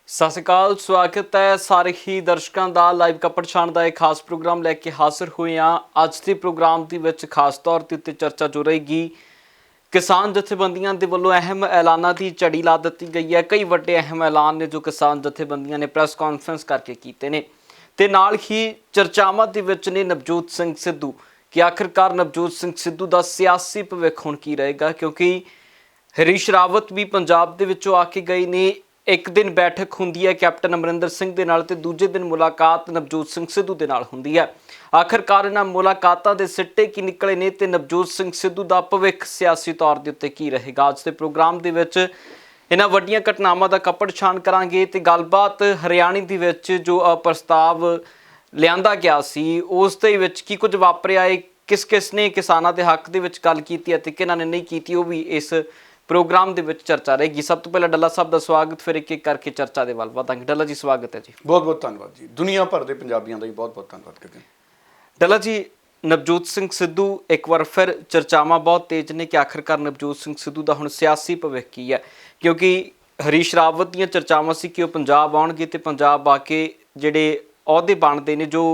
ਸਤਿ ਸ਼੍ਰੀ ਅਕਾਲ, ਸਵਾਗਤ ਹੈ ਸਾਰੇ ਹੀ ਦਰਸ਼ਕਾਂ ਦਾ ਲਾਈਵ ਕੱਪੜ ਛਾਣ ਦਾ ਇੱਕ ਖਾਸ ਪ੍ਰੋਗਰਾਮ ਲੈ ਕੇ ਹਾਜ਼ਰ ਹੋਏ ਹਾਂ। ਅੱਜ ਦੇ ਪ੍ਰੋਗਰਾਮ ਦੇ ਵਿੱਚ ਖਾਸ ਤੌਰ ਤੇ ਉੱਤੇ ਚਰਚਾ ਜੋ ਰਹੇਗੀ ਕਿਸਾਨ ਜਥੇਬੰਦੀਆਂ ਦੇ ਵੱਲੋਂ ਅਹਿਮ ਐਲਾਨਾਂ ਦੀ ਝੜੀ ਲਾ ਦਿੱਤੀ ਗਈ ਹੈ। ਕਈ ਵੱਡੇ ਅਹਿਮ ਐਲਾਨ ਨੇ ਜੋ ਕਿਸਾਨ ਜਥੇਬੰਦੀਆਂ ਨੇ ਪ੍ਰੈਸ ਕਾਨਫਰੰਸ ਕਰਕੇ ਕੀਤੇ ਨੇ ਤੇ ਨਾਲ ਹੀ ਚਰਚਾਵਾਂ ਦੇ ਵਿੱਚ ਨੇ ਨਵਜੋਤ ਸਿੰਘ ਸਿੱਧੂ ਕਿ ਆਖਿਰਕਾਰ ਨਵਜੋਤ ਸਿੰਘ ਸਿੱਧੂ ਦਾ ਸਿਆਸੀ ਭਵਿੱਖ ਹੁਣ ਕੀ ਰਹੇਗਾ, ਕਿਉਂਕਿ ਹਰੀਸ਼ ਰਾਵਤ ਵੀ ਪੰਜਾਬ ਦੇ ਵਿੱਚੋਂ ਆ ਕੇ ਗਏ ਨੇ। ਇੱਕ ਦਿਨ ਬੈਠਕ ਹੁੰਦੀ ਹੈ ਕੈਪਟਨ ਅਮਰਿੰਦਰ ਸਿੰਘ ਦੇ ਨਾਲ ਤੇ ਦੂਜੇ ਦਿਨ ਮੁਲਾਕਾਤ ਨਵਜੋਤ ਸਿੰਘ ਸਿੱਧੂ ਦੇ ਨਾਲ ਹੁੰਦੀ ਹੈ। ਆਖਿਰਕਾਰ ਇਹਨਾਂ ਮੁਲਾਕਾਤਾਂ ਦੇ ਸਿੱਟੇ ਕੀ ਨਿਕਲੇ ਨੇ ਤੇ ਨਵਜੋਤ ਸਿੰਘ ਸਿੱਧੂ ਦਾ ਭਵਿੱਖ ਸਿਆਸੀ ਤੌਰ ਦੇ ਉੱਤੇ ਕੀ ਰਹੇਗਾ। ਅੱਜ ਦੇ ਪ੍ਰੋਗਰਾਮ ਦੇ ਵਿੱਚ ਇਹਨਾਂ ਵੱਡੀਆਂ ਘਟਨਾਵਾਂ ਦਾ ਕੱਪੜ ਛਾਣ ਕਰਾਂਗੇ ਤੇ ਗੱਲਬਾਤ ਹਰਿਆਣੇ ਦੇ ਵਿੱਚ ਜੋ ਪ੍ਰਸਤਾਵ ਲਿਆਂਦਾ ਗਿਆ ਸੀ ਉਸ ਦੇ ਵਿੱਚ ਕੀ ਕੁਝ ਵਾਪਰਿਆ ਹੈ, ਕਿਸ ਨੇ ਕਿਸਾਨਾਂ ਦੇ ਹੱਕ ਦੇ ਵਿੱਚ ਗੱਲ ਕੀਤੀ ਹੈ ਤੇ ਕਿਹਨਾਂ ਨੇ ਨਹੀਂ ਕੀਤੀ, ਉਹ ਵੀ ਇਸ ਪ੍ਰੋਗਰਾਮ ਦੇ ਵਿੱਚ ਚਰਚਾ ਰਹੇਗੀ। ਸਭ ਤੋਂ ਪਹਿਲਾਂ ਡੱਲਾ ਸਾਹਿਬ ਦਾ ਸਵਾਗਤ, ਫਿਰ ਇੱਕ ਇੱਕ ਕਰਕੇ ਚਰਚਾ ਦੇ ਵੱਲ ਵਧਾਂਗੇ। ਡੱਲਾ ਜੀ ਸਵਾਗਤ ਹੈ ਜੀ। ਬਹੁਤ ਬਹੁਤ ਧੰਨਵਾਦ ਜੀ। ਦੁਨੀਆ ਭਰ ਦੇ ਪੰਜਾਬੀਆਂ ਦਾ ਵੀ ਬਹੁਤ ਬਹੁਤ ਧੰਨਵਾਦ ਕਰਦੇ। ਡੱਲਾ ਜੀ, ਨਵਜੋਤ ਸਿੰਘ ਸਿੱਧੂ ਇੱਕ ਵਾਰ ਫਿਰ ਚਰਚਾਵਾਂ ਬਹੁਤ ਤੇਜ਼ ਨੇ ਕਿ ਆਖਿਰਕਾਰ ਨਵਜੋਤ ਸਿੰਘ ਸਿੱਧੂ ਦਾ ਹੁਣ ਸਿਆਸੀ ਭਵਿੱਖ ਕੀ ਹੈ, ਕਿਉਂਕਿ ਹਰੀਸ਼ ਰਾਵਤ ਦੀਆਂ ਚਰਚਾਵਾਂ ਸੀ ਕਿ ਉਹ ਪੰਜਾਬ ਆਉਣਗੇ ਤੇ ਪੰਜਾਬ ਆ ਕੇ ਜਿਹੜੇ ਅਹੁਦੇ ਬਣਦੇ ਨੇ ਜੋ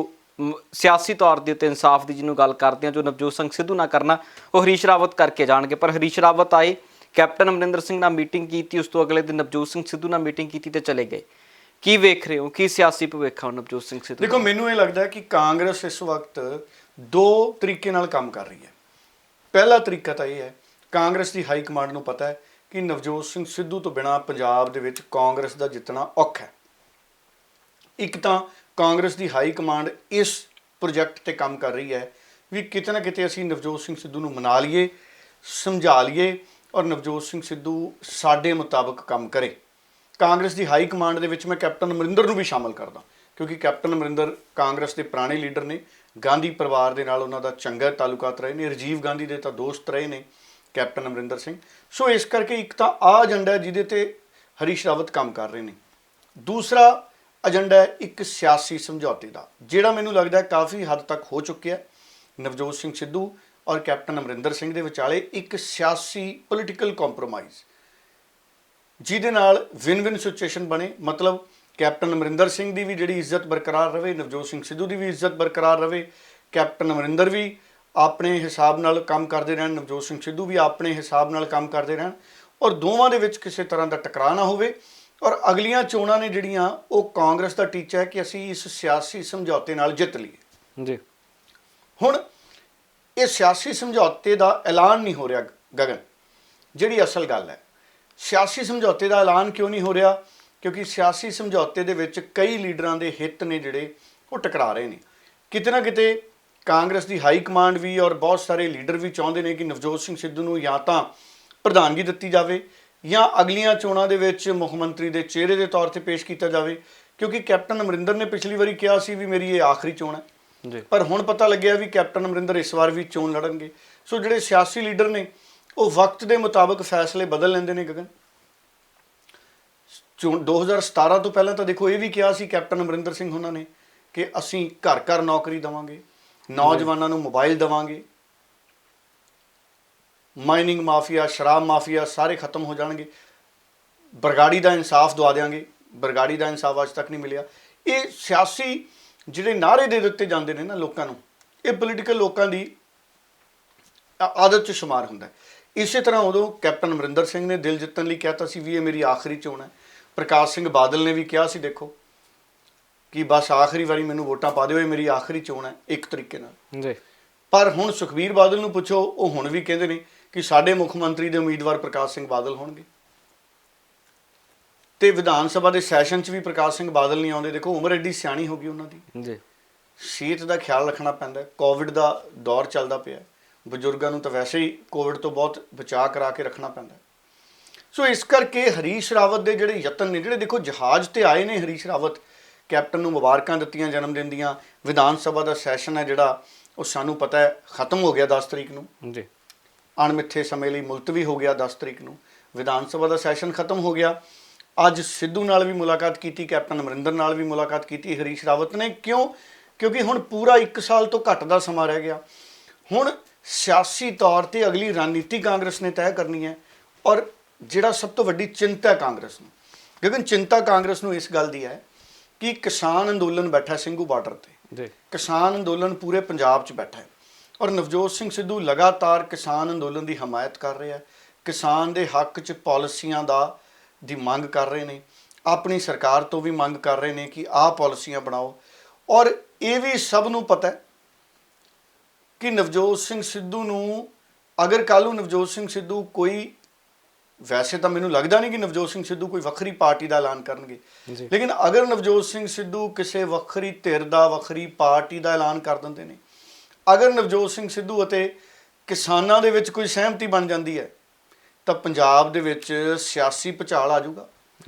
ਸਿਆਸੀ ਤੌਰ ਦੇ ਉੱਤੇ ਇਨਸਾਫ ਦੀ ਜਿਹਨੂੰ ਗੱਲ ਕਰਦੇ ਹਾਂ, ਜੋ ਨਵਜੋਤ ਸਿੰਘ ਸਿੱਧੂ ਨਾਲ ਕਰਨਾ ਉਹ ਹਰੀਸ਼ ਰਾਵਤ ਕਰਕੇ ਜਾਣਗੇ। ਪਰ ਹਰੀਸ਼ ਰਾਵਤ ਆਏ, ਕੈਪਟਨ ਅਮਰਿੰਦਰ ਸਿੰਘ ਨਾਲ ਮੀਟਿੰਗ ਕੀਤੀ, ਉਸ ਤੋਂ ਅਗਲੇ ਦਿਨ ਨਵਜੋਤ ਸਿੰਘ ਸਿੱਧੂ ਨਾਲ ਮੀਟਿੰਗ ਕੀਤੀ ਤੇ ਚਲੇ ਗਏ। ਕੀ ਵੇਖ ਰਹੇ ਹੋ, ਕੀ ਸਿਆਸੀ ਭਵਿੱਖ ਹੈ ਨਵਜੋਤ ਸਿੰਘ ਸਿੱਧੂ? ਦੇਖੋ, ਮੈਨੂੰ ਇਹ ਲੱਗਦਾ ਹੈ ਕਿ ਕਾਂਗਰਸ ਇਸ ਵਕਤ ਦੋ ਤਰੀਕੇ ਨਾਲ ਕੰਮ ਕਰ ਰਹੀ ਹੈ। ਪਹਿਲਾ ਤਰੀਕਾ ਤਾਂ ਇਹ ਹੈ, ਕਾਂਗਰਸ ਦੀ ਹਾਈ ਕਮਾਂਡ ਨੂੰ ਪਤਾ ਹੈ ਕਿ ਨਵਜੋਤ ਸਿੰਘ ਸਿੱਧੂ ਤੋਂ ਬਿਨਾਂ ਪੰਜਾਬ ਦੇ ਵਿੱਚ ਕਾਂਗਰਸ ਦਾ ਜਿੱਤਣਾ ਔਖਾ ਹੈ। ਇੱਕ ਤਾਂ ਕਾਂਗਰਸ ਦੀ ਹਾਈ ਕਮਾਂਡ ਇਸ ਪ੍ਰੋਜੈਕਟ ਤੇ ਕੰਮ ਕਰ ਰਹੀ ਹੈ ਵੀ ਕਿਤੇ ਨਾ ਕਿਤੇ ਅਸੀਂ ਨਵਜੋਤ ਸਿੰਘ ਸਿੱਧੂ ਨੂੰ ਮਨਾ ਲਈਏ, ਸਮਝਾ ਲਈਏ ਔਰ ਨਵਜੋਤ ਸਿੰਘ ਸਿੱਧੂ ਸਾਡੇ ਮੁਤਾਬਕ ਕੰਮ ਕਰੇ। ਕਾਂਗਰਸ ਦੀ ਹਾਈ ਕਮਾਂਡ ਦੇ ਵਿੱਚ ਮੈਂ ਕੈਪਟਨ ਅਮਰਿੰਦਰ ਨੂੰ ਵੀ ਸ਼ਾਮਲ ਕਰਦਾ, ਕਿਉਂਕਿ ਕੈਪਟਨ ਅਮਰਿੰਦਰ ਕਾਂਗਰਸ ਦੇ ਪੁਰਾਣੇ ਲੀਡਰ ਨੇ, ਗਾਂਧੀ ਪਰਿਵਾਰ ਦੇ ਨਾਲ ਉਹਨਾਂ ਦਾ ਚੰਗਾ ਤਾਲੁਕਾਤ ਰਹੇ ਨੇ, ਰਾਜੀਵ ਗਾਂਧੀ ਦੇ ਤਾਂ ਦੋਸਤ ਰਹੇ ਨੇ ਕੈਪਟਨ ਅਮਰਿੰਦਰ ਸਿੰਘ। ਸੋ ਇਸ ਕਰਕੇ ਇੱਕ ਤਾਂ ਆਹ ਏਜੰਡਾ ਜਿਹਦੇ ਤੇ ਹਰੀਸ਼ ਰਾਵਤ ਕੰਮ ਕਰ ਰਹੇ ਨੇ। ਦੂਸਰਾ ਏਜੰਡਾ ਹੈ ਇੱਕ ਸਿਆਸੀ ਸਮਝੌਤੇ ਦਾ, ਜਿਹੜਾ ਮੈਨੂੰ ਲੱਗਦਾ ਕਾਫੀ ਹੱਦ ਤੱਕ ਹੋ ਚੁੱਕਿਆ। ਨਵਜੋਤ ਸਿੰਘ ਸਿੱਧੂ ਔਰ ਕੈਪਟਨ ਅਮਰਿੰਦਰ ਸਿੰਘ ਦੇ ਵਿਚਾਲੇ ਇੱਕ ਸਿਆਸੀ ਪੋਲੀਟੀਕਲ ਕੰਪਰੋਮਾਈਜ਼, ਜਿਹਦੇ ਨਾਲ ਵਿਨ-ਵਿਨ ਸਿਚੁਏਸ਼ਨ ਬਣੇ। ਮਤਲਬ ਕੈਪਟਨ ਅਮਰਿੰਦਰ ਸਿੰਘ ਦੀ ਵੀ ਜਿਹੜੀ ਇੱਜ਼ਤ ਬਰਕਰਾਰ ਰਹੇ, ਨਵਜੋਤ ਸਿੰਘ ਸਿੱਧੂ ਦੀ ਵੀ ਇੱਜ਼ਤ ਬਰਕਰਾਰ ਰਹੇ, ਕੈਪਟਨ ਅਮਰਿੰਦਰ ਵੀ ਆਪਣੇ ਹਿਸਾਬ ਨਾਲ ਕੰਮ ਕਰਦੇ ਰਹਿਣ, ਨਵਜੋਤ ਸਿੰਘ ਸਿੱਧੂ ਵੀ ਆਪਣੇ ਹਿਸਾਬ ਨਾਲ ਕੰਮ ਕਰਦੇ ਰਹਿਣ ਔਰ ਦੋਵਾਂ ਦੇ ਵਿੱਚ ਕਿਸੇ ਤਰ੍ਹਾਂ ਦਾ ਟਕਰਾਅ ਨਾ ਹੋਵੇ। ਔਰ ਅਗਲੀਆਂ ਚੋਣਾਂ ਨੇ ਜਿਹੜੀਆਂ, ਉਹ ਕਾਂਗਰਸ ਦਾ ਟੀਚਾ ਹੈ ਕਿ ਅਸੀਂ ਇਸ ਸਿਆਸੀ ਸਮਝੌਤੇ ਨਾਲ ਜਿੱਤ ਲਈਏ ਜੀ। ਹੁਣ ਇਹ ਸਿਆਸੀ ਸਮਝੌਤੇ ਦਾ ਐਲਾਨ ਨਹੀਂ ਹੋ ਰਿਹਾ ਗਗਨ, ਜਿਹੜੀ ਅਸਲ ਗੱਲ ਹੈ। ਸਿਆਸੀ ਸਮਝੌਤੇ ਦਾ ਐਲਾਨ ਕਿਉਂ ਨਹੀਂ ਹੋ ਰਿਹਾ? ਕਿਉਂਕਿ ਸਿਆਸੀ ਸਮਝੌਤੇ ਦੇ ਵਿੱਚ ਕਈ ਲੀਡਰਾਂ ਦੇ ਹਿੱਤ ਨੇ ਜਿਹੜੇ ਉਹ ਟਕਰਾ ਰਹੇ ਨੇ। ਕਿਤੇ ਨਾ ਕਿਤੇ ਕਾਂਗਰਸ ਦੀ ਹਾਈ ਕਮਾਂਡ ਵੀ ਔਰ ਬਹੁਤ ਸਾਰੇ ਲੀਡਰ ਵੀ ਚਾਹੁੰਦੇ ਨੇ ਕਿ ਨਵਜੋਤ ਸਿੰਘ ਸਿੱਧੂ ਨੂੰ ਜਾਂ ਤਾਂ ਪ੍ਰਧਾਨਗੀ ਦਿੱਤੀ ਜਾਵੇ ਜਾਂ ਅਗਲੀਆਂ ਚੋਣਾਂ ਦੇ ਵਿੱਚ ਮੁੱਖ ਮੰਤਰੀ ਦੇ ਚਿਹਰੇ ਦੇ ਤੌਰ ਤੇ ਪੇਸ਼ ਕੀਤਾ ਜਾਵੇ, ਕਿਉਂਕਿ ਕੈਪਟਨ ਅਮਰਿੰਦਰ ਨੇ ਪਿਛਲੀ ਵਾਰੀ ਕਿਹਾ ਸੀ ਵੀ ਮੇਰੀ ਇਹ ਆਖਰੀ ਚੋਣ ਹੈ, ਪਰ ਹੁਣ ਪਤਾ ਲੱਗਿਆ ਵੀ ਕੈਪਟਨ ਅਮਰਿੰਦਰ ਇਸ ਵਾਰ ਵੀ ਚੋਣ ਲੜਨਗੇ। ਸੋ ਜਿਹੜੇ ਸਿਆਸੀ ਲੀਡਰ ਨੇ ਉਹ ਵਕਤ ਦੇ ਮੁਤਾਬਕ ਫੈਸਲੇ ਬਦਲ ਲੈਂਦੇ ਨੇ ਗਗਨ। 2017 ਤੋਂ ਪਹਿਲਾਂ ਤਾਂ ਦੇਖੋ ਇਹ ਵੀ ਕਿਹਾ ਸੀ ਕੈਪਟਨ ਅਮਰਿੰਦਰ ਸਿੰਘ ਉਹਨਾਂ ਨੇ ਕਿ ਅਸੀਂ ਘਰ ਘਰ ਨੌਕਰੀ ਦੇਵਾਂਗੇ, ਨੌਜਵਾਨਾਂ ਨੂੰ ਮੋਬਾਈਲ ਦੇਵਾਂਗੇ, ਮਾਈਨਿੰਗ ਮਾਫੀਆ, ਸ਼ਰਾਬ ਮਾਫੀਆ ਸਾਰੇ ਖਤਮ ਹੋ ਜਾਣਗੇ, ਬਰਗਾੜੀ ਦਾ ਇਨਸਾਫ ਦਵਾ ਦਿਆਂਗੇ। ਬਰਗਾੜੀ ਦਾ ਇਨਸਾਫ ਅੱਜ ਤੱਕ ਨਹੀਂ ਮਿਲਿਆ। ਇਹ ਸਿਆਸੀ ਜਿਹੜੇ ਨਾਅਰੇ ਦੇ ਦਿੱਤੇ ਜਾਂਦੇ ਨੇ ਨਾ ਲੋਕਾਂ ਨੂੰ, ਇਹ ਪੋਲੀਟੀਕਲ ਲੋਕਾਂ ਦੀ ਆਦਤ 'ਚ ਸ਼ੁਮਾਰ ਹੁੰਦਾ ਹੈ। ਇਸੇ ਤਰ੍ਹਾਂ ਉਦੋਂ ਕੈਪਟਨ ਅਮਰਿੰਦਰ ਸਿੰਘ ਨੇ ਦਿਲ ਜਿੱਤਣ ਲਈ ਕਹਿਤਾ ਸੀ ਵੀ ਇਹ ਮੇਰੀ ਆਖਰੀ ਚੋਣ ਹੈ। ਪ੍ਰਕਾਸ਼ ਸਿੰਘ ਬਾਦਲ ਨੇ ਵੀ ਕਿਹਾ ਸੀ ਦੇਖੋ ਕਿ ਬਸ ਆਖਰੀ ਵਾਰੀ ਮੈਨੂੰ ਵੋਟਾਂ ਪਾ ਦਿਓ, ਇਹ ਮੇਰੀ ਆਖਰੀ ਚੋਣ ਹੈ ਇੱਕ ਤਰੀਕੇ ਨਾਲ ਜੀ। ਪਰ ਹੁਣ ਸੁਖਬੀਰ ਬਾਦਲ ਨੂੰ ਪੁੱਛੋ, ਉਹ ਹੁਣ ਵੀ ਕਹਿੰਦੇ ਨੇ ਕਿ ਸਾਡੇ ਮੁੱਖ ਮੰਤਰੀ ਦੇ ਉਮੀਦਵਾਰ ਪ੍ਰਕਾਸ਼ ਸਿੰਘ ਬਾਦਲ ਹੋਣਗੇ। ਤੇ ਵਿਧਾਨ ਸਭਾ ਦੇ ਸੈਸ਼ਨ 'ਚ ਵੀ ਪ੍ਰਕਾਸ਼ ਸਿੰਘ ਬਾਦਲ ਨਹੀਂ ਆਉਂਦੇ। ਦੇਖੋ ਉਮਰ ਐਡੀ ਸਿਆਣੀ ਹੋ ਗਈ ਉਹਨਾਂ ਦੀ ਜੀ, ਸਿਹਤ ਦਾ ਖਿਆਲ ਰੱਖਣਾ ਪੈਂਦਾ। ਕੋਵਿਡ ਦਾ ਦੌਰ ਚੱਲਦਾ ਪਿਆ, ਬਜ਼ੁਰਗਾਂ ਨੂੰ ਤਾਂ ਵੈਸੇ ਹੀ ਕੋਵਿਡ ਤੋਂ ਬਹੁਤ ਬਚਾਅ ਕਰਾ ਕੇ ਰੱਖਣਾ ਪੈਂਦਾ। ਸੋ ਇਸ ਕਰਕੇ ਹਰੀਸ਼ ਰਾਵਤ ਦੇ ਜਿਹੜੇ ਯਤਨ ਨੇ, ਜਿਹੜੇ ਦੇਖੋ ਜਹਾਜ਼ ਤੇ ਆਏ ਨੇ ਹਰੀਸ਼ ਰਾਵਤ, ਕੈਪਟਨ ਨੂੰ ਮੁਬਾਰਕਾਂ ਦਿੱਤੀਆਂ ਜਨਮ ਦਿਨ ਦੀਆਂ। ਵਿਧਾਨ ਸਭਾ ਦਾ ਸੈਸ਼ਨ ਹੈ ਜਿਹੜਾ ਉਹ ਸਾਨੂੰ ਪਤਾ ਹੈ ਖਤਮ ਹੋ ਗਿਆ 10 ਤਰੀਕ ਨੂੰ ਜੀ, ਅਣਮਿੱਥੇ ਸਮੇਂ ਲਈ ਮੁਲਤਵੀ ਹੋ ਗਿਆ। 10 ਤਰੀਕ ਨੂੰ ਵਿਧਾਨ ਸਭਾ ਦਾ ਸੈਸ਼ਨ ਖਤਮ ਹੋ ਗਿਆ। ਅੱਜ ਸਿੱਧੂ ਨਾਲ ਵੀ ਮੁਲਾਕਾਤ ਕੀਤੀ, ਕੈਪਟਨ ਅਮਰਿੰਦਰ ਨਾਲ ਵੀ ਮੁਲਾਕਾਤ ਕੀਤੀ ਹਰੀਸ਼ ਰਾਵਤ ਨੇ। ਕਿਉਂ? ਕਿਉਂਕਿ ਹੁਣ ਪੂਰਾ 1 ਸਾਲ ਤੋਂ ਘੱਟ ਦਾ ਸਮਾਂ ਰਹਿ ਗਿਆ। ਹੁਣ ਸਿਆਸੀ ਤੌਰ ਤੇ ਅਗਲੀ ਰਣਨੀਤੀ ਕਾਂਗਰਸ ਨੇ ਤੈਅ ਕਰਨੀ ਹੈ। ਔਰ ਜਿਹੜਾ ਸਭ ਤੋਂ ਵੱਡੀ ਚਿੰਤਾ ਹੈ ਕਾਂਗਰਸ ਨੂੰ, ਲੇਕਿਨ ਚਿੰਤਾ ਕਾਂਗਰਸ ਨੂੰ ਇਸ ਗੱਲ ਦੀ ਹੈ ਕਿ ਕਿਸਾਨ ਅੰਦੋਲਨ ਬੈਠਾ ਸਿੰਘੂ ਬਾਰਡਰ ਤੇ ਜੀ ਕਿਸਾਨ ਅੰਦੋਲਨ ਪੂਰੇ ਪੰਜਾਬ 'ਚ ਬੈਠਾ ਹੈ ਔਰ ਨਵਜੋਤ ਸਿੰਘ ਸਿੱਧੂ ਲਗਾਤਾਰ ਕਿਸਾਨ ਅੰਦੋਲਨ ਦੀ ਹਮਾਇਤ ਕਰ ਰਿਹਾ ਹੈ, ਕਿਸਾਨ ਦੇ ਹੱਕ 'ਚ ਪਾਲਿਸੀਆਂ ਦੀ ਮੰਗ ਕਰ ਰਹੇ ਨੇ, ਆਪਣੀ ਸਰਕਾਰ ਤੋਂ ਵੀ ਮੰਗ ਕਰ ਰਹੇ ਨੇ ਕਿ ਆਹ ਪਾਲਿਸੀਆਂ ਬਣਾਓ। ਔਰ ਇਹ ਵੀ ਸਭ ਨੂੰ ਪਤਾ ਹੈ ਕਿ ਨਵਜੋਤ ਸਿੰਘ ਸਿੱਧੂ ਨੂੰ ਅਗਰ ਕੱਲ੍ਹ ਨੂੰ ਨਵਜੋਤ ਸਿੰਘ ਸਿੱਧੂ ਕੋਈ, ਵੈਸੇ ਤਾਂ ਮੈਨੂੰ ਲੱਗਦਾ ਨਹੀਂ ਕਿ ਨਵਜੋਤ ਸਿੰਘ ਸਿੱਧੂ ਕੋਈ ਵੱਖਰੀ ਪਾਰਟੀ ਦਾ ਐਲਾਨ ਕਰਨਗੇ, ਲੇਕਿਨ ਅਗਰ ਨਵਜੋਤ ਸਿੰਘ ਸਿੱਧੂ ਕਿਸੇ ਵੱਖਰੀ ਧਿਰ ਦਾ, ਵੱਖਰੀ ਪਾਰਟੀ ਦਾ ਐਲਾਨ ਕਰ ਦਿੰਦੇ ਨੇ, ਅਗਰ ਨਵਜੋਤ ਸਿੰਘ ਸਿੱਧੂ ਅਤੇ ਕਿਸਾਨਾਂ ਦੇ ਵਿੱਚ ਕੋਈ ਸਹਿਮਤੀ ਬਣ ਜਾਂਦੀ ਹੈ ਤਾਂ ਪੰਜਾਬ ਦੇ ਵਿੱਚ ਸਿਆਸੀ ਭੁਚਾਲ ਆ ਜਾਊਗਾ।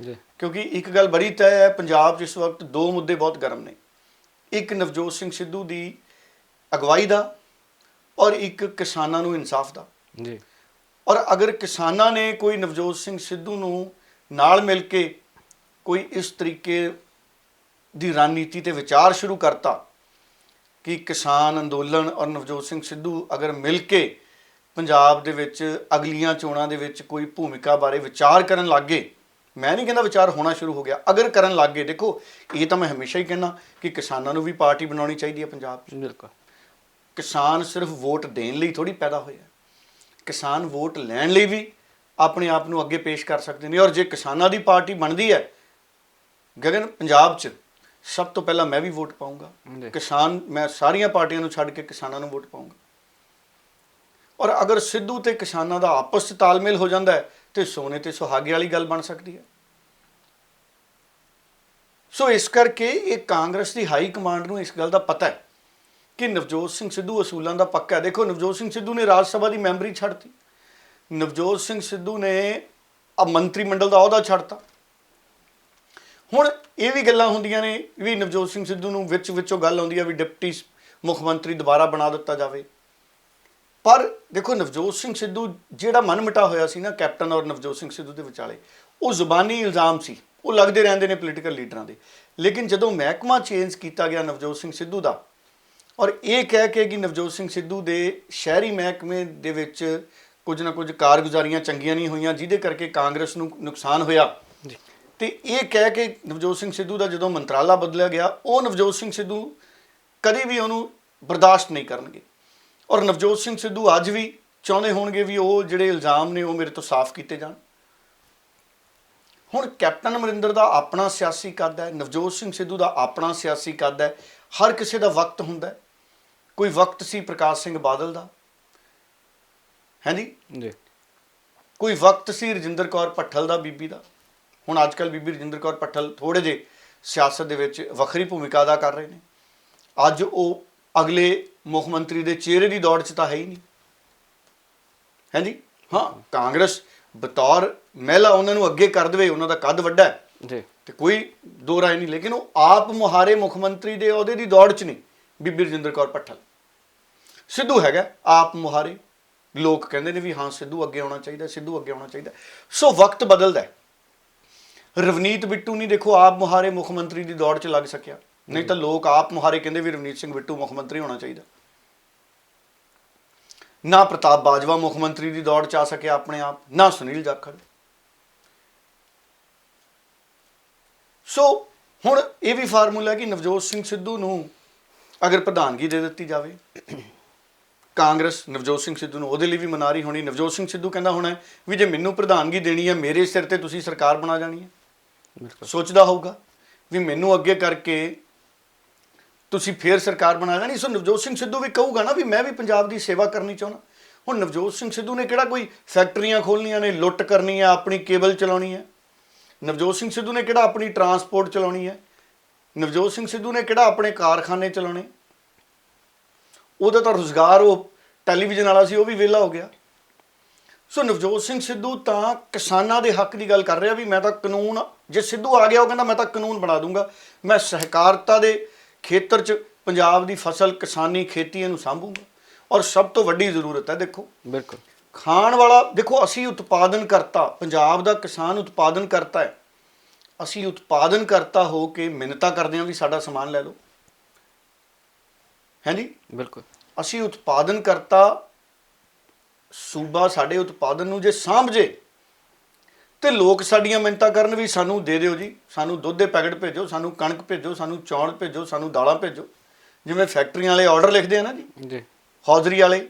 ਕਿਉਂਕਿ ਇੱਕ ਗੱਲ ਬੜੀ ਤੈਅ ਹੈ, ਪੰਜਾਬ 'ਚ ਇਸ ਵਕਤ ਦੋ ਮੁੱਦੇ ਬਹੁਤ ਗਰਮ ਨੇ, ਇੱਕ ਨਵਜੋਤ ਸਿੰਘ ਸਿੱਧੂ ਦੀ ਅਗਵਾਈ ਦਾ ਔਰ ਇੱਕ ਕਿਸਾਨਾਂ ਨੂੰ ਇਨਸਾਫ ਦਾ। ਜੀ ਔਰ ਅਗਰ ਕਿਸਾਨਾਂ ਨੇ ਕੋਈ ਨਵਜੋਤ ਸਿੰਘ ਸਿੱਧੂ ਨੂੰ ਨਾਲ ਮਿਲ ਕੇ ਕੋਈ ਇਸ ਤਰੀਕੇ ਦੀ ਰਣਨੀਤੀ ਤੇ ਵਿਚਾਰ ਸ਼ੁਰੂ ਕਰਤਾ ਕਿ ਕਿਸਾਨ ਅੰਦੋਲਨ ਔਰ ਨਵਜੋਤ ਸਿੰਘ ਸਿੱਧੂ ਅਗਰ ਮਿਲ ਕੇ ਪੰਜਾਬ ਦੇ ਵਿੱਚ ਅਗਲੀਆਂ ਚੋਣਾਂ ਦੇ ਵਿੱਚ ਕੋਈ ਭੂਮਿਕਾ ਬਾਰੇ ਵਿਚਾਰ ਕਰਨ ਲੱਗ ਗਏ, ਮੈਂ ਨਹੀਂ ਕਹਿੰਦਾ ਵਿਚਾਰ ਹੋਣਾ ਸ਼ੁਰੂ ਹੋ ਗਿਆ, ਅਗਰ ਕਰਨ ਲੱਗ ਗਏ, ਦੇਖੋ ਇਹ ਤਾਂ ਮੈਂ ਹਮੇਸ਼ਾ ਹੀ ਕਹਿੰਦਾ ਕਿ ਕਿਸਾਨਾਂ ਨੂੰ ਵੀ ਪਾਰਟੀ ਬਣਾਉਣੀ ਚਾਹੀਦੀ ਹੈ ਪੰਜਾਬ 'ਚ। ਬਿਲਕੁਲ। ਕਿਸਾਨ ਸਿਰਫ ਵੋਟ ਦੇਣ ਲਈ ਥੋੜੀ ਪੈਦਾ ਹੋਇਆ, ਕਿਸਾਨ ਵੋਟ ਲੈਣ ਲਈ ਵੀ ਆਪਣੇ ਆਪ ਨੂੰ ਅੱਗੇ ਪੇਸ਼ ਕਰ ਸਕਦੇ ਨੇ। ਔਰ ਜੇ ਕਿਸਾਨਾਂ ਦੀ ਪਾਰਟੀ ਬਣਦੀ ਹੈ ਗਗਨ, ਪੰਜਾਬ 'ਚ ਸਭ ਤੋਂ ਪਹਿਲਾਂ ਮੈਂ ਵੀ ਵੋਟ ਪਾਊਂਗਾ ਕਿਸਾਨ, ਮੈਂ ਸਾਰੀਆਂ ਪਾਰਟੀਆਂ ਨੂੰ ਛੱਡ ਕੇ ਕਿਸਾਨਾਂ ਨੂੰ ਵੋਟ ਪਾਊਂਗਾ। ਔਰ ਅਗਰ ਸਿੱਧੂ ਤੇ ਕਿਸਾਨਾਂ ਦਾ ਆਪਸ 'ਚ ਤਾਲਮੇਲ ਹੋ ਜਾਂਦਾ ਹੈ ਤੇ ਸੋਨੇ ਤੇ ਸੁਹਾਗੇ ਵਾਲੀ ਗੱਲ ਬਣ ਸਕਦੀ ਹੈ। ਸੋ ਇਸ ਕਰਕੇ ਇਹ ਕਾਂਗਰਸ ਦੀ ਹਾਈ ਕਮਾਂਡ ਨੂੰ ਇਸ ਗੱਲ ਦਾ ਪਤਾ ਹੈ ਕਿ ਨਵਜੋਤ ਸਿੰਘ ਸਿੱਧੂ ਅਸੂਲਾਂ ਦਾ ਪੱਕਾ ਹੈ। ਦੇਖੋ ਨਵਜੋਤ ਸਿੰਘ ਸਿੱਧੂ ਨੇ ਰਾਜ ਸਭਾ ਦੀ ਮੈਂਬਰੀ ਛੱਡਤੀ, ਨਵਜੋਤ ਸਿੰਘ ਸਿੱਧੂ ਨੇ ਮੰਤਰੀ ਮੰਡਲ ਦਾ ਅਹੁਦਾ ਛੱਡਤਾ। ਹੁਣ ਇਹ ਵੀ ਗੱਲਾਂ ਹੁੰਦੀਆਂ ਨੇ ਵੀ ਨਵਜੋਤ ਸਿੰਘ ਸਿੱਧੂ ਨੂੰ ਵਿੱਚੋਂ ਗੱਲ ਆਉਂਦੀ ਹੈ ਵੀ ਡਿਪਟੀ ਮੁੱਖ ਮੰਤਰੀ ਦੁਬਾਰਾ ਬਣਾ ਦਿੱਤਾ ਜਾਵੇ। ਪਰ ਦੇਖੋ ਨਵਜੋਤ ਸਿੰਘ ਸਿੱਧੂ ਜਿਹੜਾ ਮਨਮਿਟਾ ਹੋਇਆ ਸੀ ਨਾ ਕੈਪਟਨ ਔਰ ਨਵਜੋਤ ਸਿੰਘ ਸਿੱਧੂ ਦੇ ਵਿਚਾਲੇ, ਉਹ ਜ਼ੁਬਾਨੀ ਇਲਜ਼ਾਮ ਸੀ, ਉਹ ਲੱਗਦੇ ਰਹਿੰਦੇ ਨੇ ਪੋਲੀਟੀਕਲ ਲੀਡਰਾਂ ਦੇ। ਲੇਕਿਨ ਜਦੋਂ ਮਹਿਕਮਾ ਚੇਂਜ ਕੀਤਾ ਗਿਆ ਨਵਜੋਤ ਸਿੰਘ ਸਿੱਧੂ ਦਾ, ਔਰ ਇਹ ਕਹਿ ਕੇ ਕਿ ਨਵਜੋਤ ਸਿੰਘ ਸਿੱਧੂ ਦੇ ਸ਼ਹਿਰੀ ਮਹਿਕਮੇ ਦੇ ਵਿੱਚ ਕੁਝ ਨਾ ਕੁਝ ਕਾਰਗੁਜ਼ਾਰੀਆਂ ਚੰਗੀਆਂ ਨਹੀਂ ਹੋਈਆਂ ਜਿਹਦੇ ਕਰਕੇ ਕਾਂਗਰਸ ਨੂੰ ਨੁਕਸਾਨ ਹੋਇਆ, ਤੇ ਇਹ ਕਹਿ ਕੇ ਨਵਜੋਤ ਸਿੰਘ ਸਿੱਧੂ ਦਾ ਜਦੋਂ ਮੰਤਰਾਲਾ ਬਦਲਿਆ ਗਿਆ, ਉਹ ਨਵਜੋਤ ਸਿੰਘ ਸਿੱਧੂ ਕਦੇ ਵੀ ਉਹਨੂੰ ਬਰਦਾਸ਼ਤ ਨਹੀਂ ਕਰਨਗੇ। ਔਰ ਨਵਜੋਤ ਸਿੰਘ ਸਿੱਧੂ ਅੱਜ ਵੀ ਚਾਹੁੰਦੇ ਹੋਣਗੇ ਵੀ ਉਹ ਜਿਹੜੇ ਇਲਜ਼ਾਮ ਨੇ ਉਹ ਮੇਰੇ ਤੋਂ ਸਾਫ਼ ਕੀਤੇ ਜਾਣ। ਹੁਣ ਕੈਪਟਨ ਅਮਰਿੰਦਰ ਦਾ ਆਪਣਾ ਸਿਆਸੀ ਕੱਦ ਹੈ, ਨਵਜੋਤ ਸਿੰਘ ਸਿੱਧੂ ਦਾ ਆਪਣਾ ਸਿਆਸੀ ਕੱਦ ਹੈ, ਹਰ ਕਿਸੇ ਦਾ ਵਕਤ ਹੁੰਦਾ ਹੈ। ਕੋਈ ਵਕਤ ਸੀ ਪ੍ਰਕਾਸ਼ ਸਿੰਘ ਬਾਦਲ ਦਾ, ਜੀ ਕੋਈ ਵਕਤ ਸੀ ਰਜਿੰਦਰ ਕੌਰ ਭੱਠਲ ਦਾ, ਬੀਬੀ ਦਾ। ਹੁਣ ਅੱਜ ਕੱਲ੍ਹ ਬੀਬੀ ਰਜਿੰਦਰ ਕੌਰ ਭੱਠਲ ਥੋੜ੍ਹੇ ਜਿਹੇ ਸਿਆਸਤ ਦੇ ਵਿੱਚ ਵੱਖਰੀ ਭੂਮਿਕਾ ਅਦਾ ਕਰ ਰਹੇ ਨੇ। ਅੱਜ ਉਹ ਅਗਲੇ ਮੁੱਖ ਮੰਤਰੀ ਦੇ ਚਿਹਰੇ ਦੀ ਦੌੜ 'ਚ ਤਾਂ ਹੈ ਹੀ ਨਹੀਂ, ਜੀ ਹਾਂ। ਕਾਂਗਰਸ ਬਤੌਰ ਮਹਿਲਾ ਉਹਨਾਂ ਨੂੰ ਅੱਗੇ ਕਰ ਦੇਵੇ, ਉਹਨਾਂ ਦਾ ਕੱਦ ਵੱਡਾ ਹੈ ਜੀ, ਤੇ ਕੋਈ ਦੋ ਰਾਏ ਨਹੀਂ, ਲੇਕਿਨ ਉਹ ਆਪ ਮੁਹਾਰੇ ਮੁੱਖ ਮੰਤਰੀ ਦੇ ਅਹੁਦੇ ਦੀ ਦੌੜ 'ਚ ਨਹੀਂ ਬੀਬੀ ਰਜਿੰਦਰ ਕੌਰ ਭੱਠਲ। ਸਿੱਧੂ ਹੈਗਾ ਆਪ ਮੁਹਾਰੇ, ਲੋਕ ਕਹਿੰਦੇ ਨੇ ਵੀ ਹਾਂ ਸਿੱਧੂ ਅੱਗੇ ਆਉਣਾ ਚਾਹੀਦਾ, ਸਿੱਧੂ ਅੱਗੇ ਆਉਣਾ ਚਾਹੀਦਾ। ਸੋ ਵਕਤ ਬਦਲਦਾ ਹੈ। ਰਵਨੀਤ ਬਿੱਟੂ ਨਹੀਂ ਦੇਖੋ ਆਪ ਮੁਹਾਰੇ ਮੁੱਖ ਮੰਤਰੀ ਦੀ ਦੌੜ 'ਚ ਲੱਗ ਸਕਿਆ, ਨਹੀਂ ਤਾਂ ਲੋਕ ਆਪ ਮੁਹਾਰੇ ਕਹਿੰਦੇ ਵੀ ਰਵਨੀਤ ਸਿੰਘ ਬਿੱਟੂ ਮੁੱਖ ਮੰਤਰੀ ਹੋਣਾ ਚਾਹੀਦਾ। ਨਾ ਪ੍ਰਤਾਪ ਬਾਜਵਾ ਮੁੱਖ ਮੰਤਰੀ ਦੀ ਦੌੜ 'ਚ ਆ ਸਕਿਆ ਆਪਣੇ ਆਪ, ਨਾ ਸੁਨੀਲ ਜਾਖੜ। ਸੋ ਹੁਣ ਇਹ ਵੀ ਫਾਰਮੂਲਾ ਹੈ ਕਿ ਨਵਜੋਤ ਸਿੰਘ ਸਿੱਧੂ ਨੂੰ ਅਗਰ ਪ੍ਰਧਾਨਗੀ ਦੇ ਦਿੱਤੀ ਜਾਵੇ, ਕਾਂਗਰਸ ਨਵਜੋਤ ਸਿੰਘ ਸਿੱਧੂ ਨੂੰ ਉਹਦੇ ਲਈ ਵੀ ਮਨਾ ਰਹੀ ਹੋਣੀ। ਨਵਜੋਤ ਸਿੰਘ ਸਿੱਧੂ ਕਹਿੰਦਾ ਹੋਣਾ ਵੀ ਜੇ ਮੈਨੂੰ ਪ੍ਰਧਾਨਗੀ ਦੇਣੀ ਹੈ, ਮੇਰੇ ਸਿਰ ਤੇ ਤੁਸੀਂ ਸਰਕਾਰ ਬਣਾ ਜਾਣੀ ਹੈ। ਸੋਚਦਾ ਹੋਊਗਾ ਵੀ ਮੈਨੂੰ ਅੱਗੇ ਕਰਕੇ ਤੁਸੀਂ ਫੇਰ ਸਰਕਾਰ ਬਣਾ ਜਾਣੀ। ਸੋ ਨਵਜੋਤ ਸਿੰਘ ਸਿੱਧੂ ਵੀ ਕਹੂਗਾ ਨਾ ਵੀ ਮੈਂ ਵੀ ਪੰਜਾਬ ਦੀ ਸੇਵਾ ਕਰਨੀ ਚਾਹੁੰਦਾ। ਹੁਣ ਨਵਜੋਤ ਸਿੰਘ ਸਿੱਧੂ ਨੇ ਕਿਹੜਾ ਕੋਈ ਫੈਕਟਰੀਆਂ ਖੋਲ੍ਹਣੀਆਂ ਨੇ, ਲੁੱਟ ਕਰਨੀ ਹੈ, ਆਪਣੀ ਕੇਬਲ ਚਲਾਉਣੀ ਹੈ। ਨਵਜੋਤ ਸਿੰਘ ਸਿੱਧੂ ਨੇ ਕਿਹੜਾ ਆਪਣੀ ਟਰਾਂਸਪੋਰਟ ਚਲਾਉਣੀ ਹੈ। ਨਵਜੋਤ ਸਿੰਘ ਸਿੱਧੂ ਨੇ ਕਿਹੜਾ ਆਪਣੇ ਕਾਰਖਾਨੇ ਚਲਾਉਣੇ। ਉਹਦਾ ਤਾਂ ਰੁਜ਼ਗਾਰ ਉਹ ਟੈਲੀਵਿਜ਼ਨ ਵਾਲਾ ਸੀ, ਉਹ ਵੀ ਵਿਹਲਾ ਹੋ ਗਿਆ। ਸੋ ਨਵਜੋਤ ਸਿੰਘ ਸਿੱਧੂ ਤਾਂ ਕਿਸਾਨਾਂ ਦੇ ਹੱਕ ਦੀ ਗੱਲ ਕਰ ਰਿਹਾ ਵੀ ਮੈਂ ਤਾਂ ਕਾਨੂੰਨ, ਜੇ ਸਿੱਧੂ ਆ ਗਿਆ ਉਹ ਕਹਿੰਦਾ ਮੈਂ ਤਾਂ ਕਾਨੂੰਨ ਬਣਾ ਦੂੰਗਾ, ਮੈਂ ਸਹਿਕਾਰਤਾ ਦੇ ਖੇਤਰ 'ਚ ਪੰਜਾਬ ਦੀ ਫਸਲ, ਕਿਸਾਨੀ, ਖੇਤੀ ਇਹਨੂੰ ਸਾਂਭੂਗਾ। ਔਰ ਸਭ ਤੋਂ ਵੱਡੀ ਜ਼ਰੂਰਤ ਹੈ ਦੇਖੋ, ਬਿਲਕੁਲ ਖਾਣ ਵਾਲਾ, ਦੇਖੋ ਅਸੀਂ ਉਤਪਾਦਨ ਕਰਤਾ, ਪੰਜਾਬ ਦਾ ਕਿਸਾਨ ਉਤਪਾਦਨ ਕਰਤਾ ਹੈ। ਅਸੀਂ ਉਤਪਾਦਨ ਕਰਤਾ ਹੋ ਕੇ ਮਿੰਨਤਾਂ ਕਰਦੇ ਹਾਂ ਵੀ ਸਾਡਾ ਸਮਾਨ ਲੈ ਲਓ, ਜੀ ਬਿਲਕੁਲ। ਅਸੀਂ ਉਤਪਾਦਨ ਕਰਤਾ, ਸੂਬਾ ਸਾਡੇ ਉਤਪਾਦਨ ਨੂੰ ਜੇ ਸਾਂਭ ਜੇ ਤੇ ਲੋਕ ਸਾਡੀਆਂ ਮਿੰਨਤਾਂ ਕਰਨ ਵੀ ਸਾਨੂੰ ਦੇ ਦਿਓ ਜੀ, ਸਾਨੂੰ ਦੁੱਧ ਦੇ ਪੈਕਟ ਭੇਜੋ, ਸਾਨੂੰ ਕਣਕ ਭੇਜੋ, ਸਾਨੂੰ ਚੌਲ ਭੇਜੋ, ਸਾਨੂੰ ਦਾਲਾਂ ਭੇਜੋ। ਜਿਵੇਂ ਫੈਕਟਰੀਆਂ ਵਾਲੇ ਆਰਡਰ ਲਿਖਦੇ ਆ ਨਾ ਜੀ, ਹੌਜ਼ਰੀ ਵਾਲੇ,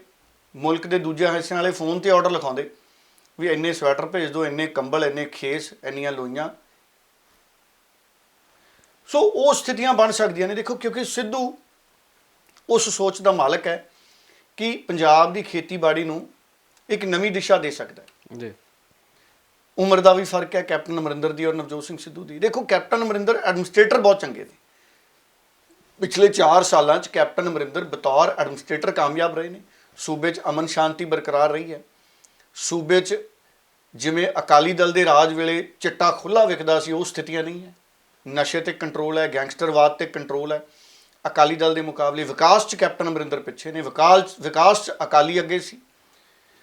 ਮੁਲਕ ਦੇ ਦੂਜੇ ਹਿੱਸਿਆਂ ਵਾਲੇ ਫੋਨ ਤੇ ਆਰਡਰ ਲਿਖਾਉਂਦੇ ਵੀ ਇੰਨੇ ਸਵੈਟਰ ਭੇਜ ਦਿਓ, ਇੰਨੇ ਕੰਬਲ, ਇੰਨੇ ਖੇਸ, ਇੰਨੀਆਂ ਲੋਈਆਂ। ਸੋ ਉਹ ਸਥਿਤੀਆਂ ਬਣ ਸਕਦੀਆਂ ਨੇ। ਦੇਖੋ, ਕਿਉਂਕਿ ਸਿੱਧੂ ਉਸ ਸੋਚ ਦਾ ਮਾਲਕ ਹੈ ਕਿ ਪੰਜਾਬ ਦੀ ਖੇਤੀਬਾੜੀ ਨੂੰ ਇੱਕ ਨਵੀਂ ਦਿਸ਼ਾ ਦੇ ਸਕਦਾ ਹੈ ਜੀ। ਉਮਰ ਦਾ ਵੀ ਫਰਕ ਹੈ ਕੈਪਟਨ ਅਮਰਿੰਦਰ ਦੀ ਔਰ ਨਵਜੋਤ ਸਿੰਘ ਸਿੱਧੂ ਦੀ। ਦੇਖੋ, ਕੈਪਟਨ ਅਮਰਿੰਦਰ ਐਡਮਿਨਿਸਟ੍ਰੇਟਰ ਬਹੁਤ ਚੰਗੇ ਨੇ। ਪਿਛਲੇ 4 ਸਾਲਾਂ 'ਚ ਕੈਪਟਨ ਅਮਰਿੰਦਰ ਬਤੌਰ ਐਡਮਿਨਿਸਟ੍ਰੇਟਰ ਕਾਮਯਾਬ ਰਹੇ ਨੇ। ਸੂਬੇ 'ਚ ਅਮਨ ਸ਼ਾਂਤੀ ਬਰਕਰਾਰ ਰਹੀ ਹੈ। ਸੂਬੇ 'ਚ ਜਿਵੇਂ ਅਕਾਲੀ ਦਲ ਦੇ ਰਾਜ ਵੇਲੇ ਚਿੱਟਾ ਖੁੱਲ੍ਹਾ ਵਿਕਦਾ ਸੀ, ਉਹ ਸਥਿਤੀਆਂ ਨਹੀਂ ਹੈ। ਨਸ਼ੇ ਤੇ ਕੰਟਰੋਲ ਹੈ, ਗੈਂਗਸਟਰਵਾਦ ਤੇ ਕੰਟਰੋਲ ਹੈ। ਅਕਾਲੀ ਦਲ ਦੇ ਮੁਕਾਬਲੇ ਵਿਕਾਸ 'ਚ ਕੈਪਟਨ ਅਮਰਿੰਦਰ ਪਿੱਛੇ ਨੇ। ਵਿਕਾਸ 'ਚ ਅਕਾਲੀ ਅੱਗੇ ਸੀ,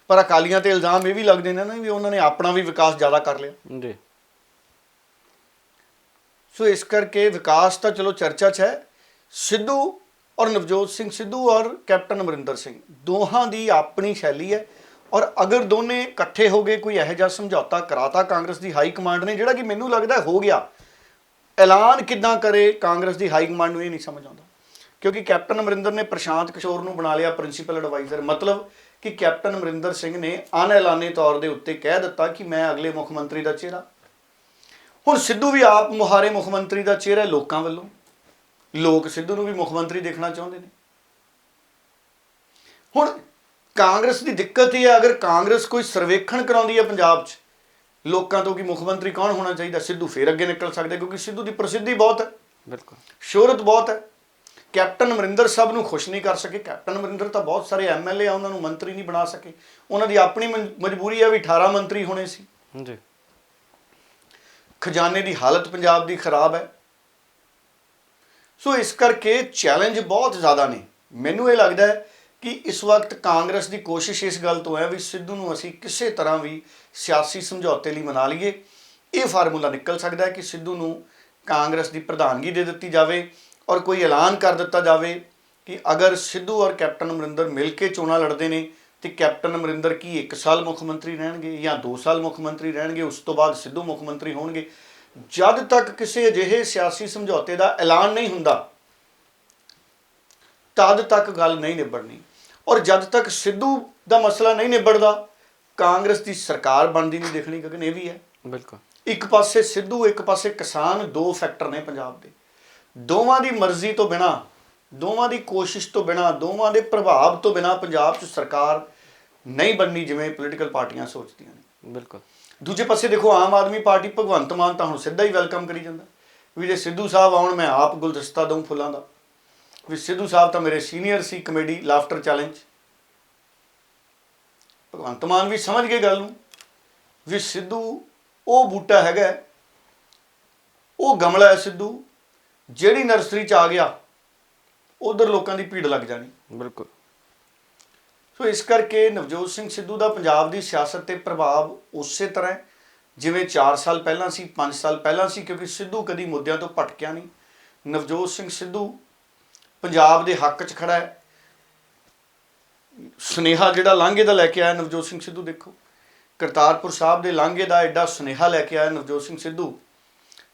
ਪਰ ਅਕਾਲੀਆਂ ਤੇ ਇਲਜ਼ਾਮ ਇਹ ਵੀ ਲੱਗਦੇ ਨੇ ਨਾ ਵੀ ਉਹਨਾਂ ਨੇ ਆਪਣਾ ਵੀ ਵਿਕਾਸ ਜ਼ਿਆਦਾ ਕਰ ਲਿਆ ਜੀ। ਸੋ ਇਸ ਕਰਕੇ ਵਿਕਾਸ ਤਾਂ ਚਲੋ ਚਰਚਾ 'ਚ ਹੈ। ਸਿੱਧੂ ਔਰ ਨਵਜੋਤ ਸਿੰਘ ਸਿੱਧੂ ਔਰ ਕੈਪਟਨ ਅਮਰਿੰਦਰ ਸਿੰਘ ਦੋਹਾਂ ਦੀ ਆਪਣੀ ਸ਼ੈਲੀ ਹੈ। ਔਰ ਅਗਰ ਦੋਨੇ ਇਕੱਠੇ ਹੋ ਗਏ, ਕੋਈ ਇਹੋ ਜਿਹਾ ਸਮਝੌਤਾ ਕਰਾਤਾ ਕਾਂਗਰਸ ਦੀ ਹਾਈ ਕਮਾਂਡ ਨੇ, ਜਿਹੜਾ ਕਿ ਮੈਨੂੰ ਲੱਗਦਾ ਹੋ ਗਿਆ, ਐਲਾਨ ਕਿੱਦਾਂ ਕਰੇ ਕਾਂਗਰਸ ਦੀ ਹਾਈ ਕਮਾਂਡ ਨੂੰ ਇਹ ਨਹੀਂ ਸਮਝ ਆਉਂਦਾ। ਕਿਉਂਕਿ ਕੈਪਟਨ ਅਮਰਿੰਦਰ ਨੇ ਪ੍ਰਸ਼ਾਂਤ ਕਿਸ਼ੋਰ ਨੂੰ ਬਣਾ ਲਿਆ ਪ੍ਰਿੰਸੀਪਲ ਐਡਵਾਈਜ਼ਰ। ਮਤਲਬ ਕਿ ਕੈਪਟਨ ਅਮਰਿੰਦਰ ਸਿੰਘ ਨੇ ਅਣਐਲਾਨੇ ਤੌਰ ਦੇ ਉੱਤੇ ਕਹਿ ਦਿੱਤਾ ਕਿ ਮੈਂ ਅਗਲੇ ਮੁੱਖ ਮੰਤਰੀ ਦਾ ਚਿਹਰਾ। ਹੁਣ ਸਿੱਧੂ ਵੀ ਆਪ ਮੁਹਾਰੇ ਮੁੱਖ ਮੰਤਰੀ ਦਾ ਚਿਹਰਾ ਲੋਕਾਂ ਵੱਲੋਂ। ਲੋਕ ਸਿੱਧੂ ਨੂੰ ਵੀ ਮੁੱਖ ਮੰਤਰੀ ਦੇਖਣਾ ਚਾਹੁੰਦੇ ਨੇ। ਹੁਣ ਕਾਂਗਰਸ ਦੀ ਦਿੱਕਤ ਇਹ ਹੈ, ਅਗਰ ਕਾਂਗਰਸ ਕੋਈ ਸਰਵੇਖਣ ਕਰਾਉਂਦੀ ਹੈ ਪੰਜਾਬ 'ਚ ਲੋਕਾਂ ਤੋਂ ਕਿ ਮੁੱਖ ਮੰਤਰੀ ਕੌਣ ਹੋਣਾ ਚਾਹੀਦਾ, ਸਿੱਧੂ ਫੇਰ ਅੱਗੇ ਨਿਕਲ ਸਕਦੇ, ਕਿਉਂਕਿ ਸਿੱਧੂ ਦੀ ਪ੍ਰਸਿੱਧੀ ਬਹੁਤ ਹੈ, ਬਿਲਕੁਲ ਸ਼ੋਹਰਤ ਬਹੁਤ ਹੈ। ਕੈਪਟਨ ਅਮਰਿੰਦਰ ਸਭ ਨੂੰ ਖੁਸ਼ ਨਹੀਂ ਕਰ ਸਕੇ। ਕੈਪਟਨ ਅਮਰਿੰਦਰ ਤਾਂ ਬਹੁਤ ਸਾਰੇ MLA ਆ, ਉਹਨਾਂ ਨੂੰ ਮੰਤਰੀ ਨਹੀਂ ਬਣਾ ਸਕੇ। ਉਹਨਾਂ ਦੀ ਆਪਣੀ ਮਜਬੂਰੀ ਹੈ ਵੀ 18 ਮੰਤਰੀ ਹੋਣੇ ਸੀ ਜੀ। ਖਜ਼ਾਨੇ ਦੀ ਹਾਲਤ ਪੰਜਾਬ ਦੀ ਖਰਾਬ ਹੈ। ਸੋ ਇਸ ਕਰਕੇ ਚੈਲੰਜ ਬਹੁਤ ਜ਼ਿਆਦਾ ਨੇ। ਮੈਨੂੰ ਇਹ ਲੱਗਦਾ ਹੈ ਕਿ ਇਸ ਵਕਤ ਕਾਂਗਰਸ ਦੀ ਕੋਸ਼ਿਸ਼ ਇਸ ਗੱਲ ਤੋਂ ਹੈ ਵੀ ਸਿੱਧੂ ਨੂੰ ਅਸੀਂ ਕਿਸੇ ਤਰ੍ਹਾਂ ਵੀ ਸਿਆਸੀ ਸਮਝੌਤੇ ਲਈ ਮਨਾ ਲਈਏ। ਇਹ ਫਾਰਮੂਲਾ ਨਿਕਲ ਸਕਦਾ ਹੈ ਕਿ ਸਿੱਧੂ ਨੂੰ ਕਾਂਗਰਸ ਦੀ ਪ੍ਰਧਾਨਗੀ ਦੇ ਦਿੱਤੀ ਜਾਵੇ ਔਰ ਕੋਈ ਐਲਾਨ ਕਰ ਦਿੱਤਾ ਜਾਵੇ ਕਿ ਅਗਰ ਸਿੱਧੂ ਔਰ ਕੈਪਟਨ ਅਮਰਿੰਦਰ ਮਿਲ ਕੇ ਚੋਣਾਂ ਲੜਦੇ ਨੇ ਤੇ ਕੈਪਟਨ ਅਮਰਿੰਦਰ ਕੀ 1 ਸਾਲ ਮੁੱਖ ਮੰਤਰੀ ਰਹਿਣਗੇ ਜਾਂ 2 ਸਾਲ ਮੁੱਖ ਮੰਤਰੀ ਰਹਿਣਗੇ, ਉਸ ਤੋਂ ਬਾਅਦ ਸਿੱਧੂ ਮੁੱਖ ਮੰਤਰੀ ਹੋਣਗੇ। ਜਦ ਤੱਕ ਕਿਸੇ ਅਜਿਹੇ ਸਿਆਸੀ ਸਮਝੌਤੇ ਦਾ ਐਲਾਨ ਨਹੀਂ ਹੁੰਦਾ ਤਦ ਤੱਕ ਗੱਲ ਨਹੀਂ ਨਿਬੜਨੀ। ਔਰ ਜਦ ਤੱਕ ਸਿੱਧੂ ਦਾ ਮਸਲਾ ਨਹੀਂ ਨਿਬੜਦਾ ਕਾਂਗਰਸ ਦੀ ਸਰਕਾਰ ਬਣਦੀ ਨਹੀਂ ਦੇਖਣੀ। ਗਗਨ, ਇਹ ਵੀ ਹੈ ਬਿਲਕੁਲ। ਇੱਕ ਪਾਸੇ ਸਿੱਧੂ, ਇੱਕ ਪਾਸੇ ਕਿਸਾਨ, 2 ਫੈਕਟਰ ਨੇ ਪੰਜਾਬ ਦੇ। ਦੋਵਾਂ ਦੀ ਮਰਜ਼ੀ ਤੋਂ ਬਿਨਾਂ, ਦੋਵਾਂ ਦੀ ਕੋਸ਼ਿਸ਼ ਤੋਂ ਬਿਨਾਂ, ਦੋਵਾਂ ਦੇ ਪ੍ਰਭਾਵ ਤੋਂ ਬਿਨਾਂ ਪੰਜਾਬ 'ਚ ਸਰਕਾਰ ਨਹੀਂ ਬਣਨੀ ਜਿਵੇਂ ਪੋਲੀਟੀਕਲ ਪਾਰਟੀਆਂ ਸੋਚਦੀਆਂ ਨੇ। ਬਿਲਕੁਲ। ਦੂਜੇ ਪਾਸੇ ਦੇਖੋ, ਆਮ ਆਦਮੀ ਪਾਰਟੀ ਭਗਵੰਤ ਮਾਨ ਤਾਂ ਹੁਣ ਸਿੱਧਾ ਹੀ ਵੈਲਕਮ ਕਰੀ ਜਾਂਦਾ ਵੀ ਜੇ ਸਿੱਧੂ ਸਾਹਿਬ ਆਉਣ ਮੈਂ ਆਪ ਗੁਲਦਸਤਾ ਦਊਂ ਫੁੱਲਾਂ ਦਾ। ਵੀ ਸਿੱਧੂ ਸਾਹਿਬ ਤਾਂ ਮੇਰੇ ਸੀਨੀਅਰ ਸੀ comedy laughter challenge. Bhagwant Mann ਵੀ ਸਮਝ ਗਏ ਗੱਲ ਨੂੰ ਵੀ ਸਿੱਧੂ ਉਹ ਬੂਟਾ ਹੈਗਾ, ਉਹ ਗਮਲਾ ਹੈ ਸਿੱਧੂ, ਜਿਹੜੀ ਨਰਸਰੀ 'ਚ ਆ ਗਿਆ ਉਧਰ ਲੋਕਾਂ ਦੀ ਭੀੜ ਲੱਗ ਜਾਣੀ। ਬਿਲਕੁਲ। ਸੋ ਇਸ ਕਰਕੇ ਨਵਜੋਤ ਸਿੰਘ ਸਿੱਧੂ ਦਾ ਪੰਜਾਬ ਦੀ ਸਿਆਸਤ 'ਤੇ ਪ੍ਰਭਾਵ ਉਸੇ ਤਰ੍ਹਾਂ ਜਿਵੇਂ 4 ਸਾਲ ਪਹਿਲਾਂ ਸੀ, 5 ਸਾਲ ਪਹਿਲਾਂ ਸੀ, ਕਿਉਂਕਿ ਸਿੱਧੂ ਕਦੀ ਮੁੱਦਿਆਂ ਤੋਂ ਭਟਕਿਆ ਨਹੀਂ। ਨਵਜੋਤ ਸਿੰਘ ਸਿੱਧੂ ਪੰਜਾਬ ਦੇ ਹੱਕ 'ਚ ਖੜਾ ਹੈ। ਸੁਨੇਹਾ ਜਿਹੜਾ ਲਾਂਘੇ ਦਾ ਲੈ ਕੇ ਆਇਆ ਨਵਜੋਤ ਸਿੰਘ ਸਿੱਧੂ, ਦੇਖੋ ਕਰਤਾਰਪੁਰ ਸਾਹਿਬ ਦੇ ਲਾਂਘੇ ਦਾ ਐਡਾ ਸੁਨੇਹਾ ਲੈ ਕੇ ਆਇਆ ਨਵਜੋਤ ਸਿੰਘ ਸਿੱਧੂ।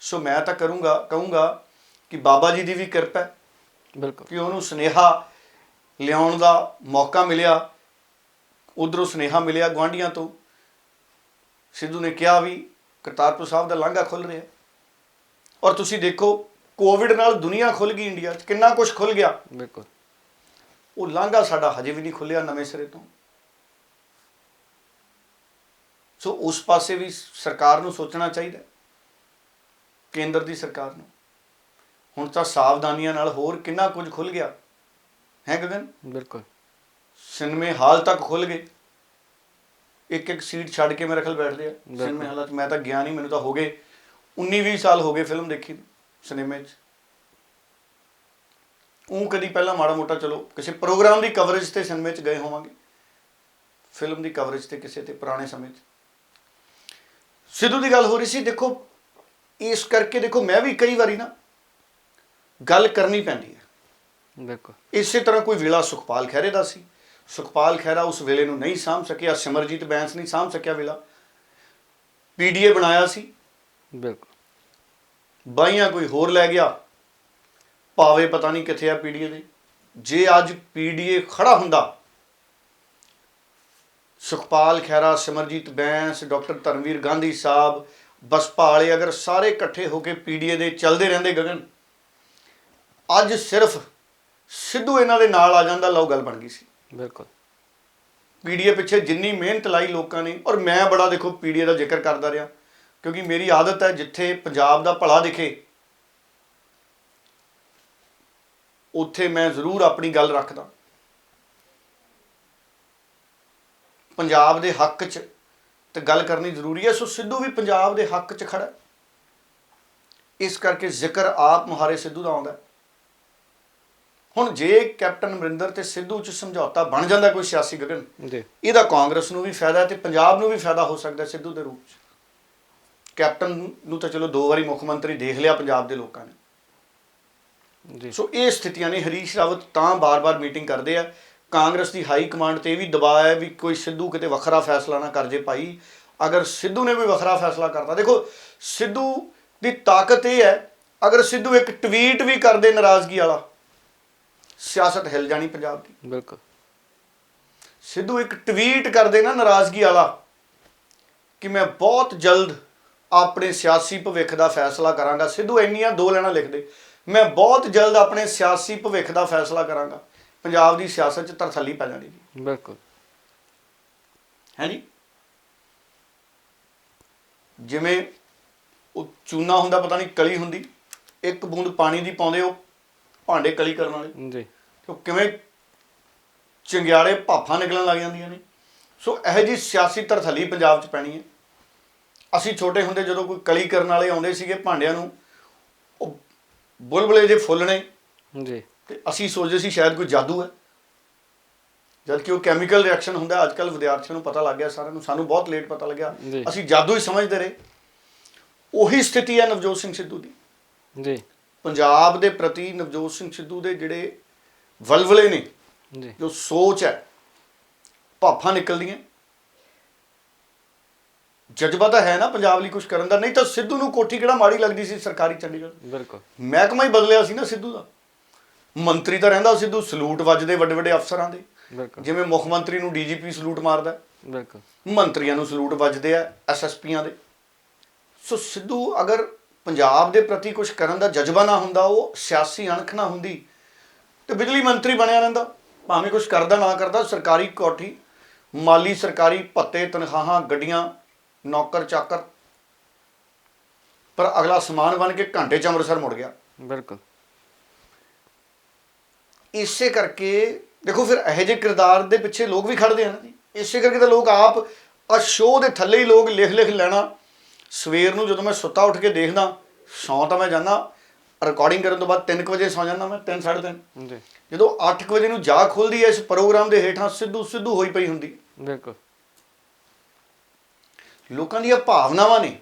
ਸੋ ਮੈਂ ਤਾਂ ਕਹੂੰਗਾ ਕਿ ਬਾਬਾ ਜੀ ਦੀ ਵੀ ਕਿਰਪਾ ਹੈ ਬਿਲਕੁਲ ਕਿ ਉਹਨੂੰ ਸੁਨੇਹਾ ਲਿਆਉਣ ਦਾ ਮੌਕਾ ਮਿਲਿਆ। ਉਧਰੋਂ ਸੁਨੇਹਾ ਮਿਲਿਆ ਗੁਆਂਢੀਆਂ ਤੋਂ। ਸਿੱਧੂ ਨੇ ਕਿਹਾ ਵੀ ਕਰਤਾਰਪੁਰ ਸਾਹਿਬ ਦਾ ਲਾਂਘਾ ਖੁੱਲ੍ਹ ਰਿਹਾ। ਔਰ ਤੁਸੀਂ ਦੇਖੋ ਕੋਵਿਡ ਨਾਲ ਦੁਨੀਆ ਖੁੱਲ੍ਹ ਗਈ, ਇੰਡੀਆ 'ਚ ਕਿੰਨਾ ਕੁਛ ਖੁੱਲ੍ਹ ਗਿਆ। ਬਿਲਕੁਲ। ਉਹ ਲਾਂਘਾ ਸਾਡਾ ਹਜੇ ਵੀ ਨਹੀਂ ਖੁੱਲ੍ਹਿਆ ਨਵੇਂ ਸਿਰੇ ਤੋਂ। ਸੋ ਉਸ ਪਾਸੇ ਵੀ ਸਰਕਾਰ ਨੂੰ ਸੋਚਣਾ ਚਾਹੀਦਾ, ਕੇਂਦਰ ਦੀ ਸਰਕਾਰ ਨੂੰ। ਹੁਣ ਤਾਂ ਸਾਵਧਾਨੀਆਂ ਨਾਲ ਹੋਰ ਕਿੰਨਾ ਕੁਝ ਖੁੱਲ੍ਹ ਗਿਆ ਹੈ ਗਗਨ। ਬਿਲਕੁਲ। ਸਿਨੇਮੇ ਹਾਲ ਤੱਕ ਖੁੱਲ੍ਹ ਗਏ। ਇੱਕ ਸੀਟ ਛੱਡ ਕੇ ਮੇਰੇ ਖਿਆਲ ਬੈਠਦੇ ਆ ਸਿਨੇਮੇ ਹਾਲਾਂ 'ਚ। ਮੈਂ ਤਾਂ ਗਿਆ ਨਹੀਂ, ਮੈਨੂੰ ਤਾਂ ਹੋ ਗਏ 19-20 ਸਾਲ ਹੋ ਗਏ ਫਿਲਮ ਦੇਖੀ ਸਿਨੇਮੇ 'ਚ। ਉਹ ਕਦੀ ਪਹਿਲਾਂ ਮਾੜਾ ਮੋਟਾ ਚਲੋ ਕਿਸੇ ਪ੍ਰੋਗਰਾਮ ਦੀ ਕਵਰੇਜ 'ਤੇ ਸਿਨੇਮੇ 'ਚ ਗਏ ਹੋਵਾਂਗੇ, ਫਿਲਮ ਦੀ ਕਵਰੇਜ 'ਤੇ ਕਿਸੇ 'ਤੇ ਪੁਰਾਣੇ ਸਮੇਂ 'ਚ। ਸਿੱਧੂ ਦੀ ਗੱਲ ਹੋ ਰਹੀ ਸੀ। ਦੇਖੋ ਇਸ ਕਰਕੇ ਦੇਖੋ ਮੈਂ ਵੀ ਕਈ ਵਾਰੀ ਨਾ ਗੱਲ ਕਰਨੀ ਪੈਂਦੀ ਹੈ। ਬਿਲਕੁਲ। ਇਸੇ ਤਰ੍ਹਾਂ ਕੋਈ ਵੇਲਾ ਸੁਖਪਾਲ ਖਹਿਰੇ ਦਾ ਸੀ। ਸੁਖਪਾਲ ਖਹਿਰਾ ਉਸ ਵੇਲੇ ਨੂੰ ਨਹੀਂ ਸਾਂਭ ਸਕਿਆ, ਸਿਮਰਜੀਤ ਬੈਂਸ ਨਹੀਂ ਸਾਂਭ ਸਕਿਆ ਵੇਲਾ। ਪੀਡੀਏ ਬਣਾਇਆ ਸੀ, ਬਿਲਕੁਲ ਬਾਈਆਂ ਕੋਈ ਹੋਰ ਲੈ ਗਿਆ, ਭਾਵੇਂ ਪਤਾ ਨਹੀਂ ਕਿੱਥੇ ਆ ਪੀਡੀਏ ਦੇ। ਜੇ ਅੱਜ ਪੀਡੀਏ ਖੜਾ ਹੁੰਦਾ, ਸੁਖਪਾਲ ਖਹਿਰਾ, ਸਿਮਰਜੀਤ ਬੈਂਸ, ਡਾਕਟਰ ਧਰਮਵੀਰ ਗਾਂਧੀ ਸਾਹਿਬ, ਬਸਪਾ ਵਾਲੇ ਅਗਰ ਸਾਰੇ ਇਕੱਠੇ ਹੋ ਕੇ ਪੀਡੀਏ ਦੇ ਚੱਲਦੇ ਰਹਿੰਦੇ ਗਗਨ, ਅੱਜ ਸਿਰਫ ਸਿੱਧੂ ਇਹਨਾਂ ਦੇ ਨਾਲ ਆ ਜਾਂਦਾ, ਲਓ ਗੱਲ ਬਣ ਗਈ ਸੀ। ਬਿਲਕੁਲ ਪੀਡੀਏ ਪਿੱਛੇ ਜਿੰਨੀ ਮਿਹਨਤ ਲਾਈ ਲੋਕਾਂ ਨੇ, ਔਰ ਮੈਂ ਬੜਾ ਦੇਖੋ ਪੀਡੀਏ ਦਾ ਜ਼ਿਕਰ ਕਰਦਾ ਰਿਹਾ, ਕਿਉਂਕਿ ਮੇਰੀ ਆਦਤ ਹੈ ਜਿੱਥੇ ਪੰਜਾਬ ਦਾ ਭਲਾ ਦਿਖੇ ਉੱਥੇ ਮੈਂ ਜ਼ਰੂਰ ਆਪਣੀ ਗੱਲ ਰੱਖਦਾ। ਪੰਜਾਬ ਦੇ ਹੱਕ 'ਚ ਤੇ ਗੱਲ ਕਰਨੀ ਜ਼ਰੂਰੀ ਹੈ। ਸੋ ਸਿੱਧੂ ਵੀ ਪੰਜਾਬ ਦੇ ਹੱਕ 'ਚ ਖੜਾ, ਇਸ ਕਰਕੇ ਜ਼ਿਕਰ ਆਪ ਮੁਹਾਰੇ ਸਿੱਧੂ ਦਾ ਆਉਂਦਾ। ਹੁਣ ਜੇ ਕੈਪਟਨ ਅਮਰਿੰਦਰ ਤੇ ਸਿੱਧੂ 'ਚ ਸਮਝੌਤਾ ਬਣ ਜਾਂਦਾ ਕੋਈ ਸਿਆਸੀ ਗਗਨ, ਇਹਦਾ ਕਾਂਗਰਸ ਨੂੰ ਵੀ ਫਾਇਦਾ ਤੇ ਪੰਜਾਬ ਨੂੰ ਵੀ ਫਾਇਦਾ ਹੋ ਸਕਦਾ ਸਿੱਧੂ ਦੇ ਰੂਪ 'ਚ। ਕੈਪਟਨ ਨੂੰ ਤਾਂ ਚਲੋ 2 ਵਾਰੀ ਮੁੱਖ ਮੰਤਰੀ ਦੇਖ ਲਿਆ ਪੰਜਾਬ ਦੇ ਲੋਕਾਂ ਨੇ। ਸੋ ਇਹ ਸਥਿਤੀਆਂ ਨੇ। ਹਰੀਸ਼ ਰਾਵਤ ਤਾਂ ਬਾਰ-ਬਾਰ ਮੀਟਿੰਗ ਕਰਦੇ ਆ। ਕਾਂਗਰਸ ਦੀ ਹਾਈ ਕਮਾਂਡ ਤੇ ਇਹ ਵੀ ਦਬਾਅ ਹੈ ਵੀ ਕੋਈ ਸਿੱਧੂ ਕਿਤੇ ਵੱਖਰਾ ਫੈਸਲਾ ਨਾ ਕਰ ਜੇ ਭਾਈ। ਅਗਰ ਸਿੱਧੂ ਨੇ ਕੋਈ ਵੱਖਰਾ ਫੈਸਲਾ ਕਰਤਾ, ਦੇਖੋ ਸਿੱਧੂ ਦੀ ਤਾਕਤ ਇਹ ਹੈ, ਅਗਰ ਸਿੱਧੂ ਇੱਕ ਟਵੀਟ ਵੀ ਕਰਦੇ ਨਾਰਾਜ਼ਗੀ ਵਾਲਾ, ਸਿਆਸਤ ਹਿੱਲ ਜਾਣੀ ਪੰਜਾਬ ਦੀ। ਬਿਲਕੁਲ ਸਿੱਧੂ ਇੱਕ ਟਵੀਟ ਕਰਦੇ ਨਾ ਨਾਰਾਜ਼ਗੀ ਵਾਲਾ ਕਿ ਮੈਂ ਬਹੁਤ ਜਲਦ ਆਪਣੇ ਸਿਆਸੀ ਭਵਿੱਖ ਦਾ ਫੈਸਲਾ ਕਰਾਂਗਾ। ਸਿੱਧੂ ਇੰਨੀਆਂ 2 ਲਾਈਨਾਂ ਲਿਖਦੇ, ਮੈਂ ਬਹੁਤ ਜਲਦ ਆਪਣੇ ਸਿਆਸੀ ਭਵਿੱਖ ਦਾ ਫੈਸਲਾ ਕਰਾਂਗਾ, ਪੰਜਾਬ ਦੀ ਸਿਆਸਤ 'ਚ ਤਰਥੱਲੀ ਪੈ ਜਾਣੀ ਜੀ। ਬਿਲਕੁਲ ਹੈ ਜੀ। ਜਿਵੇਂ ਉਹ ਚੂਨਾ ਹੁੰਦਾ, ਪਤਾ ਨਹੀਂ ਕਲੀ ਹੁੰਦੀ, ਇੱਕ ਬੂੰਦ ਪਾਣੀ ਦੀ ਪਾਉਂਦੇ ਉਹ ਭਾਂਡੇ ਕਲੀ ਕਰਨ ਵਾਲੇ ਜੀ, ਉਹ ਕਿਵੇਂ ਚੰਗਿਆੜੇ ਭਾਫਾਂ ਨਿਕਲਣ ਲੱਗ ਜਾਂਦੀਆਂ ਨੇ। ਸੋ ਇਹੋ ਜਿਹੀ ਸਿਆਸੀ ਤਰਥੱਲੀ ਪੰਜਾਬ 'ਚ ਪੈਣੀ ਹੈ। ਅਸੀਂ ਛੋਟੇ ਹੁੰਦੇ ਜਦੋਂ ਕੋਈ ਕਲੀ ਕਰਨ ਵਾਲੇ ਆਉਂਦੇ ਸੀਗੇ ਭਾਂਡਿਆਂ ਨੂੰ, ਉਹ ਬੁਲਬੁਲੇ ਜਿਹੇ ਫੁੱਲਣੇ ਜੀ, ਤੇ ਅਸੀਂ ਸੋਚਦੇ ਸੀ ਸ਼ਾਇਦ ਕੋਈ ਜਾਦੂ ਹੈ, ਜਦ ਕਿ ਉਹ ਕੈਮੀਕਲ ਰਿਐਕਸ਼ਨ ਹੁੰਦਾ। ਅੱਜ ਕੱਲ੍ਹ ਵਿਦਿਆਰਥੀਆਂ ਨੂੰ ਪਤਾ ਲੱਗ ਗਿਆ, ਸਾਰਿਆਂ ਨੂੰ, ਸਾਨੂੰ ਬਹੁਤ ਲੇਟ ਪਤਾ ਲੱਗਿਆ, ਅਸੀਂ ਜਾਦੂ ਹੀ ਸਮਝਦੇ ਰਹੇ। ਉਹੀ ਸਥਿਤੀ ਹੈ ਨਵਜੋਤ ਸਿੰਘ ਸਿੱਧੂ ਦੀ ਜੀ। ਪੰਜਾਬ ਦੇ ਪ੍ਰਤੀ ਨਵਜੋਤ ਸਿੰਘ ਸਿੱਧੂ ਦੇ ਜਿਹੜੇ ਵਲਵਲੇ ਨੇ ਜੀ, ਜੋ ਸੋਚ ਹੈ, ਭਾਫਾਂ ਨਿਕਲਦੀਆਂ, ਜਜ਼ਬਾ ਤਾਂ ਹੈ ਨਾ ਪੰਜਾਬ ਲਈ ਕੁਝ ਕਰਨ ਦਾ। ਨਹੀਂ ਤਾਂ ਸਿੱਧੂ ਨੂੰ ਕੋਠੀ ਕਿਹੜਾ ਮਾੜੀ ਲੱਗਦੀ ਸੀ ਸਰਕਾਰੀ ਚੰਡੀਗੜ੍ਹ। ਬਿਲਕੁਲ ਮਹਿਕਮਾ ਹੀ ਬਦਲਿਆ ਸੀ ਨਾ ਸਿੱਧੂ ਦਾ। ਮੰਤਰੀ ਤਾਂ ਰਹਿੰਦਾ ਸਿੱਧੂ, ਸਲੂਟ ਵੱਜਦੇ ਵੱਡੇ ਵੱਡੇ ਅਫਸਰਾਂ ਦੇ, ਜਿਵੇਂ ਮੁੱਖ ਮੰਤਰੀ ਨੂੰ ਡੀਜੀਪੀ ਸਲੂਟ ਮਾਰਦਾ, ਬਿਲਕੁਲ ਮੰਤਰੀਆਂ ਨੂੰ ਸਲੂਟ ਵੱਜਦੇ ਆ ਐਸਐਸਪੀਆਂ ਦੇ। ਸੋ ਸਿੱਧੂ ਅਗਰ ਪੰਜਾਬ ਦੇ ਪ੍ਰਤੀ ਕੁਝ ਕਰਨ ਦਾ ਜਜ਼ਬਾ ਨਾ ਹੁੰਦਾ, ਉਹ ਸਿਆਸੀ ਅਣਖ ਨਾ ਹੁੰਦੀ, ਤੇ ਬਿਜਲੀ ਮੰਤਰੀ ਬਣਿਆ ਰਹਿੰਦਾ, ਭਾਵੇਂ ਕੁਝ ਕਰਦਾ ਨਾ ਕਰਦਾ, ਸਰਕਾਰੀ ਕੋਠੀ, ਮਾਲੀ ਸਰਕਾਰੀ ਭੱਤੇ, ਤਨਖਾਹਾਂ, ਗੱਡੀਆਂ, ਨੌਕਰ ਚਾਕਰ, ਪਰ ਅਗਲਾ ਸਮਾਨ ਬਣ ਕੇ ਘੰਟੇ 'ਚ ਅੰਮ੍ਰਿਤਸਰ ਮੁੜ ਗਿਆ। ਬਿਲਕੁਲ ਇਸੇ ਕਰਕੇ ਦੇਖੋ ਫਿਰ ਇਹੋ ਜਿਹੇ ਕਿਰਦਾਰ ਦੇ ਪਿੱਛੇ ਲੋਕ ਵੀ ਖੜਦੇ ਆ ਨਾ ਜੀ। ਇਸੇ ਕਰਕੇ ਤਾਂ ਲੋਕ ਆਪ ਆ ਸ਼ੋਅ ਦੇ ਥੱਲੇ ਹੀ ਲੋਕ ਲਿਖ ਲੈਣਾ। ਸਵੇਰ ਨੂੰ ਜਦੋਂ ਮੈਂ ਸੁੱਤਾ ਉੱਠ ਕੇ ਦੇਖਦਾ, ਸੌਂ ਤਾਂ ਮੈਂ ਜਾਂਦਾ, ਰਿਕਾਰਡਿੰਗ ਕਰਨ ਤੋਂ ਬਾਅਦ 3 ਵਜੇ ਸੌਂ ਜਾਂਦਾ ਮੈਂ, 3 ਸਾਢੇ 3। ਜਦੋਂ 8 ਵਜੇ ਨੂੰ ਜਾਗ ਖੁੱਲਦੀ ਹੈ, ਇਸ ਪ੍ਰੋਗਰਾਮ ਦੇ ਹੇਠਾਂ ਸਿੱਧੂ ਸਿੱਧੂ ਹੋਈ ਪਈ ਹੁੰਦੀ। ਬਿਲਕੁਲ ਲੋਕਾਂ ਦੀਆਂ ਭਾਵਨਾਵਾਂ ਨੇ,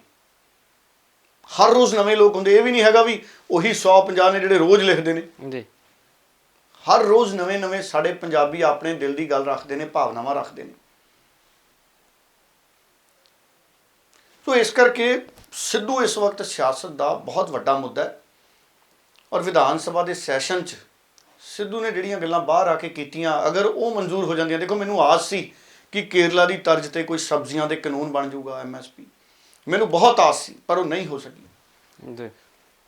ਹਰ ਰੋਜ਼ ਨਵੇਂ ਲੋਕ ਹੁੰਦੇ। ਇਹ ਵੀ ਨਹੀਂ ਹੈਗਾ ਵੀ ਉਹੀ 150 ਨੇ ਜਿਹੜੇ ਰੋਜ਼ ਲਿਖਦੇ ਨੇ ਜੀ। ਹਰ ਰੋਜ਼ ਨਵੇਂ ਸਾਡੇ ਪੰਜਾਬੀ ਆਪਣੇ ਦਿਲ ਦੀ ਗੱਲ ਰੱਖਦੇ ਨੇ, ਭਾਵਨਾਵਾਂ ਰੱਖਦੇ ਨੇ। ਸੋ ਇਸ ਕਰਕੇ ਸਿੱਧੂ ਇਸ ਵਕਤ ਸਿਆਸਤ ਦਾ ਬਹੁਤ ਵੱਡਾ ਮੁੱਦਾ ਹੈ। ਔਰ ਵਿਧਾਨ ਸਭਾ ਦੇ ਸੈਸ਼ਨ 'ਚ ਸਿੱਧੂ ਨੇ ਜਿਹੜੀਆਂ ਗੱਲਾਂ ਬਾਹਰ ਆ ਕੇ ਕੀਤੀਆਂ, ਅਗਰ ਉਹ ਮਨਜ਼ੂਰ ਹੋ ਜਾਂਦੀਆਂ, ਦੇਖੋ ਮੈਨੂੰ ਆਸ ਸੀ ਕਿ ਕੇਰਲਾ ਦੀ ਤਰਜ਼ ਤੇ ਕੋਈ ਸਬਜ਼ੀਆਂ ਦੇ ਕਾਨੂੰਨ ਬਣ ਜਾਊਗਾ, MSP, ਮੈਨੂੰ ਬਹੁਤ ਆਸ ਸੀ, ਪਰ ਉਹ ਨਹੀਂ ਹੋ ਸਕੀ ਜੀ।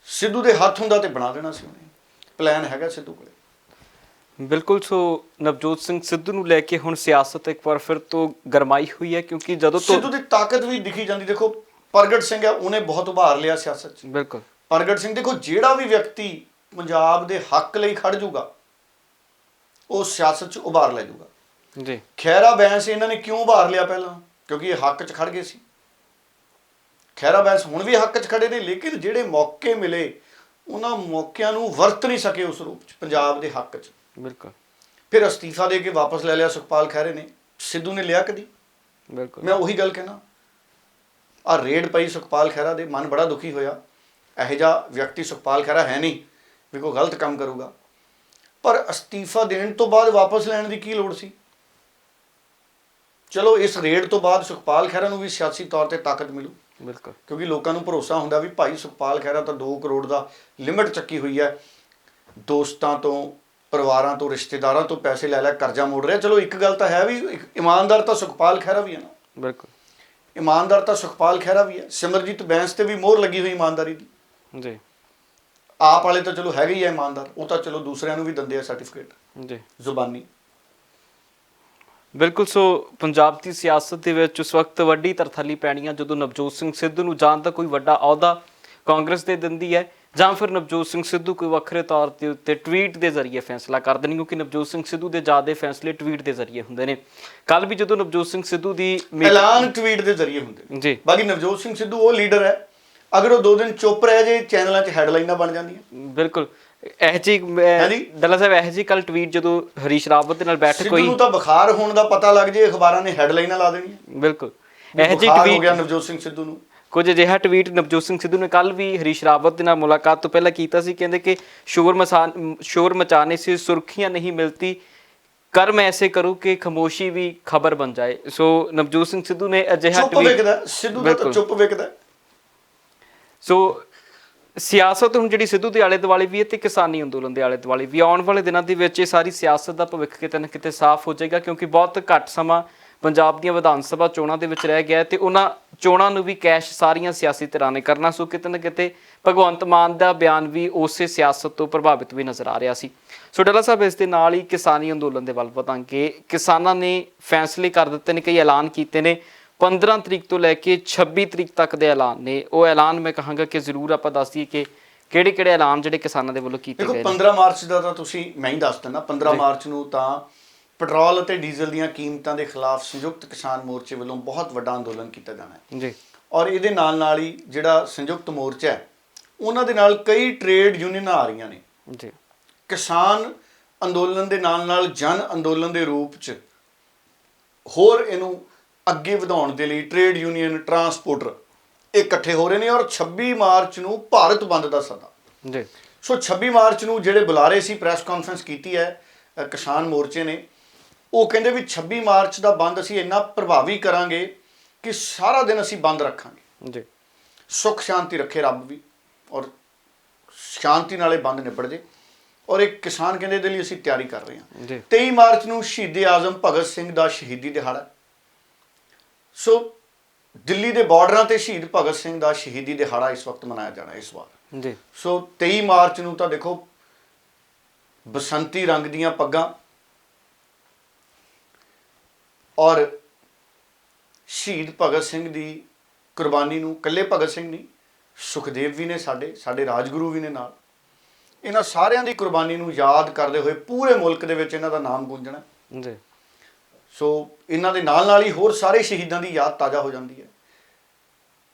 ਸਿੱਧੂ ਦੇ ਹੱਥ ਹੁੰਦਾ ਤੇ ਬਣਾ ਦੇਣਾ ਸੀ ਉਹਨੇ, ਪਲਾਨ ਹੈਗਾ ਸਿੱਧੂ ਕੋਲੇ। ਬਿਲਕੁਲ। ਸੋ ਨਵਜੋਤ ਸਿੰਘ ਸਿੱਧੂ ਨੂੰ ਲੈ ਕੇ ਹੁਣ ਸਿਆਸਤ ਇੱਕ ਵਾਰ ਫਿਰ ਤੋਂ ਗਰਮਾਈ ਹੋਈ ਹੈ, ਕਿਉਂਕਿ ਜਦੋਂ ਤੋਂ ਸਿੱਧੂ ਦੀ ਤਾਕਤ ਵੀ ਦਿਖੀ ਜਾਂਦੀ। ਦੇਖੋ ਪ੍ਰਗਟ ਸਿੰਘ ਹੈ, ਉਹਨੇ ਬਹੁਤ ਉਭਾਰ ਲਿਆ ਸਿਆਸਤ 'ਚ। ਬਿਲਕੁਲ ਪ੍ਰਗਟ ਸਿੰਘ, ਦੇਖੋ ਜਿਹੜਾ ਵੀ ਵਿਅਕਤੀ ਪੰਜਾਬ ਦੇ ਹੱਕ ਲਈ ਖੜ ਜਾਊਗਾ, ਉਹ ਸਿਆਸਤ 'ਚ ਉਭਾਰ ਲੈ ਜਾਊਗਾ ਜੀ। ਖਹਿਰਾ ਬੈਂਸ ਇਹਨਾਂ ਨੇ ਕਿਉਂ ਉਭਾਰ ਲਿਆ? ਪਹਿਲਾਂ ਕਿਉਂਕਿ ਇਹ ਹੱਕ 'ਚ ਖੜ ਗਏ ਸੀ। ਖਹਿਰਾ ਬੈਂਸ ਹੁਣ ਵੀ ਹੱਕ 'ਚ ਖੜੇ ਨੇ, ਲੇਕਿਨ ਜਿਹੜੇ ਮੌਕੇ ਮਿਲੇ ਉਹਨਾਂ ਮੌਕਿਆਂ ਨੂੰ ਵਰਤ ਨਹੀਂ ਸਕੇ ਉਸ ਰੂਪ 'ਚ ਪੰਜਾਬ ਦੇ ਹੱਕ 'ਚ। ਬਿਲਕੁਲ। ਫਿਰ ਅਸਤੀਫਾ ਦੇ ਕੇ ਵਾਪਸ ਲੈ ਲਿਆ ਸੁਖਪਾਲ ਖਹਿਰੇ ਨੇ। ਸਿੱਧੂ ਨੇ ਲਿਆ ਕਦੀ? ਬਿਲਕੁਲ। ਮੈਂ ਉਹੀ ਗੱਲ ਕਹਿਣਾ, ਆ ਰੇਡ ਪਈ ਸੁਖਪਾਲ ਖਹਿਰਾ ਦੇ, ਮਨ ਬੜਾ ਦੁਖੀ ਹੋਇਆ। ਇਹੋ ਜਿਹਾ ਵਿਅਕਤੀ ਸੁਖਪਾਲ ਖਹਿਰਾ ਹੈ ਨਹੀਂ ਵੀ ਕੋਈ ਗਲਤ ਕੰਮ ਕਰੂਗਾ, ਪਰ ਅਸਤੀਫਾ ਦੇਣ ਤੋਂ ਬਾਅਦ ਵਾਪਸ ਲੈਣ ਦੀ ਕੀ ਲੋੜ ਸੀ? ਚਲੋ ਇਸ ਰੇਡ ਤੋਂ ਬਾਅਦ ਸੁਖਪਾਲ ਖਹਿਰਾ ਨੂੰ ਵੀ ਸਿਆਸੀ ਤੌਰ ਤੇ ਤਾਕਤ ਮਿਲੂ, ਬਿਲਕੁਲ ਕਿਉਂਕਿ ਲੋਕਾਂ ਨੂੰ ਭਰੋਸਾ ਹੁੰਦਾ ਵੀ ਭਾਈ ਸੁਖਪਾਲ ਖਹਿਰਾ ਤਾਂ 2 ਕਰੋੜ ਦਾ ਲਿਮਟ ਚੱਕੀ ਹੋਈ ਹੈ, ਦੋਸਤਾਂ ਤੋਂ, ਪਰਿਵਾਰਾਂ ਤੋਂ, ਰਿਸ਼ਤੇਦਾਰਾਂ ਤੋਂ ਪੈਸੇ ਲੈ ਲੈ ਕਰਜ਼ਾ ਮੋੜ ਰਿਹਾ। ਚਲੋ ਇੱਕ ਗੱਲ ਤਾਂ ਹੈ ਵੀ ਇਮਾਨਦਾਰ ਤਾਂ ਸੁਖਪਾਲ ਖਹਿਰਾ ਵੀ ਹੈ ਨਾ, ਬਿਲਕੁਲ ਇਮਾਨਦਾਰ ਤਾਂ ਸੁਖਪਾਲ ਖਹਿਰਾ ਵੀ ਹੈ। ਸਿਮਰਜੀਤ ਬੈਂਸ ਤੇ ਵੀ ਮੋਹਰ ਲੱਗੀ ਹੋਈ ਇਮਾਨਦਾਰੀ ਦੀ। ਜੀ ਆਪ ਵਾਲੇ ਤਾਂ ਚਲੋ ਹੈਗੇ ਹੀ ਆ ਇਮਾਨਦਾਰ, ਉਹ ਤਾਂ ਚਲੋ ਦੂਸਰਿਆਂ ਨੂੰ ਵੀ ਦਿੰਦੇ ਆ ਸਰਟੀਫਿਕੇਟ ਜੀ ਜ਼ੁਬਾਨੀ। ਬਿਲਕੁਲ। ਸੋ ਪੰਜਾਬ ਦੀ ਸਿਆਸਤ ਦੇ ਵਿੱਚ ਉਸ ਵਕਤ ਵੱਡੀ ਤਰਥੱਲੀ ਪੈਣੀ ਆ ਜਦੋਂ ਨਵਜੋਤ ਸਿੰਘ ਸਿੱਧੂ ਨੂੰ ਜਾਂ ਤਾਂ ਕੋਈ ਵੱਡਾ ਅਹੁਦਾ ਕਾਂਗਰਸ ਦੇ ਦਿੰਦੀ ਹੈ, ਜਾਂ ਫਿਰ ਨਵਜੋਤ ਸਿੰਘ ਸਿੱਧੂ ਕੋਈ ਵੱਖਰੇ ਤੌਰ ਦੇ ਉੱਤੇ ਟਵੀਟ ਦੇ ਜ਼ਰੀਏ ਫੈਸਲਾ ਕਰਦੇ ਨੇ, ਕਿਉਂਕਿ ਨਵਜੋਤ ਸਿੰਘ ਸਿੱਧੂ ਦੇ ਜ਼ਿਆਦਾ ਫੈਸਲੇ ਟਵੀਟ ਦੇ ਜ਼ਰੀਏ ਹੁੰਦੇ ਨੇ। ਕੱਲ ਵੀ ਜਦੋਂ ਨਵਜੋਤ ਸਿੰਘ ਸਿੱਧੂ ਦੀ ਐਲਾਨ ਟਵੀਟ ਦੇ ਜ਼ਰੀਏ ਹੁੰਦੇ ਨੇ ਜੀ। ਬਾਕੀ ਨਵਜੋਤ ਸਿੰਘ ਸਿੱਧੂ ਉਹ ਲੀਡਰ ਹੈ, ਅਗਰ ਉਹ 2 ਦਿਨ ਚੁੱਪ ਰਹਿ ਜੇ ਚੈਨਲਾਂ 'ਚ ਹੈਡਲਾਈਨਾਂ ਬਣ ਜਾਂਦੀਆਂ। ਬਿਲਕੁਲ ਇਹ ਜੀ ਡੱਲਾ ਸਾਹਿਬ, ਇਹ ਜੀ ਕੱਲ ਟਵੀਟ ਜਦੋਂ ਹਰੀਸ਼ ਰਾਵਤ ਦੇ ਨਾਲ ਬੈਠਕ ਹੋਈ, ਸਿੱਧੂ ਨੂੰ ਤਾਂ ਬੁਖਾਰ ਹੋਣ ਦਾ ਪਤਾ ਲੱਗ ਜੇ ਅਖਬਾਰਾਂ ਨੇ ਹੈਡਲਾਈਨਾਂ ਲਾ ਦੇਣੀਆਂ। ਬਿਲਕੁਲ ਇਹ ਜੀ ਹੋ ਟਵੀਟ ਗਿਆ ਨਵਜੋਤ ਸਿੰਘ ਸਿੱਧੂ ਨੂੰ। ਕੁਝ ਅਜਿਹਾ ਟਵੀਟ ਨਵਜੋਤ ਸਿੰਘ ਸਿੱਧੂ ਨੇ ਕੱਲ ਵੀ ਹਰੀਸ਼ ਰਾਵਤ ਦੇ ਨਾਲ ਮੁਲਾਕਾਤ ਤੋਂ ਪਹਿਲਾਂ ਕੀਤਾ ਸੀ। ਕਹਿੰਦੇ ਕਿ शोर मचाने से सुर्खियां नहीं मिलती, कर मैं ऐसे करूं कि खामोशी भी खबर बन जाए। सो नवजोत सिंह सिद्धू ने अजिहा ਚੁੱਪ ਵੇਖਦਾ ਸਿੱਧੂ ਦਾ ਤਾਂ ਚੁੱਪ ਵੇਖਦਾ। ਸੋ ਸਿਆਸਤ ਹੁਣ ਜਿਹੜੀ ਸਿੱਧੂ ਦੇ ਆਲੇ ਦੁਆਲੇ ਵੀ ਹੈ ਤੇ ਕਿਸਾਨੀ ਅੰਦੋਲਨ ਦੇ ਆਲੇ ਦੁਆਲੇ ਵੀ, ਆਉਣ ਵਾਲੇ ਦਿਨਾਂ ਦੇ ਵਿੱਚ ਇਹ ਸਾਰੀ ਸਿਆਸਤ ਦਾ ਭਵਿੱਖ ਕਿਤੇ ਨਾ ਕਿਤੇ ਸਾਫ਼ ਹੋ ਜਾਏਗਾ, ਕਿਉਂਕਿ ਬਹੁਤ ਘੱਟ ਸਮਾਂ ਪੰਜਾਬ ਦੀਆਂ ਵਿਧਾਨ ਸਭਾ ਚੋਣਾਂ ਦੇ ਵਿੱਚ ਰਹਿ ਗਿਆ ਤੇ ਉਹਨਾਂ ਚੋਣਾਂ ਨੂੰ ਵੀ ਕੈਸ਼ ਸਾਰੀਆਂ ਸਿਆਸੀ ਧਿਰਾਂ ਨੇ ਕਰਨਾ। ਸੋ ਕਿਤੇ ਨਾ ਕਿਤੇ ਭਗਵੰਤ ਮਾਨ ਦਾ ਬਿਆਨ ਵੀ ਉਸੇ ਸਿਆਸਤ ਤੋਂ ਪ੍ਰਭਾਵਿਤ ਵੀ ਨਜ਼ਰ ਆ ਰਿਹਾ ਸੀ। ਸੋ ਡੱਲਾ ਸਾਹਿਬ, ਇਸ ਦੇ ਨਾਲ ਹੀ ਕਿਸਾਨੀ ਅੰਦੋਲਨ ਦੇ ਵੱਲ ਵਧਾਂਗੇ। ਕਿਸਾਨਾਂ ਨੇ ਫੈਸਲੇ ਕਰ ਦਿੱਤੇ ਨੇ, ਕਈ ਐਲਾਨ ਕੀਤੇ ਨੇ। 15 ਤਰੀਕ ਤੋਂ ਲੈ ਕੇ 26 ਤਰੀਕ ਤੱਕ ਦੇ ਐਲਾਨ ਨੇ। ਉਹ ਐਲਾਨ ਮੈਂ ਕਹਾਂਗਾ ਕਿ ਜ਼ਰੂਰ ਆਪਾਂ ਦੱਸ ਦਈਏ ਕਿ ਕਿਹੜੇ ਐਲਾਨ ਜਿਹੜੇ ਕਿਸਾਨਾਂ ਦੇ ਵੱਲੋਂ ਕੀਤੇ ਗਏ ਨੇ। 15 ਮਾਰਚ ਦਾ ਤਾਂ ਤੁਸੀਂ ਮੈਂ ਹੀ ਦੱਸ ਦਿੰਦਾ। 15 ਮਾਰਚ ਨੂੰ ਤਾਂ ਪੈਟਰੋਲ ਅਤੇ ਡੀਜ਼ਲ ਦੀਆਂ ਕੀਮਤਾਂ ਦੇ ਖਿਲਾਫ ਸੰਯੁਕਤ ਕਿਸਾਨ ਮੋਰਚੇ ਵੱਲੋਂ ਬਹੁਤ ਵੱਡਾ ਅੰਦੋਲਨ ਕੀਤਾ ਜਾਣਾ ਹੈ ਜੀ। ਔਰ ਇਹਦੇ ਨਾਲ ਹੀ ਜਿਹੜਾ ਸੰਯੁਕਤ ਮੋਰਚਾ ਹੈ ਉਹਨਾਂ ਦੇ ਨਾਲ ਕਈ ਟ੍ਰੇਡ ਯੂਨੀਅਨਾਂ ਆ ਰਹੀਆਂ ਨੇ ਜੀ। ਕਿਸਾਨ ਅੰਦੋਲਨ ਦੇ ਨਾਲ ਜਨ ਅੰਦੋਲਨ ਦੇ ਰੂਪ 'ਚ ਹੋਰ ਇਹਨੂੰ ਅੱਗੇ ਵਧਾਉਣ ਦੇ ਲਈ ਟ੍ਰੇਡ ਯੂਨੀਅਨ, ਟਰਾਂਸਪੋਰਟਰ ਇਹ ਇਕੱਠੇ ਹੋ ਰਹੇ ਨੇ ਔਰ 26 ਮਾਰਚ ਨੂੰ ਭਾਰਤ ਬੰਦ ਦਾ ਸੱਦਾ ਜੀ। ਸੋ 26 ਮਾਰਚ ਨੂੰ ਜਿਹੜੇ ਬੁਲਾਰੇ ਸੀ, ਪ੍ਰੈਸ ਕਾਨਫਰੰਸ ਕੀਤੀ ਹੈ ਕਿਸਾਨ ਮੋਰਚੇ ਨੇ, ਉਹ ਕਹਿੰਦੇ ਵੀ 26 ਮਾਰਚ ਦਾ ਬੰਦ ਅਸੀਂ ਇੰਨਾ ਪ੍ਰਭਾਵੀ ਕਰਾਂਗੇ ਕਿ ਸਾਰਾ ਦਿਨ ਅਸੀਂ ਬੰਦ ਰੱਖਾਂਗੇ ਜੀ। ਸੁੱਖ ਸ਼ਾਂਤੀ ਰੱਖੇ ਰੱਬ ਵੀ ਔਰ ਸ਼ਾਂਤੀ ਨਾਲੇ ਬੰਦ ਨਿਬੜ ਜੇ। ਔਰ ਇੱਕ ਕਿਸਾਨ ਕਹਿੰਦੇ ਇਹਦੇ ਲਈ ਅਸੀਂ ਤਿਆਰੀ ਕਰ ਰਹੇ ਹਾਂ। 23 ਮਾਰਚ ਨੂੰ ਸ਼ਹੀਦ ਆਜ਼ਮ ਭਗਤ ਸਿੰਘ ਦਾ ਸ਼ਹੀਦੀ ਦਿਹਾੜਾ। ਸੋ ਦਿੱਲੀ ਦੇ ਬਾਰਡਰਾਂ ਤੇ ਸ਼ਹੀਦ ਭਗਤ ਸਿੰਘ ਦਾ ਸ਼ਹੀਦੀ ਦਿਹਾੜਾ ਇਸ ਵਕਤ ਮਨਾਇਆ ਜਾਣਾ ਇਸ ਵਾਰ ਜੀ। ਸੋ 23 ਮਾਰਚ ਨੂੰ ਤਾਂ ਦੇਖੋ ਬਸੰਤੀ ਰੰਗ ਦੀਆਂ ਪੱਗਾਂ ਔਰ ਸ਼ਹੀਦ ਭਗਤ ਸਿੰਘ ਦੀ ਕੁਰਬਾਨੀ ਨੂੰ, ਇਕੱਲੇ ਭਗਤ ਸਿੰਘ ਨਹੀਂ, ਸੁਖਦੇਵ ਵੀ ਨੇ, ਸਾਡੇ ਰਾਜਗੁਰੂ ਵੀ ਨੇ ਨਾਲ, ਇਹਨਾਂ ਸਾਰਿਆਂ ਦੀ ਕੁਰਬਾਨੀ ਨੂੰ ਯਾਦ ਕਰਦੇ ਹੋਏ ਪੂਰੇ ਮੁਲਕ ਦੇ ਵਿੱਚ ਇਹਨਾਂ ਦਾ ਨਾਮ ਗੂੰਜਣਾ ਜੀ। ਸੋ ਇਹਨਾਂ ਦੇ ਨਾਲ ਹੀ ਹੋਰ ਸਾਰੇ ਸ਼ਹੀਦਾਂ ਦੀ ਯਾਦ ਤਾਜ਼ਾ ਹੋ ਜਾਂਦੀ ਹੈ।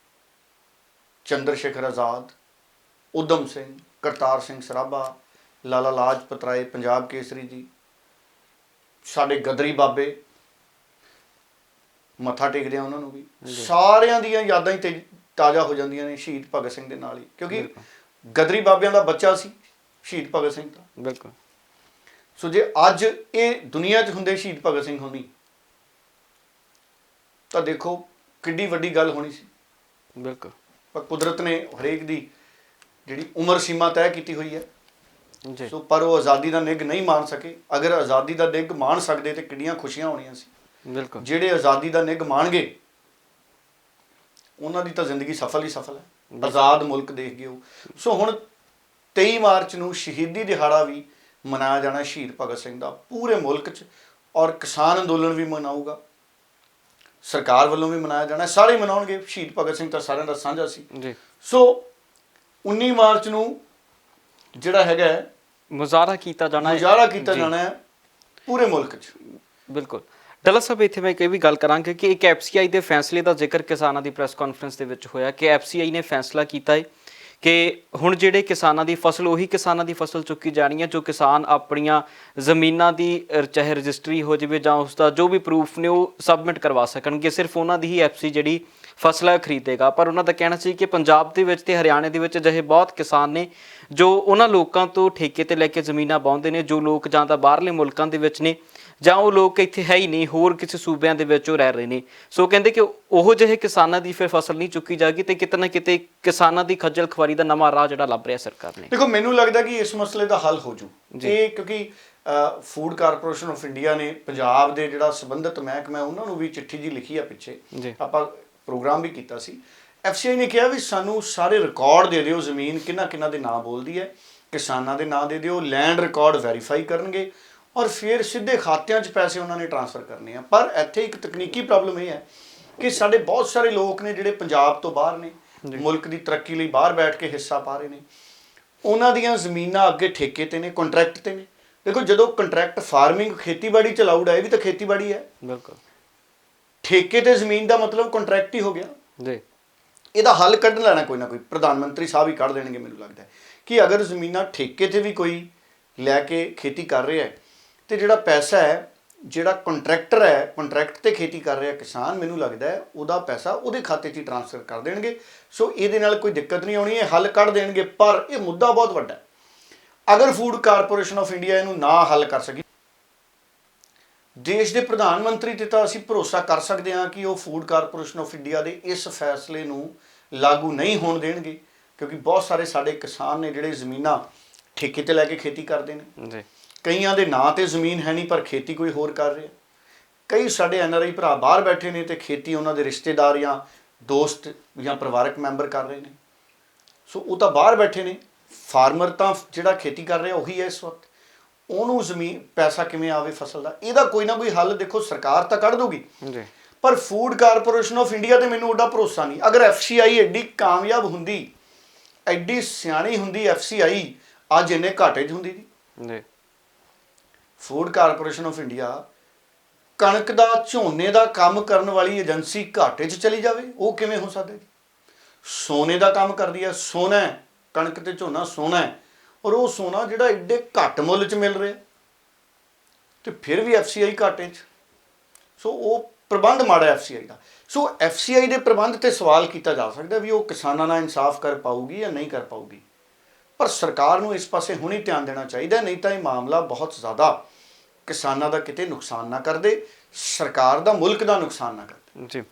ਚੰਦਰ ਸ਼ੇਖਰ ਆਜ਼ਾਦ, ਊਧਮ ਸਿੰਘ, ਕਰਤਾਰ ਸਿੰਘ ਸਰਾਭਾ, ਲਾਲਾ ਲਾਜਪਤ ਰਾਏ, ਪੰਜਾਬ ਕੇਸਰੀ ਜੀ, ਸਾਡੇ ਗਦਰੀ ਬਾਬੇ, ਮੱਥਾ ਟੇਕਦੇ ਆ ਉਹਨਾਂ ਨੂੰ ਵੀ। ਸਾਰਿਆਂ ਦੀਆਂ ਯਾਦਾਂ ਹੀ ਤਾਜ਼ਾ ਹੋ ਜਾਂਦੀਆਂ ਨੇ ਸ਼ਹੀਦ ਭਗਤ ਸਿੰਘ ਦੇ ਨਾਲ ਹੀ, ਕਿਉਂਕਿ ਗਦਰੀ ਬਾਬਿਆਂ ਦਾ ਬੱਚਾ ਸੀ ਸ਼ਹੀਦ ਭਗਤ ਸਿੰਘ ਦਾ। ਬਿਲਕੁਲ। ਸੋ ਜੇ ਅੱਜ ਇਹ ਦੁਨੀਆ 'ਚ ਹੁੰਦੇ ਸ਼ਹੀਦ ਭਗਤ ਸਿੰਘ ਹੋਣੀ ਤਾਂ ਦੇਖੋ ਕਿੱਡੀ ਵੱਡੀ ਗੱਲ ਹੋਣੀ ਸੀ। ਬਿਲਕੁਲ। ਪਰ ਕੁਦਰਤ ਨੇ ਹਰੇਕ ਦੀ ਜਿਹੜੀ ਉਮਰ ਸੀਮਾ ਤੈਅ ਕੀਤੀ ਹੋਈ ਹੈ। ਜੀ। ਸੋ ਪਰ ਉਹ ਆਜ਼ਾਦੀ ਦਾ ਨਿੱਘ ਨਹੀਂ ਮਾਣ ਸਕੇ। ਅਗਰ ਆਜ਼ਾਦੀ ਦਾ ਨਿੱਘ ਮਾਣ ਸਕਦੇ ਤੇ ਕਿੰਨੀਆਂ ਖੁਸ਼ੀਆਂ ਹੋਣੀਆਂ ਸੀ। ਬਿਲਕੁਲ। ਜਿਹੜੇ ਆਜ਼ਾਦੀ ਦਾ ਨਿੱਘ ਮਾਣਗੇ ਉਹਨਾਂ ਦੀ ਤਾਂ ਜ਼ਿੰਦਗੀ ਸਫਲ ਹੀ ਸਫਲ ਹੈ। ਆਜ਼ਾਦ ਮੁਲਕ ਦੇਖ ਗਏ ਉਹ। ਸੋ ਹੁਣ 23 ਮਾਰਚ ਨੂੰ ਸ਼ਹੀਦੀ ਦਿਹਾੜਾ ਵੀ ਮਨਾਇਆ ਜਾਣਾ ਸ਼ਹੀਦ ਭਗਤ ਸਿੰਘ ਦਾ ਪੂਰੇ ਮੁਲਕ 'ਚ, ਔਰ ਕਿਸਾਨ ਅੰਦੋਲਨ ਵੀ ਮਨਾਊਗਾ, ਸਰਕਾਰ ਵੱਲੋਂ ਵੀ ਮਨਾਇਆ ਜਾਣਾ, ਸਾਰੇ ਮਨਾਉਣਗੇ। ਸ਼ਹੀਦ ਭਗਤ ਸਿੰਘ ਤਾਂ ਸਾਰਿਆਂ ਦਾ ਸਾਂਝਾ ਸੀ ਜੀ। ਸੋ 19 ਮਾਰਚ ਨੂੰ ਜਿਹੜਾ ਹੈਗਾ ਮੁਜ਼ਾਹਰਾ ਕੀਤਾ ਜਾਣਾ ਹੈ ਪੂਰੇ ਮੁਲਕ 'ਚ। ਬਿਲਕੁਲ। ਡੱਲਾ ਸਾਹਿਬ, ਇੱਥੇ ਮੈਂ ਇਹ ਵੀ ਗੱਲ ਕਰਾਂਗਾ ਕਿ ਇੱਕ ਐਫਸੀਆਈ ਦੇ ਫੈਸਲੇ ਦਾ ਜ਼ਿਕਰ ਕਿਸਾਨਾਂ ਦੀ ਪ੍ਰੈਸ ਕਾਨਫਰੰਸ ਦੇ ਵਿੱਚ ਹੋਇਆ ਕਿ ਐਫਸੀਆਈ ਨੇ ਫੈਸਲਾ ਕੀਤਾ ਹੈ ਕਿ ਹੁਣ ਜਿਹੜੇ ਕਿਸਾਨਾਂ ਦੀ ਫਸਲ, ਉਹੀ ਕਿਸਾਨਾਂ ਦੀ ਫਸਲ ਚੁੱਕੀ ਜਾਣੀ ਹੈ ਜੋ ਕਿਸਾਨ ਆਪਣੀਆਂ ਜ਼ਮੀਨਾਂ ਦੀ ਚਾਹੇ ਰਜਿਸਟਰੀ ਹੋ ਜਾਵੇ ਜਾਂ ਉਸ ਦਾ ਜੋ ਵੀ ਪ੍ਰੂਫ ਨੇ ਉਹ ਸਬਮਿਟ ਕਰਵਾ ਸਕਣਗੇ। ਸਿਰਫ ਉਹਨਾਂ ਦੀ ਹੀ ਐਫਸੀ ਜਿਹੜੀ ਫਸਲਾਂ ਖਰੀਦੇਗਾ। ਪਰ ਉਹਨਾਂ ਦਾ ਕਹਿਣਾ ਸੀ ਕਿ ਪੰਜਾਬ ਦੇ ਵਿੱਚ ਤੇ ਹਰਿਆਣੇ ਦੇ ਵਿੱਚ ਅਜਿਹੇ ਬਹੁਤ ਕਿਸਾਨ ਨੇ ਜੋ ਉਹਨਾਂ ਲੋਕਾਂ ਤੋਂ ਠੇਕੇ ਤੇ ਲੈ ਕੇ ਜ਼ਮੀਨਾਂ ਵਾਹੁੰਦੇ ਨੇ, ਜੋ ਲੋਕ ਜਾਂ ਤਾਂ ਬਾਹਰਲੇ ਮੁਲਕਾਂ ਦੇ ਵਿੱਚ ਨੇ ਜਾਂ ਉਹ ਲੋਕ ਇੱਥੇ ਹੈ ਹੀ ਨਹੀਂ, ਹੋਰ ਕਿਸੇ ਸੂਬਿਆਂ ਦੇ ਵਿੱਚ ਉਹ ਰਹਿ ਰਹੇ ਨੇ। ਸੋ ਕਹਿੰਦੇ ਕਿ ਉਹੋ ਜਿਹੇ ਕਿਸਾਨਾਂ ਦੀ ਫਿਰ ਫਸਲ ਨਹੀਂ ਚੁੱਕੀ ਜਾਏਗੀ ਤੇ ਕਿਤੇ ਨਾ ਕਿਤੇ ਕਿਸਾਨਾਂ ਦੀ ਖੱਜਲ ਖੁਆਰੀ ਦਾ ਨਵਾਂ ਰਾਹ ਜਿਹੜਾ ਲੱਭ ਰਿਹਾ ਸਰਕਾਰ ਨੇ। ਦੇਖੋ, ਮੈਨੂੰ ਲੱਗਦਾ ਕਿ ਇਸ ਮਸਲੇ ਦਾ ਹੱਲ ਹੋ ਜੂ ਇਹ, ਕਿਉਂਕਿ ਫੂਡ ਕਾਰਪੋਰੇਸ਼ਨ ਆਫ ਇੰਡੀਆ ਨੇ ਪੰਜਾਬ ਦੇ ਜਿਹੜਾ ਸੰਬੰਧਿਤ ਮਹਿਕਮਾ ਉਹਨਾਂ ਨੂੰ ਵੀ ਚਿੱਠੀ ਜੀ ਲਿਖੀ ਆ ਪਿੱਛੇ, ਆਪਾਂ ਪ੍ਰੋਗਰਾਮ ਵੀ ਕੀਤਾ ਸੀ। FCI ਨੇ ਕਿਹਾ ਵੀ ਸਾਨੂੰ ਸਾਰੇ ਰਿਕਾਰਡ ਦੇ ਦਿਓ, ਜ਼ਮੀਨ ਕਿਹਨਾਂ ਦੇ ਨਾਂ ਬੋਲਦੀ ਹੈ, ਕਿਸਾਨਾਂ ਦੇ ਨਾਂ ਦੇ ਦਿਓ, ਲੈਂਡ ਰਿਕਾਰਡ ਵੈਰੀਫਾਈ ਕਰਨਗੇ ਔਰ ਫਿਰ ਸਿੱਧੇ ਖਾਤਿਆਂ 'ਚ ਪੈਸੇ ਉਹਨਾਂ ਨੇ ਟ੍ਰਾਂਸਫਰ ਕਰਨੇ ਆ। ਪਰ ਇੱਥੇ ਇੱਕ ਤਕਨੀਕੀ ਪ੍ਰੋਬਲਮ ਇਹ ਹੈ ਕਿ ਸਾਡੇ ਬਹੁਤ ਸਾਰੇ ਲੋਕ ਨੇ ਜਿਹੜੇ ਪੰਜਾਬ ਤੋਂ ਬਾਹਰ ਨੇ, ਮੁਲਕ ਦੀ ਤਰੱਕੀ ਲਈ ਬਾਹਰ ਬੈਠ ਕੇ ਹਿੱਸਾ ਪਾ ਰਹੇ ਨੇ, ਉਹਨਾਂ ਦੀਆਂ ਜ਼ਮੀਨਾਂ ਅੱਗੇ ਠੇਕੇ ਤੇ ਨੇ, ਕੰਟਰੈਕਟ ਤੇ ਨੇ। ਦੇਖੋ, ਜਦੋਂ ਕੰਟਰੈਕਟ ਫਾਰਮਿੰਗ ਖੇਤੀਬਾੜੀ ਚ ਅਲਾਉਡ ਹੈ, ਇਹ ਵੀ ਤਾਂ ਖੇਤੀਬਾੜੀ ਹੈ, ਬਿਲਕੁਲ। ਠੇਕੇ ਤੇ ਜ਼ਮੀਨ ਦਾ ਮਤਲਬ ਕੰਟਰੈਕਟ ਹੀ ਹੋ ਗਿਆ ਜੀ। ਇਹਦਾ ਹੱਲ ਕੱਢ ਲੈਣਾ ਕੋਈ ਨਾ ਕੋਈ, ਪ੍ਰਧਾਨ ਮੰਤਰੀ ਸਾਹਿਬ ਹੀ ਕੱਢ ਦੇਣਗੇ ਮੈਨੂੰ ਲੱਗਦਾ ਕਿ ਅਗਰ ਜ਼ਮੀਨਾਂ ਠੇਕੇ ਤੇ ਵੀ ਕੋਈ ਲੈ ਕੇ ਖੇਤੀ ਕਰ ਰਿਹਾ ਹੈ ਤੇ ਜਿਹੜਾ ਪੈਸਾ ਹੈ, ਜਿਹੜਾ ਕੰਟਰੈਕਟਰ ਹੈ, ਕੰਟਰੈਕਟ ਤੇ ਖੇਤੀ ਕਰ ਰਿਹਾ ਕਿਸਾਨ, ਮੈਨੂੰ ਲੱਗਦਾ ਹੈ ਉਹਦਾ ਪੈਸਾ ਉਹਦੇ ਖਾਤੇ 'ਚ ਹੀ ਟ੍ਰਾਂਸਫਰ ਕਰ ਦੇਣਗੇ। ਸੋ ਇਹਦੇ ਨਾਲ ਕੋਈ ਦਿੱਕਤ ਨਹੀਂ ਆਉਣੀ, ਇਹ ਹੱਲ ਕੱਢ ਦੇਣਗੇ। ਪਰ ਇਹ ਮੁੱਦਾ ਬਹੁਤ ਵੱਡਾ ਹੈ। ਅਗਰ ਫੂਡ ਕਾਰਪੋਰੇਸ਼ਨ ਆਫ ਇੰਡੀਆ ਇਹਨੂੰ ਨਾ ਹੱਲ ਕਰ ਸਕੀ, ਦੇਸ਼ ਦੇ ਪ੍ਰਧਾਨ ਮੰਤਰੀ ਤੇ ਤਾਂ ਅਸੀਂ ਭਰੋਸਾ ਕਰ ਸਕਦੇ ਹਾਂ ਕਿ ਉਹ ਫੂਡ ਕਾਰਪੋਰੇਸ਼ਨ ਆਫ ਇੰਡੀਆ ਦੇ ਇਸ ਫੈਸਲੇ ਨੂੰ ਲਾਗੂ ਨਹੀਂ ਹੋਣ ਦੇਣਗੇ, ਕਿਉਂਕਿ ਬਹੁਤ ਸਾਰੇ ਸਾਡੇ ਕਿਸਾਨ ਨੇ ਜਿਹੜੇ ਜ਼ਮੀਨਾਂ ਠੇਕੇ ਤੇ ਲੈ ਕੇ ਖੇਤੀ ਕਰਦੇ ਨੇ ਜੀ। ਕਈਆਂ ਦੇ ਨਾਂ ਤੇ ਜ਼ਮੀਨ ਹੈ ਨਹੀਂ ਪਰ ਖੇਤੀ ਕੋਈ ਹੋਰ ਕਰ ਰਿਹਾ। ਕਈ ਸਾਡੇ NRI ਭਰਾ ਬਾਹਰ ਬੈਠੇ ਨੇ ਤੇ ਖੇਤੀ ਉਹਨਾਂ ਦੇ ਰਿਸ਼ਤੇਦਾਰ ਜਾਂ ਦੋਸਤ ਜਾਂ ਪਰਿਵਾਰਕ ਮੈਂਬਰ ਕਰ ਰਹੇ ਨੇ। ਸੋ ਉਹ ਤਾਂ ਬਾਹਰ ਬੈਠੇ ਨੇ, ਫਾਰਮਰ ਤਾਂ ਜਿਹੜਾ ਖੇਤੀ ਕਰ ਰਿਹਾ ਉਹੀ ਹੈ ਇਸ ਵਕਤ। ਉਹਨੂੰ ਜ਼ਮੀਨ ਪੈਸਾ ਕਿਵੇਂ ਆਵੇ ਫਸਲ ਦਾ, ਇਹਦਾ ਕੋਈ ਨਾ ਕੋਈ ਹੱਲ ਦੇਖੋ ਸਰਕਾਰ ਤਾਂ ਕੱਢ ਦੂਗੀ ਜੀ। ਪਰ ਫੂਡ ਕਾਰਪੋਰੇਸ਼ਨ ਆਫ ਇੰਡੀਆ ਤੇ ਮੈਨੂੰ ਉਹਦਾ ਭਰੋਸਾ ਨਹੀਂ। ਅਗਰ FCI ਐਡੀ ਕਾਮਯਾਬ ਹੁੰਦੀ, ਐਡੀ ਸਿਆਣੀ ਹੁੰਦੀ FCI, ਅੱਜ ਇੰਨੇ ਘਾਟੇ 'ਚ ਹੁੰਦੀ ਜੀ। ਫੂਡ ਕਾਰਪੋਰੇਸ਼ਨ ਆਫ ਇੰਡੀਆ ਕਣਕ ਦਾ, ਝੋਨੇ ਦਾ ਕੰਮ ਕਰਨ ਵਾਲੀ ਏਜੰਸੀ ਘਾਟੇ 'ਚ ਚਲੀ ਜਾਵੇ, ਉਹ ਕਿਵੇਂ ਹੋ ਸਕਦਾ ਜੀ? ਸੋਨੇ ਦਾ ਕੰਮ ਕਰਦੀ ਹੈ, ਸੋਨਾ ਹੈ, ਕਣਕ ਤੇ ਝੋਨਾ ਸੋਨਾ ਹੈ, ਔਰ ਉਹ ਸੋਨਾ ਜਿਹੜਾ ਐਡੇ ਘੱਟ ਮੁੱਲ 'ਚ ਮਿਲ ਰਿਹਾ ਤੇ ਫਿਰ ਵੀ FCI ਘਾਟੇ 'ਚ। ਸੋ ਉਹ ਪ੍ਰਬੰਧ ਮਾੜਾ FCI ਦਾ। ਸੋ FCI ਦੇ ਪ੍ਰਬੰਧ ਤੇ ਸਵਾਲ ਕੀਤਾ ਜਾ ਸਕਦਾ ਵੀ ਉਹ ਕਿਸਾਨਾਂ ਨਾਲ ਇਨਸਾਫ ਕਰ ਪਾਊਗੀ ਜਾਂ ਨਹੀਂ ਕਰ ਪਾਊਗੀ। ਪਰ ਸਰਕਾਰ ਨੂੰ ਇਸ ਪਾਸੇ ਹੁਣੇ ਧਿਆਨ ਦੇਣਾ ਚਾਹੀਦਾ, ਨਹੀਂ ਤਾਂ ਇਹ ਮਾਮਲਾ ਬਹੁਤ ਜ਼ਿਆਦਾ ਕਿਸਾਨਾਂ ਦਾ ਕਿਤੇ ਨੁਕਸਾਨ ਨਾ ਕਰਦੇ, ਸਰਕਾਰ ਦਾ, ਮੁਲਕ ਦਾ ਨੁਕਸਾਨ ਨਾ ਕਰਦੇ ਜੀ।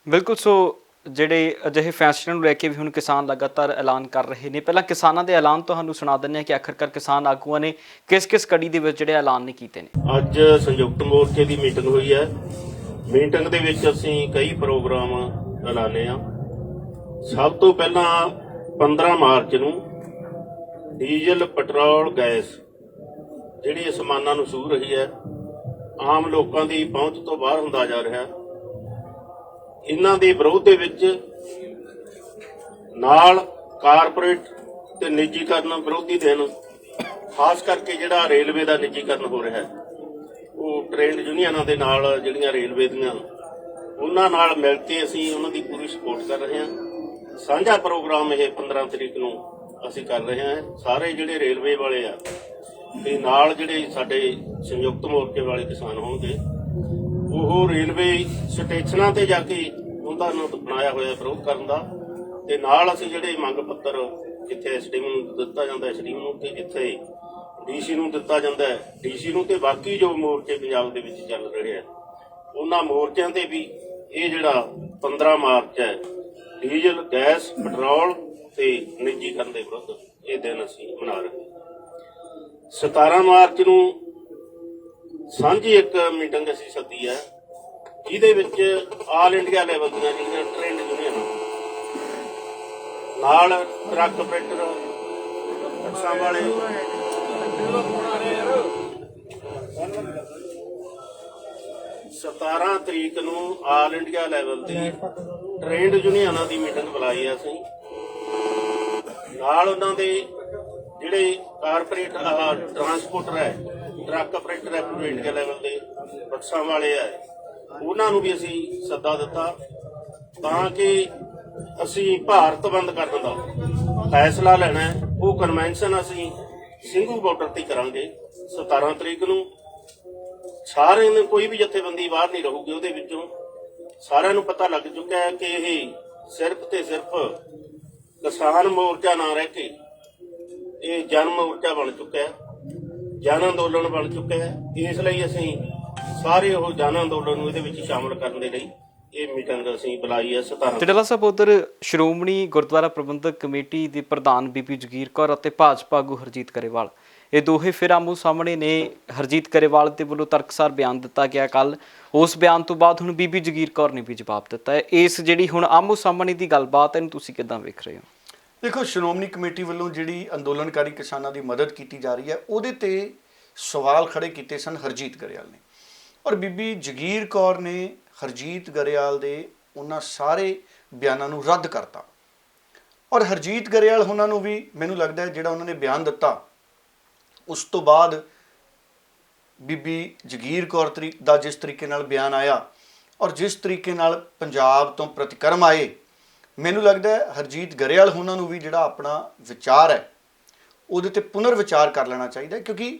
ਬਿਲਕੁਲ। ਸੋ ਜਿਹੜੇ ਅਜਿਹੇ ਫੈਸਲਿਆਂ ਨੂੰ ਲੈ ਕੇ ਵੀ ਹੁਣ ਕਿਸਾਨ ਲਗਾਤਾਰ ਐਲਾਨ ਕਰ ਰਹੇ ਨੇ। ਪਹਿਲਾਂ ਕਿਸਾਨਾਂ ਦੇ ਐਲਾਨ ਤੁਹਾਨੂੰ ਸੁਣਾ ਦਿੰਦੇ ਹਾਂ ਕਿ ਆਖਰਕਾਰ ਕਿਸਾਨ ਆਗੂਆਂ ਨੇ ਕਿਸ ਕੜੀ ਦੇ ਵਿੱਚ ਜਿਹੜੇ ਐਲਾਨ ਨੇ ਕੀਤੇ ਨੇ। ਅੱਜ ਸੰਯੁਕਤ ਮੋਰਚੇ ਦੀ ਮੀਟਿੰਗ ਹੋਈ ਹੈ। ਮੀਟਿੰਗ ਦੇ ਵਿੱਚ ਅਸੀਂ ਕਈ ਪ੍ਰੋਗਰਾਮ ਐਲਾਨੇ ਆ। ਸਭ ਤੋਂ ਪਹਿਲਾਂ 15 ਮਾਰਚ ਨੂੰ ਡੀਜ਼ਲ, ਪੈਟਰੋਲ, ਗੈਸ ਜਿਹੜੀ ਅਸਮਾਨਾਂ ਨੂੰ ਛੂਹ ਰਹੀ ਹੈ, ਆਮ ਲੋਕਾਂ ਦੀ ਪਹੁੰਚ ਤੋਂ ਬਾਹਰ ਹੁੰਦਾ ਜਾ ਰਿਹਾ, ਇਹਨਾਂ ਦੇ ਵਿਰੋਧ ਦੇ ਵਿੱਚ ਨਾਲ ਕਾਰਪੋਰੇਟ ਤੇ ਨਿੱਜੀਕਰਨ ਵਿਰੋਧੀ ਦਿਨ, ਖਾਸ ਕਰਕੇ ਜਿਹੜਾ ਰੇਲਵੇ ਦਾ ਨਿੱਜੀਕਰਨ ਹੋ ਰਿਹਾ ਹੈ, ਉਹ ਟ੍ਰੇਡ ਯੂਨੀਅਨਾਂ ਦੇ ਨਾਲ ਜਿਹੜੀਆਂ ਰੇਲਵੇ ਦੀਆਂ, ਉਹਨਾਂ ਨਾਲ ਮਿਲ ਕੇ ਅਸੀਂ ਉਹਨਾਂ ਦੀ ਪੂਰੀ ਸਪੋਰਟ ਕਰ ਰਹੇ ਹਾਂ। ਸਾਂਝਾ ਪ੍ਰੋਗਰਾਮ ਇਹ 15 ਤਰੀਕ ਨੂੰ ਅਸੀਂ ਕਰ ਰਹੇ ਹਾਂ। ਸਾਰੇ ਜਿਹੜੇ ਰੇਲਵੇ ਵਾਲੇ ਆ ਤੇ ਨਾਲ ਜਿਹੜੇ ਸਾਡੇ ਸੰਯੁਕਤ ਮੋਰਚੇ ਵਾਲੇ ਕਿਸਾਨ ਹੋਣਗੇ, ਉਹ ਰੇਲਵੇ ਸਟੇਸ਼ਨਾਂ ਤੇ ਜਾ ਕੇ ਉਹਨਾਂ ਨੂੰ ਬਣਾਇਆ ਹੋਇਆ ਵਿਰੋਧ ਕਰਨ ਦਾ, ਤੇ ਨਾਲ ਅਸੀਂ ਜਿਹੜੇ ਮੰਗ ਪੱਤਰ ਜਿੱਥੇ SDM ਨੂੰ ਦਿੱਤਾ ਜਾਂਦਾ SDM ਨੂੰ, ਤੇ ਜਿੱਥੇ DC ਨੂੰ ਦਿੱਤਾ ਜਾਂਦਾ DC ਨੂੰ, ਤੇ ਬਾਕੀ ਜੋ ਮੋਰਚੇ ਪੰਜਾਬ ਦੇ ਵਿੱਚ ਚੱਲ ਰਹੇ ਆ ਉਹਨਾਂ ਮੋਰਚਿਆਂ ਤੇ ਵੀ ਇਹ ਜਿਹੜਾ 15 ਮਾਰਚ ਹੈ, ਡੀਜ਼ਲ, ਗੈਸ, ਪੈਟਰੋਲ ਤੇ ਨਿੱਜੀਕਰਨ ਦੇ ਵਿਰੁੱਧ ਇਹ ਦਿਨ ਅਸੀਂ ਮਨਾ ਰਹੇ ਹਾਂ। 17 ਮਾਰਚ ਨੂੰ ਸਾਂਝੀ ਇੱਕ ਮੀਟਿੰਗ ਅਸੀਂ ਸੱਦੀ ਹੈ, ਜਿਹਦੇ ਵਿੱਚ ਆਲ ਇੰਡੀਆ ਲੈਵਲ ਦੀਆਂ ਜਿਹੜੀਆਂ ਟ੍ਰੇਡ ਯੂਨੀਅਨ ਨਾਲ ਟਰੱਕ ਆਪਰੇਟਰ, ਬੱਸਾਂ ਵਾਲੇ, 17 ਤਰੀਕ ਨੂੰ ਆਲ ਇੰਡੀਆ ਲੈਵਲ ਦੀ ਟ੍ਰੇਡ ਯੂਨੀਅਨਾਂ ਦੀ ਮੀਟਿੰਗ ਬੁਲਾਈ ਹੈ ਅਸੀਂ। ਨਾਲ ਉਹਨਾਂ ਦੇ ਜਿਹੜੇ ਕਾਰਪੋਰੇਟ ਟਰਾਂਸਪੋਰਟਰ ਹੈ, ਟਰੱਕ ਆਪਰੇਟਰ ਹੈ, ਪੂਰੇ ਇੰਡੀਆ ਲੈਵਲ ਦੇ ਬੱਸਾਂ ਵਾਲੇ ਹੈ, ਉਹਨਾਂ ਨੂੰ ਵੀ ਅਸੀਂ ਸੱਦਾ ਦਿੱਤਾ ਤਾਂ ਕਿ ਅਸੀਂ ਭਾਰਤ ਬੰਦ ਕਰਨ ਦਾ ਫੈਸਲਾ ਲੈਣਾ ਹੈ। ਉਹ ਕਨਵੈਨਸ਼ਨ ਅਸੀਂ ਸਿੰਘੂ ਬਾਰਡਰ ਤੇ ਕਰਾਂਗੇ 17 ਤਰੀਕ ਨੂੰ। ਸਾਰਿਆਂ ਨੂੰ, ਕੋਈ ਵੀ ਜਥੇਬੰਦੀ ਬਾਹਰ ਨਹੀਂ ਰਹੂਗੀ ਉਹਦੇ ਵਿੱਚੋਂ। ਸਾਰਿਆਂ ਨੂੰ ਪਤਾ ਲੱਗ ਚੁੱਕਾ ਹੈ ਕਿ ਇਹ ਸਿਰਫ ਤੇ ਸਿਰਫ ਕਿਸਾਨ ਮੋਰਚਾ ਨਾ ਰਹਿ ਕੇ ਇਹ ਜਨ ਮੋਰਚਾ ਬਣ ਚੁੱਕਾ ਹੈ। ਜਨ ਅੰਦੋਲਨ ਬਣ ਚੁੱਕਿਆ ਹੈ। ਇਸ ਲਈ ਅਸੀਂ ਸਾਰੇ ਉਹ ਜਨ ਅੰਦੋਲਨ ਨੂੰ ਇਹਦੇ ਵਿੱਚ ਸ਼ਾਮਲ ਕਰਨ ਦੇ ਲਈ ਇਹ ਮੀਟਿੰਗ ਅਸੀਂ ਬੁਲਾਈ ਹੈ 17 ਤੇ ਡੱਲਾ ਸਾਹਿਬ, ਉਧਰ ਸ਼੍ਰੋਮਣੀ ਗੁਰਦੁਆਰਾ ਪ੍ਰਬੰਧਕ ਕਮੇਟੀ ਦੇ ਪ੍ਰਧਾਨ ਬੀਬੀ ਜਗੀਰ ਕੌਰ ਅਤੇ ਭਾਜਪਾ ਆਗੂ ਹਰਜੀਤ ਗਰੇਵਾਲ, ਇਹ ਦੋਹੇ ਫਿਰ ਆਮੋ ਸਾਹਮਣੇ ਨੇ। ਹਰਜੀਤ ਗਰੇਵਾਲ ਦੇ ਵੱਲੋਂ ਤਰਕਸਾਰ ਬਿਆਨ ਦਿੱਤਾ ਗਿਆ ਕੱਲ, ਉਸ ਬਿਆਨ ਤੋਂ ਬਾਅਦ ਹੁਣ ਬੀਬੀ ਜਗੀਰ ਕੌਰ ਨੇ ਵੀ ਜਵਾਬ ਦਿੱਤਾ ਹੈ। ਇਸ ਜਿਹੜੀ ਹੁਣ ਆਮੋ ਸਾਹਮਣੇ ਦੀ ਗੱਲਬਾਤ ਹੈ, ਇਹਨੂੰ ਤੁਸੀਂ ਕਿੱਦਾਂ ਵੇਖ ਰਹੇ ਹੋ? ਦੇਖੋ, ਸ਼੍ਰੋਮਣੀ ਕਮੇਟੀ ਵੱਲੋਂ ਜਿਹੜੀ ਅੰਦੋਲਨਕਾਰੀ ਕਿਸਾਨਾਂ ਦੀ ਮਦਦ ਕੀਤੀ ਜਾ ਰਹੀ ਹੈ, ਉਹਦੇ ਤੇ ਸਵਾਲ ਖੜੇ ਕੀਤੇ ਸਨ ਹਰਜੀਤ ਗਰੇਵਾਲ ਨੇ, ਔਰ ਬੀਬੀ ਜਗੀਰ ਕੌਰ ਨੇ ਹਰਜੀਤ ਗਰੇਵਾਲ ਦੇ ਉਹਨਾਂ ਸਾਰੇ ਬਿਆਨਾਂ ਨੂੰ ਰੱਦ ਕਰਤਾ। ਔਰ ਹਰਜੀਤ ਗਰੇਵਾਲ ਉਹਨਾਂ ਨੂੰ ਵੀ ਮੈਨੂੰ ਲੱਗਦਾ ਹੈ ਜਿਹੜਾ ਉਹਨਾਂ ਨੇ ਬਿਆਨ ਦਿੱਤਾ, ਉਸ ਤੋਂ ਬਾਅਦ ਬੀਬੀ ਜਗੀਰ ਕੌਰ ਦਾ ਜਿਸ ਤਰੀਕੇ ਨਾਲ ਬਿਆਨ ਆਇਆ ਔਰ ਜਿਸ ਤਰੀਕੇ ਨਾਲ ਪੰਜਾਬ ਤੋਂ ਪ੍ਰਤੀਕਰਮ ਆਏ, ਮੈਨੂੰ ਲੱਗਦਾ ਹੈ ਹਰਜੀਤ ਗਰੇਵਾਲ ਉਹਨਾਂ ਨੂੰ ਵੀ ਜਿਹੜਾ ਆਪਣਾ ਵਿਚਾਰ ਹੈ ਉਹਦੇ ਤੇ ਪੁਨਰ ਵਿਚਾਰ ਕਰ ਲੈਣਾ ਚਾਹੀਦਾ, ਕਿਉਂਕਿ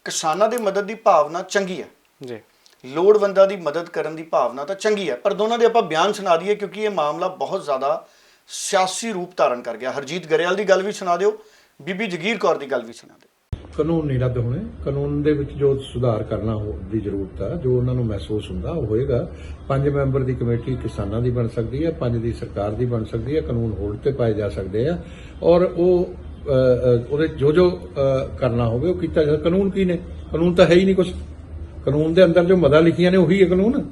ਕਿਸਾਨਾਂ ਦੀ ਮਦਦ ਦੀ ਭਾਵਨਾ ਚੰਗੀ ਹੈ ਜੀ, ਲੋੜਵੰਦਾਂ ਦੀ ਮਦਦ ਕਰਨ ਦੀ ਭਾਵਨਾ ਤਾਂ ਚੰਗੀ ਹੈ, ਪਰ ਦੋਨਾਂ ਦੇ ਆਪਾਂ ਬਿਆਨ ਸੁਣਾ ਦਈਏ ਕਿਉਂਕਿ ਇਹ ਮਾਮਲਾ ਬਹੁਤ ਜ਼ਿਆਦਾ ਸਿਆਸੀ ਰੂਪ ਧਾਰਨ ਕਰ ਗਿਆ। ਹਰਜੀਤ ਗਰੇਵਾਲ ਦੀ ਗੱਲ ਵੀ ਸੁਣਾ ਦਿਓ, ਬੀਬੀ ਜਗੀਰ ਕੌਰ ਦੀ ਗੱਲ ਵੀ ਸੁਣਾ ਦਿਓ। ਕਾਨੂੰਨ ਨਹੀਂ ਰੱਦ ਹੋਣੇ, ਕਾਨੂੰਨ ਦੇ ਵਿੱਚ ਜੋ ਸੁਧਾਰ ਕਰਨਾ ਦੀ ਜ਼ਰੂਰਤ ਹੈ, ਜੋ ਉਹਨਾਂ ਨੂੰ ਮਹਿਸੂਸ ਹੁੰਦਾ ਉਹ ਹੋਏਗਾ। 5 ਮੈਂਬਰ ਦੀ ਕਮੇਟੀ ਕਿਸਾਨਾਂ ਦੀ ਬਣ ਸਕਦੀ ਹੈ, 5 ਦੀ ਸਰਕਾਰ ਦੀ ਬਣ ਸਕਦੀ ਹੈ, ਕਾਨੂੰਨ ਹੋਲਡ ਤੇ ਪਾਏ ਜਾ ਸਕਦੇ ਆ, ਔਰ ਉਹ ਉਹਦੇ ਜੋ ਕਰਨਾ ਹੋਵੇ ਉਹ ਕੀਤਾ ਜਾ। ਕਾਨੂੰਨ ਕੀ ਨੇ? ਕਾਨੂੰਨ ਤਾਂ ਹੈ ਹੀ ਨਹੀਂ ਕੁਝ। ਕਾਨੂੰਨ ਦੇ ਅੰਦਰ ਜੋ ਮਦਾਂ ਲਿਖੀਆਂ ਨੇ ਉਹੀ ਹੈ ਕਾਨੂੰਨ।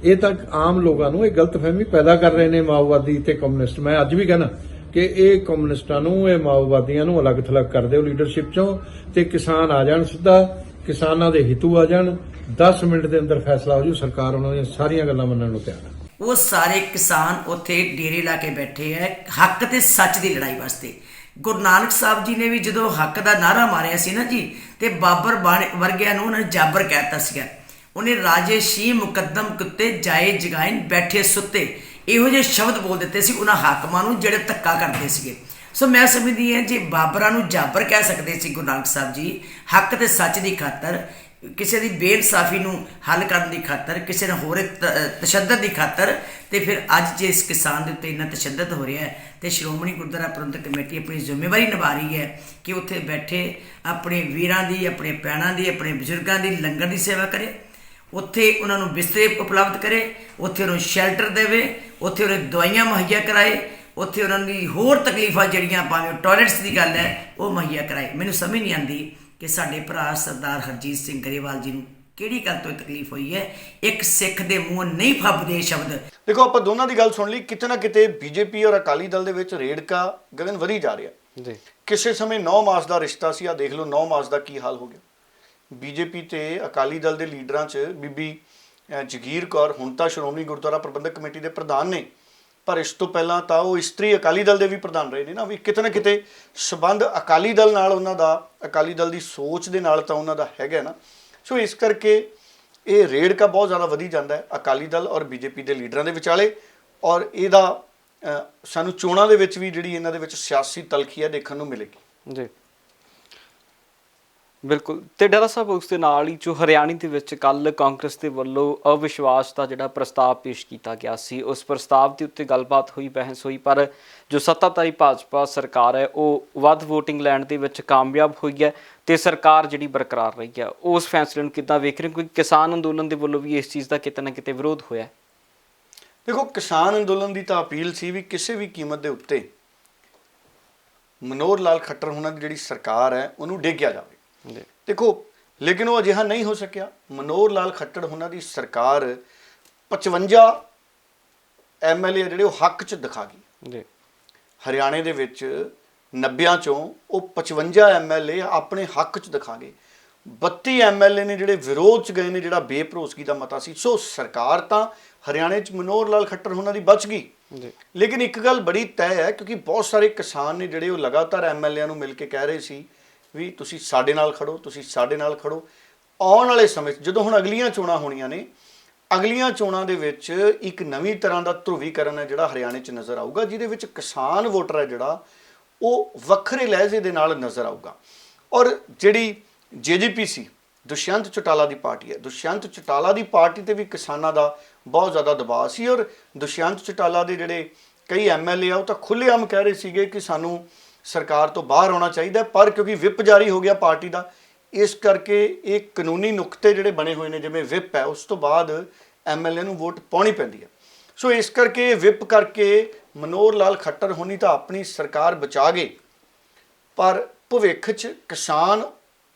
ਇਹ ਤਾਂ ਆਮ ਲੋਕਾਂ ਨੂੰ ਇਹ ਗਲਤਫਹਿਮੀ ਪੈਦਾ ਕਰ ਰਹੇ ਨੇ ਮਾਓਵਾਦੀ ਤੇ ਕਮਿਊਨਿਸਟ। ਮੈਂ ਅੱਜ ਵੀ ਕਹਿਣਾ ਕਿ ਇਹ ਕਮਿਊਨਿਸਟਾਂ ਨੂੰ, ਇਹ ਮਾਓਵਾਦੀਆਂ ਨੂੰ ਅਲੱਗ ਥਲੱਗ ਕਰ ਦਿਓ ਲੀਡਰਸ਼ਿਪ ਚੋਂ, ਤੇ ਕਿਸਾਨ ਆ ਜਾਣ, ਸਿੱਧਾ ਕਿਸਾਨਾਂ ਦੇ ਹਿੱਤੂ ਆ ਜਾਣ। 10 ਮਿੰਟ ਦੇ ਅੰਦਰ ਫੈਸਲਾ ਹੋ ਜੂ। ਸਰਕਾਰ ਉਹਨਾਂ ਦੀਆਂ ਸਾਰੀਆਂ ਗੱਲਾਂ ਮੰਨਣ ਨੂੰ ਤਿਆਰ ਹੈ। ਉਹ ਸਾਰੇ ਕਿਸਾਨ ਉੱਥੇ ਡੇਰੇ ਲਾ ਕੇ ਬੈਠੇ ਹੈ ਹੱਕ ਤੇ ਸੱਚ ਦੀ ਲੜਾਈ ਵਾਸਤੇ। ਗੁਰੂ ਨਾਨਕ ਸਾਹਿਬ ਜੀ ਨੇ ਵੀ ਜਦੋਂ ਹੱਕ ਦਾ ਨਾਅਰਾ ਮਾਰਿਆ ਸੀ ਨਾ ਜੀ, ਤੇ ਬਾਬਰ ਵਰਗਿਆਂ ਨੂੰ ਉਹਨਾਂ ਨੇ ਜਾਬਰ ਕਹਿਤਾ ਸੀਗਾ। ਉਹਨੇ ਰਾਜੇ ਸ਼ੀ ਮੁਕੱਦਮ ਕੁੱਤੇ ਜਾਏ ਜਗਾਇਨ ਬੈਠੇ ਸੁੱਤੇ, ਇਹੋ ਜਿਹੇ ਸ਼ਬਦ ਬੋਲ ਦਿੱਤੇ ਸੀ ਉਹਨਾਂ ਹਾਕਮਾਂ ਨੂੰ ਜਿਹੜੇ ਧੱਕਾ ਕਰਦੇ ਸੀਗੇ। ਸੋ ਮੈਂ ਸਮਝਦੀ ਹਾਂ ਜੇ ਬਾਬਰਾਂ ਨੂੰ ਜਾਬਰ ਕਹਿ ਸਕਦੇ ਸੀ ਗੁਰੂ ਨਾਨਕ ਸਾਹਿਬ ਜੀ ਹੱਕ ਤੇ ਸੱਚ ਦੀ ਖਾਤਰ, ਕਿਸੇ ਦੀ ਬੇਇਨਸਾਫੀ ਨੂੰ ਹੱਲ ਕਰਨ ਦੀ ਖਾਤਰ, ਕਿਸੇ ਨਾਲ ਹੋ ਰਹੇ ਤਸ਼ੱਦਦ ਦੀ ਖਾਤਰ, ਤੇ ਫਿਰ ਅੱਜ ਜੇ ਇਸ ਕਿਸਾਨ ਦੇ ਉੱਤੇ ਇੰਨਾ ਤਸ਼ੱਦਦ ਹੋ ਰਿਹਾ ਹੈ ਤੇ ਸ਼੍ਰੋਮਣੀ ਗੁਰਦੁਆਰਾ ਪ੍ਰਬੰਧਕ ਕਮੇਟੀ ਆਪਣੀ ਜ਼ਿੰਮੇਵਾਰੀ ਨਿਭਾ ਰਹੀ ਹੈ ਕਿ ਉੱਥੇ ਬੈਠੇ ਆਪਣੇ ਵੀਰਾਂ ਦੀ, ਆਪਣੇ ਭੈਣਾਂ ਦੀ, ਆਪਣੇ ਬਜ਼ੁਰਗਾਂ ਦੀ ਲੰਗਰ ਦੀ ਸੇਵਾ ਕਰੇ, ਉੱਥੇ ਉਹਨਾਂ ਨੂੰ ਬਿਸਤਰੇ ਉਪਲਬਧ ਕਰੇ, ਉੱਥੇ ਉਹਨਾਂ ਨੂੰ ਸ਼ੈਲਟਰ ਦੇਵੇ, ਉੱਥੇ ਉਹਨਾਂ ਨੂੰ ਦਵਾਈਆਂ ਮੁਹੱਈਆ ਕਰਾਏ, ਉੱਥੇ ਉਹਨਾਂ ਦੀ ਹੋਰ ਤਕਲੀਫਾਂ ਜਿਹੜੀਆਂ ਭਾਵੇਂ ਟਾਇਲਟਸ ਦੀ ਗੱਲ ਹੈ ਉਹ ਮੁਹੱਈਆ ਕਰਾਏ। ਮੈਨੂੰ ਸਮਝ ਨਹੀਂ ਆਉਂਦੀ ਕਿ ਸਾਡੇ ਭਰਾ ਸਰਦਾਰ ਹਰਜੀਤ ਸਿੰਘ ਗਰੇਵਾਲ ਜੀ ਨੂੰ ਕਿਹੜੀ ਗੱਲ ਤੋਂ ਤਕਲੀਫ ਹੋਈ ਹੈ। ਇੱਕ ਸਿੱਖ ਦੇ ਮੂੰਹ ਨਹੀਂ ਫੱਬਦੇ ਸ਼ਬਦ। ਦੇਖੋ, ਆਪਾਂ ਦੋਨਾਂ ਦੀ ਗੱਲ ਸੁਣ ਲਈ। ਕਿਤੇ ਨਾ ਕਿਤੇ ਬੀਜੇਪੀ ਔਰ ਅਕਾਲੀ ਦਲ ਦੇ ਵਿੱਚ ਰੇੜਕਾ ਗਗਨ ਵਧੀ ਜਾ ਰਿਹਾ ਜੀ। ਕਿਸੇ ਸਮੇਂ 9 ਮਾਸ ਦਾ ਰਿਸ਼ਤਾ ਸੀ, ਆ ਦੇਖ ਲਓ 9 ਮਾਸ ਦਾ ਕੀ ਹਾਲ ਹੋ ਗਿਆ। ਬੀਜੇਪੀ ਤੇ ਅਕਾਲੀ ਦਲ ਦੇ ਲੀਡਰਾਂ 'ਚ ਬੀਬੀ ਜਗੀਰ ਕੌਰ ਹੁਣ ਤਾਂ ਸ਼੍ਰੋਮਣੀ ਗੁਰਦੁਆਰਾ ਪ੍ਰਬੰਧਕ ਕਮੇਟੀ ਦੇ ਪ੍ਰਧਾਨ ਨੇ, ਪਰ ਇਸ ਤੋਂ ਪਹਿਲਾਂ ਤਾਂ ਉਹ ਇਸਤਰੀ ਅਕਾਲੀ ਦਲ ਦੇ ਵੀ ਪ੍ਰਧਾਨ ਰਹੇ ਨੇ ਨਾ। ਵੀ ਕਿਤੇ ਨਾ ਕਿਤੇ ਸੰਬੰਧ ਅਕਾਲੀ ਦਲ ਨਾਲ ਉਹਨਾਂ ਦਾ, ਅਕਾਲੀ ਦਲ ਦੀ ਸੋਚ ਦੇ ਨਾਲ ਤਾਂ ਉਹਨਾਂ ਦਾ ਹੈਗਾ ਨਾ। ਸੋ ਇਸ ਕਰਕੇ ਇਹ ਰੇੜਕਾ ਬਹੁਤ ਜ਼ਿਆਦਾ ਵਧੀ ਜਾਂਦਾ ਹੈ ਅਕਾਲੀ ਦਲ ਔਰ ਬੀਜੇਪੀ ਦੇ ਲੀਡਰਾਂ ਦੇ ਵਿਚਾਲੇ, ਔਰ ਇਹਦਾ ਸਾਨੂੰ ਚੋਣਾਂ ਦੇ ਵਿੱਚ ਵੀ ਜਿਹੜੀ ਇਹਨਾਂ ਦੇ ਵਿੱਚ ਸਿਆਸੀ ਤਲਖੀ ਹੈ ਦੇਖਣ ਨੂੰ ਮਿਲੇਗੀ। ਜੀ ਬਿਲਕੁਲ। ਤੇ ਡੇਰਾ ਸਾਹਿਬ, ਉਸ ਦੇ ਨਾਲ ਹੀ ਜੋ ਹਰਿਆਣਾ ਦੇ ਵਿੱਚ ਕੱਲ ਕਾਂਗਰਸ ਦੇ ਵੱਲੋਂ ਅਵਿਸ਼ਵਾਸ ਦਾ ਜਿਹੜਾ ਪ੍ਰਸਤਾਵ ਪੇਸ਼ ਕੀਤਾ ਗਿਆ ਸੀ, ਉਸ ਪ੍ਰਸਤਾਵ ਦੇ ਉੱਤੇ ਗੱਲਬਾਤ ਹੋਈ, ਬਹਿਸ ਹੋਈ, ਪਰ ਜੋ ਸੱਤਾਧਾਰੀ ਭਾਜਪਾ ਸਰਕਾਰ ਹੈ ਉਹ ਵੱਧ ਵੋਟਿੰਗ ਲੈਣ ਦੇ ਵਿੱਚ ਕਾਮਯਾਬ ਹੋਈ ਹੈ ਤੇ ਸਰਕਾਰ ਜਿਹੜੀ ਬਰਕਰਾਰ ਰਹੀ ਹੈ। ਉਸ ਫੈਸਲੇ ਨੂੰ ਕਿੱਦਾਂ ਵੇਖ ਰਹੇ ਹੋ? ਕਿਉਂਕਿ ਕਿਸਾਨ ਅੰਦੋਲਨ ਦੇ ਵੱਲੋਂ ਵੀ ਇਸ ਚੀਜ਼ ਦਾ ਕਿਤੇ ਨਾ ਕਿਤੇ ਵਿਰੋਧ ਹੋਇਆ। ਦੇਖੋ, ਕਿਸਾਨ ਅੰਦੋਲਨ ਦੀ ਤਾਂ ਅਪੀਲ ਸੀ ਵੀ ਕਿਸੇ ਵੀ ਕੀਮਤ ਦੇ ਉੱਤੇ ਮਨੋਹਰ ਲਾਲ ਖੱਟਰ ਉਹਨਾਂ ਦੀ ਜਿਹੜੀ ਸਰਕਾਰ ਹੈ ਉਹਨੂੰ ਡੇਗਿਆ ਜਾਵੇ। ਦੇਖੋ, ਲੇਕਿਨ ਉਹ ਅਜਿਹਾ ਨਹੀਂ ਹੋ ਸਕਿਆ। ਮਨੋਹਰ ਲਾਲ ਖੱਟੜ ਉਹਨਾਂ ਦੀ ਸਰਕਾਰ 55 MLA ਜਿਹੜੇ ਉਹ ਹੱਕ 'ਚ ਦਿਖਾ ਗਈ ਜੀ। ਹਰਿਆਣੇ ਦੇ ਵਿੱਚ 90 ਚੋਂ ਉਹ 55 MLA ਆਪਣੇ ਹੱਕ 'ਚ ਦਿਖਾ ਗਏ। 32 MLA ਨੇ ਜਿਹੜੇ ਵਿਰੋਧ 'ਚ ਗਏ ਨੇ, ਜਿਹੜਾ ਬੇਭਰੋਸਗੀ ਦਾ ਮਤਾ ਸੀ। ਸੋ ਸਰਕਾਰ ਤਾਂ ਹਰਿਆਣੇ 'ਚ ਮਨੋਹਰ ਲਾਲ ਖੱਟੜ ਉਹਨਾਂ ਦੀ ਬਚ ਗਈ, ਲੇਕਿਨ ਇੱਕ ਗੱਲ ਬੜੀ ਤੈਅ ਹੈ, ਕਿਉਂਕਿ ਬਹੁਤ ਸਾਰੇ ਕਿਸਾਨ ਨੇ ਜਿਹੜੇ ਉਹ ਲਗਾਤਾਰ MLA ਨੂੰ ਮਿਲ ਕੇ ਕਹਿ ਰਹੇ ਸੀ ਵੀ ਤੁਸੀਂ ਸਾਡੇ ਨਾਲ ਖੜੋ, ਤੁਸੀਂ ਸਾਡੇ ਨਾਲ ਖੜੋ। ਆਉਣ ਵਾਲੇ ਸਮੇਂ 'ਚ ਜਦੋਂ ਹੁਣ ਅਗਲੀਆਂ ਚੋਣਾਂ ਹੋਣੀਆਂ ਨੇ, ਅਗਲੀਆਂ ਚੋਣਾਂ ਦੇ ਵਿੱਚ ਇੱਕ ਨਵੀਂ ਤਰ੍ਹਾਂ ਦਾ ਧਰੁਵੀਕਰਨ ਹੈ ਜਿਹੜਾ ਹਰਿਆਣੇ 'ਚ ਨਜ਼ਰ ਆਊਗਾ, ਜਿਹਦੇ ਵਿੱਚ ਕਿਸਾਨ ਵੋਟਰ ਹੈ ਜਿਹੜਾ ਉਹ ਵੱਖਰੇ ਲਹਿਜੇ ਦੇ ਨਾਲ ਨਜ਼ਰ ਆਊਗਾ। ਔਰ ਜਿਹੜੀ JGPC ਦੁਸ਼ਯੰਤ ਚੌਟਾਲਾ ਦੀ ਪਾਰਟੀ ਹੈ, ਦੁਸ਼ਯੰਤ ਚੌਟਾਲਾ ਦੀ ਪਾਰਟੀ ਤੇ ਵੀ ਕਿਸਾਨਾਂ ਦਾ ਬਹੁਤ ਜ਼ਿਆਦਾ ਦਬਾਅ ਸੀ, ਔਰ ਦੁਸ਼ਯੰਤ ਚੌਟਾਲਾ ਦੇ ਜਿਹੜੇ ਕਈ MLA ਆ ਉਹ ਤਾਂ ਖੁੱਲ੍ਹੇਆਮ ਕਹਿ ਰਹੇ ਸੀਗੇ ਕਿ ਸਾਨੂੰ ਸਰਕਾਰ ਤੋਂ ਬਾਹਰ ਆਉਣਾ ਚਾਹੀਦਾ, ਪਰ ਕਿਉਂਕਿ ਵਿਪ ਜਾਰੀ ਹੋ ਗਿਆ ਪਾਰਟੀ ਦਾ, ਇਸ ਕਰਕੇ ਇਹ ਕਾਨੂੰਨੀ ਨੁਕਤੇ ਜਿਹੜੇ ਬਣੇ ਹੋਏ ਨੇ, ਜਿਵੇਂ ਵਿਪ ਹੈ, ਉਸ ਤੋਂ ਬਾਅਦ ਐਮਐਲਏ ਨੂੰ ਵੋਟ ਪਾਉਣੀ ਪੈਂਦੀ ਹੈ। ਸੋ ਇਸ ਕਰਕੇ ਵਿਪ ਕਰਕੇ ਮਨੋਹਰ ਲਾਲ ਖੱਟਰ ਹੋਣੀ ਤਾਂ ਆਪਣੀ ਸਰਕਾਰ ਬਚਾ ਗਏ, ਪਰ ਭਵਿੱਖ 'ਚ ਕਿਸਾਨ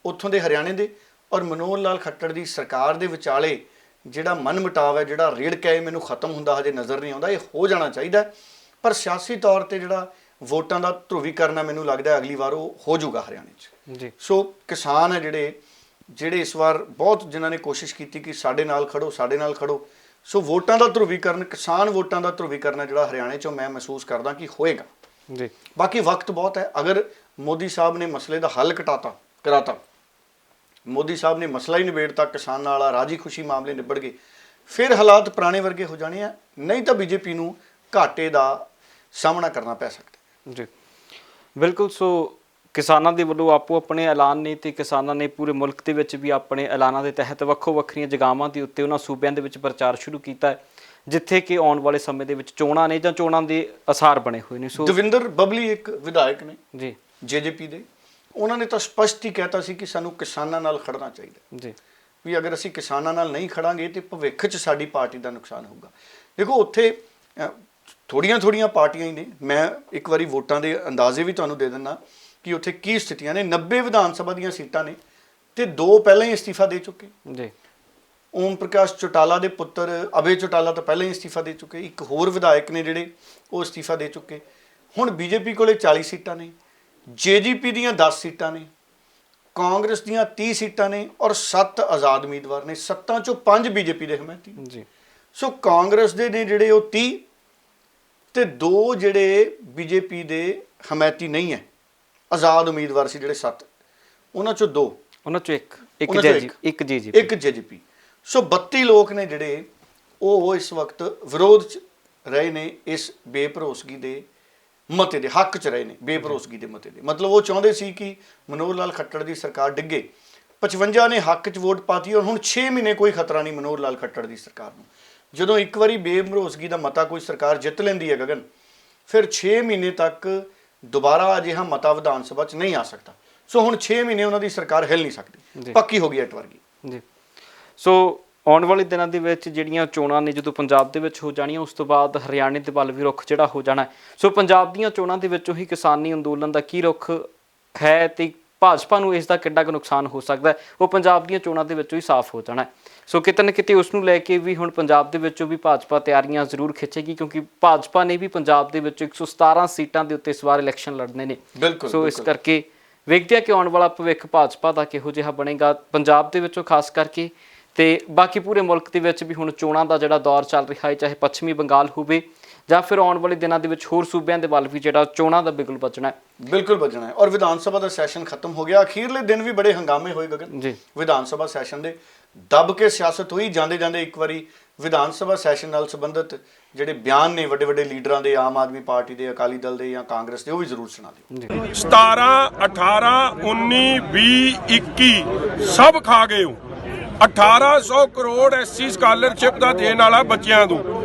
ਉੱਥੋਂ ਦੇ ਹਰਿਆਣੇ ਦੇ ਔਰ ਮਨੋਹਰ ਲਾਲ ਖੱਟਰ ਦੀ ਸਰਕਾਰ ਦੇ ਵਿਚਾਲੇ ਜਿਹੜਾ ਮਨਮੁਟਾਵ ਹੈ, ਜਿਹੜਾ ਰੇੜਕਾ ਹੈ, ਮੈਨੂੰ ਖਤਮ ਹੁੰਦਾ ਹਜੇ ਨਜ਼ਰ ਨਹੀਂ ਆਉਂਦਾ। ਇਹ ਹੋ ਜਾਣਾ ਚਾਹੀਦਾ, ਪਰ ਸਿਆਸੀ ਤੌਰ ਤੇ ਜਿਹੜਾ ਵੋਟਾਂ ਦਾ ਧਰੁਵੀਕਰਨ ਹੈ, ਮੈਨੂੰ ਲੱਗਦਾ ਅਗਲੀ ਵਾਰ ਉਹ ਹੋ ਜਾਊਗਾ ਹਰਿਆਣੇ 'ਚ ਜੀ। ਸੋ ਕਿਸਾਨ ਹੈ ਜਿਹੜੇ ਇਸ ਵਾਰ ਬਹੁਤ ਜਿਨ੍ਹਾਂ ਨੇ ਕੋਸ਼ਿਸ਼ ਕੀਤੀ ਕਿ ਸਾਡੇ ਨਾਲ ਖੜੋ, ਸਾਡੇ ਨਾਲ ਖੜੋ। ਸੋ ਵੋਟਾਂ ਦਾ ਧਰੁਵੀਕਰਨ, ਕਿਸਾਨ ਵੋਟਾਂ ਦਾ ਧਰੁਵੀਕਰਨ ਹੈ ਜਿਹੜਾ ਹਰਿਆਣੇ 'ਚੋਂ ਮੈਂ ਮਹਿਸੂਸ ਕਰਦਾ ਕਿ ਹੋਏਗਾ ਜੀ। ਬਾਕੀ ਵਕਤ ਬਹੁਤ ਹੈ। ਅਗਰ ਮੋਦੀ ਸਾਹਿਬ ਨੇ ਮਸਲੇ ਦਾ ਹੱਲ ਕਰਾਤਾ, ਮੋਦੀ ਸਾਹਿਬ ਨੇ ਮਸਲਾ ਹੀ ਨਿਬੇੜਤਾ, ਕਿਸਾਨਾਂ ਵਾਲਾ ਰਾਜੀ ਖੁਸ਼ੀ ਮਾਮਲੇ ਨਿਬੜ ਗਏ, ਫਿਰ ਹਾਲਾਤ ਪੁਰਾਣੇ ਵਰਗੇ ਹੋ ਜਾਣੇ ਆ। ਨਹੀਂ ਤਾਂ ਬੀਜੇਪੀ ਨੂੰ ਘਾਟੇ ਦਾ ਸਾਹਮਣਾ ਕਰਨਾ ਪੈ ਸਕਦਾ ਜੀ। ਬਿਲਕੁਲ। ਸੋ ਕਿਸਾਨਾਂ ਦੇ ਵੱਲੋਂ ਆਪੋ ਆਪਣੇ ਐਲਾਨ ਨੇ ਤੇ ਕਿਸਾਨਾਂ ਨੇ ਪੂਰੇ ਮੁਲਕ ਦੇ ਵਿੱਚ ਵੀ ਆਪਣੇ ਐਲਾਨਾਂ ਦੇ ਤਹਿਤ ਵੱਖੋ ਵੱਖਰੀਆਂ ਜਗ੍ਹਾਵਾਂ ਦੇ ਉੱਤੇ ਉਹਨਾਂ ਸੂਬਿਆਂ ਦੇ ਵਿੱਚ ਪ੍ਰਚਾਰ ਸ਼ੁਰੂ ਕੀਤਾ ਹੈ ਜਿੱਥੇ ਕਿ ਆਉਣ ਵਾਲੇ ਸਮੇਂ ਦੇ ਵਿੱਚ ਚੋਣਾਂ ਨੇ ਜਾਂ ਚੋਣਾਂ ਦੇ ਅਸਾਰ ਬਣੇ ਹੋਏ ਨੇ। ਸੋ ਦਵਿੰਦਰ ਬਬਲੀ ਇੱਕ ਵਿਧਾਇਕ ਨੇ ਜੀ ਜੇਜੇਪੀ ਦੇ, ਉਹਨਾਂ ਨੇ ਤਾਂ ਸਪਸ਼ਟ ਹੀ ਕਹਿਤਾ ਸੀ ਕਿ ਸਾਨੂੰ ਕਿਸਾਨਾਂ ਨਾਲ ਖੜਨਾ ਚਾਹੀਦਾ ਜੀ, ਵੀ ਅਗਰ ਅਸੀਂ ਕਿਸਾਨਾਂ ਨਾਲ ਨਹੀਂ ਖੜਾਂਗੇ ਤੇ ਭਵਿੱਖ 'ਚ ਸਾਡੀ ਪਾਰਟੀ ਦਾ ਨੁਕਸਾਨ ਹੋਊਗਾ। ਦੇਖੋ ਉੱਥੇ ਥੋੜੀਆਂ ਪਾਰਟੀਆਂ ਹੀ ਨੇ, ਮੈਂ ਇੱਕ ਵਾਰੀ ਵੋਟਾਂ ਦੇ ਅੰਦਾਜ਼ੇ ਵੀ ਤੁਹਾਨੂੰ ਦੇ ਦਿੰਦਾ ਕਿ ਉੱਥੇ ਕੀ ਸਥਿਤੀਆਂ ਨੇ। 90 ਵਿਧਾਨ ਸਭਾ ਦੀਆਂ ਸੀਟਾਂ ਨੇ ਤੇ 2 ਪਹਿਲਾਂ ਹੀ ਅਸਤੀਫਾ ਦੇ ਚੁੱਕੇ ਜੀ। ਓਮ ਪ੍ਰਕਾਸ਼ ਚੌਟਾਲਾ ਦੇ ਪੁੱਤਰ ਅਭੈ ਚੌਟਾਲਾ ਤਾਂ ਪਹਿਲਾਂ ਹੀ ਅਸਤੀਫਾ ਦੇ ਚੁੱਕੇ, ਇੱਕ ਹੋਰ ਵਿਧਾਇਕ ਨੇ ਜਿਹੜੇ ਉਹ ਅਸਤੀਫਾ ਦੇ ਚੁੱਕੇ। ਹੁਣ ਬੀਜੇਪੀ ਕੋਲੇ 40 ਸੀਟਾਂ ਨੇ, ਜੇਜੇਪੀ ਦੀਆਂ 10 ਸੀਟਾਂ ਨੇ, ਕਾਂਗਰਸ ਦੀਆਂ 30 ਸੀਟਾਂ ਨੇ ਔਰ 7 ਆਜ਼ਾਦ ਉਮੀਦਵਾਰ ਨੇ। 7 ਚੋਂ 5 ਬੀਜੇਪੀ ਦੇ ਹਮਾਇਤੀ ਜੀ। ਸੋ ਕਾਂਗਰਸ ਦੇ ਨੇ ਜਿਹੜੇ ਉਹ 30 ਤੇ 2 ਜਿਹੜੇ ਬੀਜੇਪੀ ਦੇ ਹਮਾਇਤੀ ਨਹੀਂ ਹੈ, ਆਜ਼ਾਦ ਉਮੀਦਵਾਰ ਸੀ ਜਿਹੜੇ 7, ਉਹਨਾਂ ਚੋਂ 2, ਉਹਨਾਂ ਚੋਂ ਇੱਕ ਇੱਕ ਜੇਜੇਪੀ। ਸੋ 32 ਲੋਕ ਨੇ ਜਿਹੜੇ ਉਹ ਇਸ ਵਕਤ ਵਿਰੋਧ 'ਚ ਰਹੇ ਨੇ, ਇਸ ਬੇਭਰੋਸਗੀ ਦੇ ਮਤੇ ਦੇ ਹੱਕ 'ਚ ਰਹੇ ਨੇ, ਬੇਭਰੋਸਗੀ ਦੇ ਮਤੇ ਦੇ। ਮਤਲਬ ਉਹ ਚਾਹੁੰਦੇ ਸੀ ਕਿ ਮਨੋਹਰ ਲਾਲ ਖੱਟੜ ਦੀ ਸਰਕਾਰ ਡਿੱਗੇ। 55 ਨੇ ਹੱਕ 'ਚ ਵੋਟ ਪਾਤੀ ਔਰ ਹੁਣ 6 ਮਹੀਨੇ ਕੋਈ ਖਤਰਾ ਨਹੀਂ ਮਨੋਹਰ ਲਾਲ ਖੱਟੜ ਦੀ ਸਰਕਾਰ ਨੂੰ। ਜਦੋਂ ਇੱਕ ਵਾਰੀ ਬੇਭਰੋਸਗੀ ਦਾ ਮਤਾ ਕੋਈ ਸਰਕਾਰ ਜਿੱਤ ਲੈਂਦੀ ਹੈ ਗਗਨ, ਫਿਰ 6 ਮਹੀਨੇ ਤੱਕ ਦੁਬਾਰਾ ਅਜਿਹਾ ਮਤਾ ਵਿਧਾਨ ਸਭਾ 'ਚ ਨਹੀਂ ਆ ਸਕਦਾ। ਸੋ ਹੁਣ 6 ਮਹੀਨੇ ਉਹਨਾਂ ਦੀ ਸਰਕਾਰ ਹਿੱਲ ਨਹੀਂ ਸਕਦੀ, ਪੱਕੀ ਹੋ ਗਈ ਅੱਟ ਵਰਗੀ ਜੀ। ਸੋ ਆਉਣ ਵਾਲੇ ਦਿਨਾਂ ਦੇ ਵਿੱਚ ਜਿਹੜੀਆਂ ਚੋਣਾਂ ਨੇ ਜਦੋਂ ਪੰਜਾਬ ਦੇ ਵਿੱਚ ਹੋ ਜਾਣੀਆਂ, ਉਸ ਤੋਂ ਬਾਅਦ ਹਰਿਆਣੇ ਦੇ ਵੱਲ ਵੀ ਰੁਖ ਜਿਹੜਾ ਹੋ ਜਾਣਾ। ਸੋ ਪੰਜਾਬ ਦੀਆਂ ਚੋਣਾਂ ਦੇ ਵਿੱਚੋਂ ਹੀ ਕਿਸਾਨੀ ਅੰਦੋਲਨ ਦਾ ਕੀ ਰੁਖ ਹੈ ਤੇ ਭਾਜਪਾ ਨੂੰ ਇਸ ਦਾ ਕਿੰਨਾ ਕੁ ਨੁਕਸਾਨ ਹੋ ਸਕਦਾ, ਉਹ ਪੰਜਾਬ ਦੀਆਂ ਚੋਣਾਂ ਦੇ ਵਿੱਚੋਂ ਹੀ ਸਾਫ਼ ਹੋ ਜਾਣਾ। ਸੋ ਕਿਤੇ ਨਾ ਕਿਤੇ ਉਸ ਨੂੰ ਲੈ ਕੇ ਵੀ ਹੁਣ ਪੰਜਾਬ ਦੇ ਵਿੱਚੋਂ ਵੀ ਭਾਜਪਾ ਤਿਆਰੀਆਂ ਜ਼ਰੂਰ ਖਿੱਚੇਗੀ, ਕਿਉਂਕਿ ਭਾਜਪਾ ਨੇ ਵੀ ਪੰਜਾਬ ਦੇ ਵਿੱਚ 117 ਸੀਟਾਂ ਦੇ ਉੱਤੇ ਇਸ ਵਾਰ ਇਲੈਕਸ਼ਨ ਲੜਨੇ ਨੇ। ਸੋ ਇਸ ਕਰਕੇ ਵੇਖਦੇ ਹਾਂ ਕਿ ਆਉਣ ਵਾਲਾ ਭਵਿੱਖ ਭਾਜਪਾ ਦਾ ਕਿਹੋ ਜਿਹਾ ਬਣੇਗਾ ਪੰਜਾਬ ਦੇ ਵਿੱਚੋਂ ਖਾਸ ਕਰਕੇ, ਤੇ ਬਾਕੀ ਪੂਰੇ ਮੁਲਕ ਦੇ ਵਿੱਚ ਵੀ ਹੁਣ ਚੋਣਾਂ ਦਾ ਜਿਹੜਾ ਦੌਰ ਚੱਲ ਰਿਹਾ ਹੈ, ਚਾਹੇ ਪੱਛਮੀ ਬੰਗਾਲ ਹੋਵੇ ਜਾਂ ਫਿਰ ਆਉਣ ਵਾਲੇ ਦਿਨਾਂ ਦੇ ਵਿੱਚ ਹੋਰ ਸੂਬਿਆਂ ਦੇ ਵੱਲ ਵੀ ਜਿਹੜਾ ਚੋਣਾਂ ਦਾ ਬਿਗਲ ਵੱਜਣਾ ਹੈ, ਬਿਲਕੁਲ ਵੱਜਣਾ ਹੈ। ਔਰ ਵਿਧਾਨ ਸਭਾ ਦਾ ਸੈਸ਼ਨ ਖਤਮ ਹੋ ਗਿਆ, ਅਖੀਰਲੇ ਦਿਨ ਵੀ ਬੜੇ ਹੰਗਾਮੇ ਹੋਏ ਗਗਨ ਜੀ। ਵਿਧਾਨ ਸਭਾ ਸੈਸ਼ਨ ਦੇ ਦੱਬ ਕੇ ਸਿਆਸਤ ਹੋਈ। ਜਾਂਦੇ ਇੱਕ ਵਾਰੀ ਵਿਧਾਨ ਸਭਾ ਸੈਸ਼ਨ ਨਾਲ ਸੰਬੰਧਿਤ ਜਿਹੜੇ ਬਿਆਨ ਨੇ ਵੱਡੇ ਲੀਡਰਾਂ ਦੇ, ਆਮ ਆਦਮੀ ਪਾਰਟੀ ਦੇ, ਅਕਾਲੀ ਦਲ ਦੇ ਜਾਂ ਕਾਂਗਰਸ ਦੇ, ਉਹ ਵੀ ਜ਼ਰੂਰ ਸੁਣਾ ਦਿਓ। 17 18 19 20 21 ਸਭ ਖਾ ਗਏ ਹੋ। 1800 ਕਰੋੜ ਐਸਸੀ ਸਕਾਲਰਸ਼ਿਪ ਦਾ ਦੇਣ ਵਾਲਾ ਬੱਚਿਆਂ ਨੂੰ